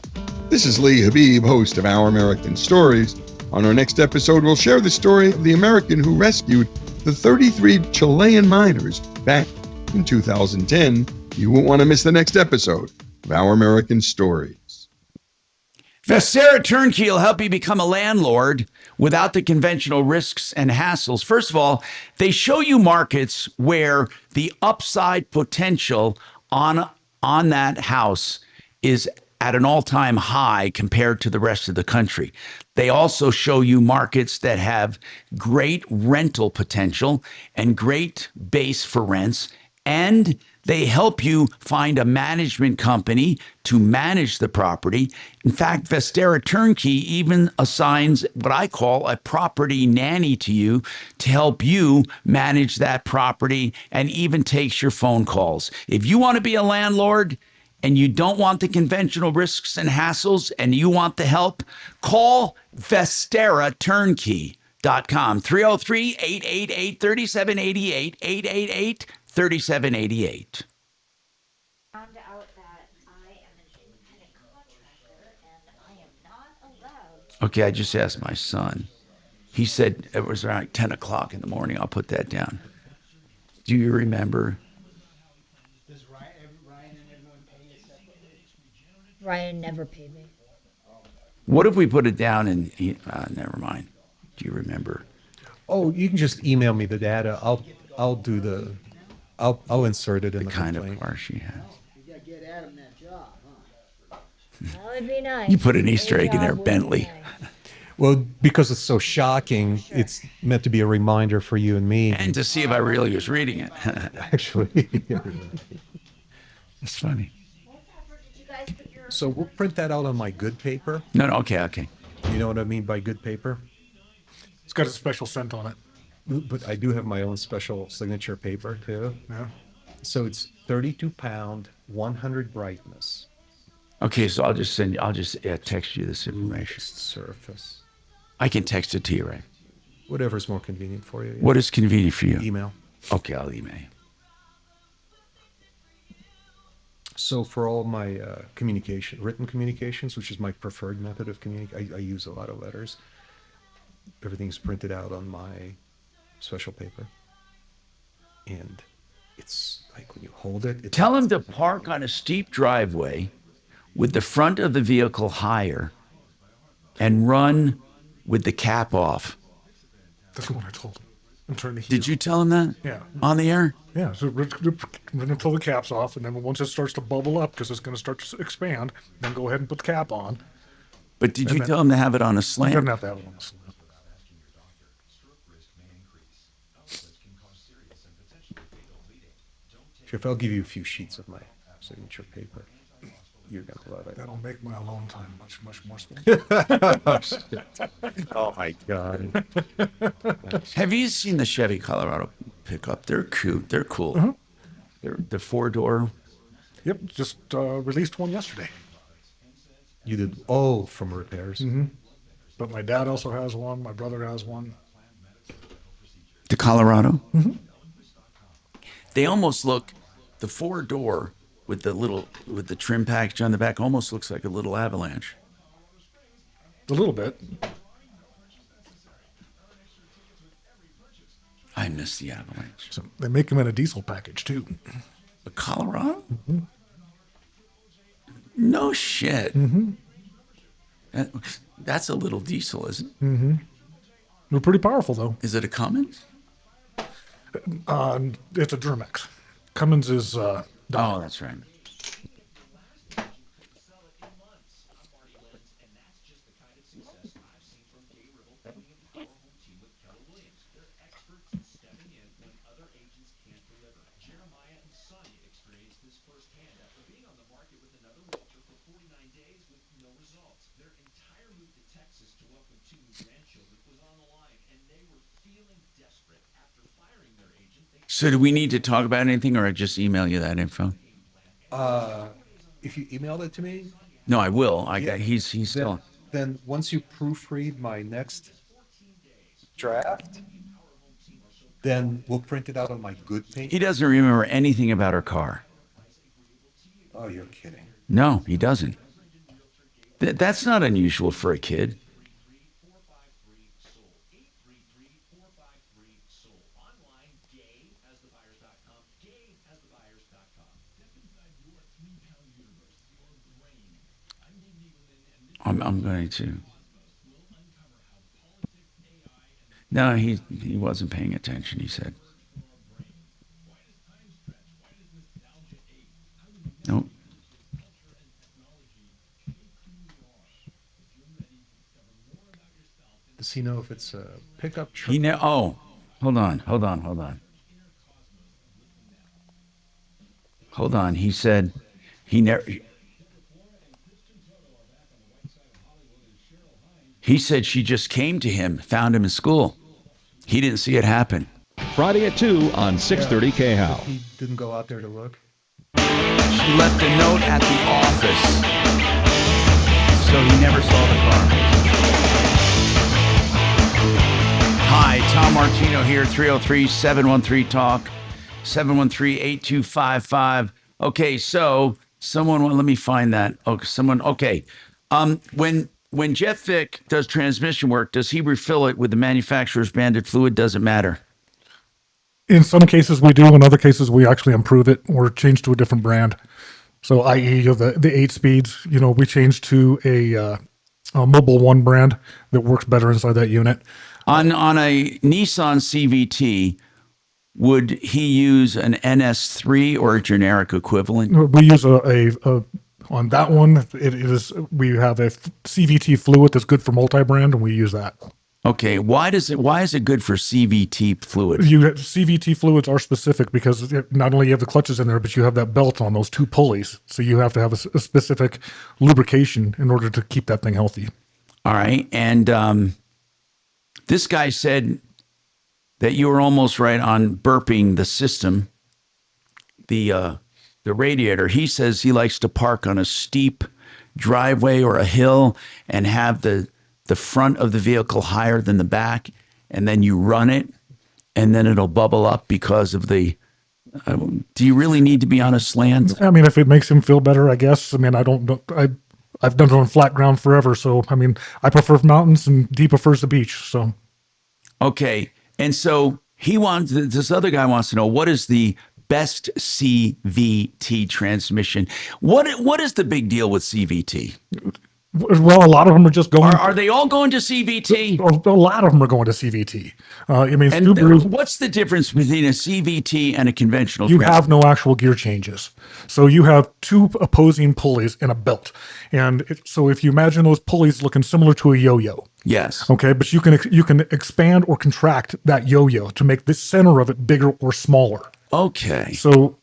This is Lee Habib, host of Our American Stories. On our next episode, we'll share the story of the American who rescued the 33 Chilean miners back in 2010. You won't want to miss the next episode of Our American Stories. Vestera Turnkey will help you become a landlord without the conventional risks and hassles. First of all, they show you markets where the upside potential on that house is at an all-time high compared to the rest of the country. They also show you markets that have great rental potential and great base for rents, and they help you find a management company to manage the property. In fact, Vestera Turnkey even assigns what I call a property nanny to you to help you manage that property, and even takes your phone calls. If you want to be a landlord and you don't want the conventional risks and hassles and you want the help, call VesteraTurnkey.com, 303-888-3788, 888-3788. Found out that I am an independent contractor and I am not allowed. Okay, I just asked my son. He said it was around 10 o'clock in the morning. I'll put that down. Do you remember? Ryan never paid me. What if we put it down and never mind. Do you remember? Oh, you can just email me the data. I'll insert it in the kind complaint. of car she has. You gotta get Adam that job, huh? That would be nice. You put an Easter egg in there, Bentley. Well, because it's so shocking, it's meant to be a reminder for you and me. And to see if I really was reading it. Actually. That's funny. So we'll print that out on my good paper. No, okay. You know what I mean by good paper? It's got a special scent on it. But I do have my own special signature paper too. Yeah. So it's 32 pound, 100 brightness. Okay, so I'll just text you this information. Surface. I can text it to you, right? Whatever's more convenient for you. Yeah. What is convenient for you? Email. Okay, I'll email you. So for all my written communications, which is my preferred method of communication, I use a lot of letters. Everything's printed out on my special paper. And it's like when you hold it. Tell him to park on a steep driveway with the front of the vehicle higher and run with the cap off. That's what I told him. And turn the heat Did you tell him that? Yeah. On the air? Yeah, so run until the cap's off, and then once it starts to bubble up, because it's going to start to expand, then go ahead and put the cap on. But did you tell him to have it on a slant? He doesn't have to have it on a slant. If I'll give you a few sheets of my signature paper, you're going to love it. That'll make my alone time much more special. Oh, my God. Have you seen the Chevy Colorado pickup? They're cute. They're cool. Uh-huh. They're the 4-door. Yep, just released one yesterday. You did from repairs. Mm-hmm. But my dad also has one. My brother has one. The Colorado? Mm-hmm. They almost look, the 4-door with the trim package on the back almost looks like a little Avalanche. A little bit. I miss the Avalanche. So they make them in a diesel package too. A Colorado? Mm-hmm. No shit. Mm-hmm. That's a little diesel, isn't it? Mm-hmm. They're pretty powerful though. Is it a Cummins? It's a Duramax. Cummins is. Oh, that's right. So do we need to talk about anything, or I just email you that info? If you emailed it to me? No, I will. He's still. Then once you proofread my next draft, then we'll print it out on my good page. He doesn't remember anything about our car. Oh, you're kidding. No, he doesn't. That's not unusual for a kid. I'm going to. No, he wasn't paying attention, he said. Nope. Does he know if it's a pickup truck? Hold on. Hold on. He said he never. He said she just came to him, found him in school. He didn't see it happen. Friday at 2 on 630 KHOW. He didn't go out there to look? She left a note at the office, so he never saw the car. Hi, Tom Martino here, 303-713-TALK, 713-8255. Okay, so let me find that. Okay, When Jeff Vick does transmission work, does he refill it with the manufacturer's branded fluid? Doesn't matter. In some cases we do. In other cases we actually improve it or change to a different brand. So i.e. the 8 speeds, we change to a Mobile One brand that works better inside that unit. On a Nissan CVT, would he use an NS3 or a generic equivalent? We use on that one, we have a CVT fluid that's good for multi-brand, and we use that. Okay, why is it good for CVT fluid? CVT fluids are specific because not only you have the clutches in there, but you have that belt on those 2 pulleys. So you have to have a specific lubrication in order to keep that thing healthy. All right, and this guy said that you were almost right on burping the system, the radiator. He says he likes to park on a steep driveway or a hill and have the front of the vehicle higher than the back and then you run it, and then it'll bubble up because of the. Do you really need to be on a slant? I mean, if it makes him feel better, I guess. I mean, I don't know. I've done it on flat ground forever, so I mean, I prefer mountains, and Dee prefers the beach. So, okay, and so this other guy wants to know, what is the best CVT transmission? What is the big deal with CVT? Well, a lot of them are just going. Are they all going to CVT? A lot of them are going to CVT. I mean, and Subaru, what's the difference between a CVT and a conventional? You have no actual gear changes. So you have two opposing pulleys in a belt. And so if you imagine those pulleys looking similar to a yo-yo. Yes. Okay, but you can expand or contract that yo-yo to make the center of it bigger or smaller. Okay. So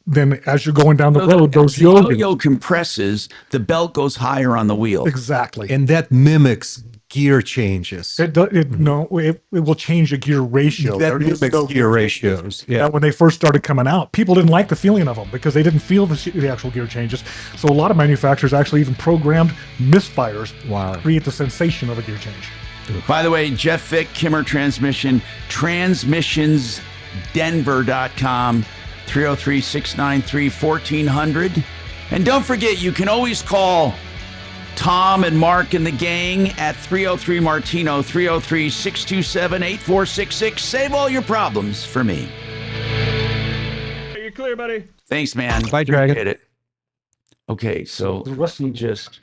then as you're going down the road, those yo-yo compresses, the belt goes higher on the wheel. Exactly. And that mimics gear changes. It will change the gear ratio. That mimics gear ratios. Yeah. When they first started coming out, people didn't like the feeling of them because they didn't feel the actual gear changes. So a lot of manufacturers actually even programmed misfires to create the sensation of a gear change. By the way, Jeff Fick, Kimmer Transmission, transmissionsdenver.com, 303-693-1400. And don't forget, you can always call Tom and Mark and the gang at 303 Martino, 303-627-8466. Save all your problems for me. You're clear, buddy. Thanks, man. Bye, Dragon. Appreciate it. Okay, so let me just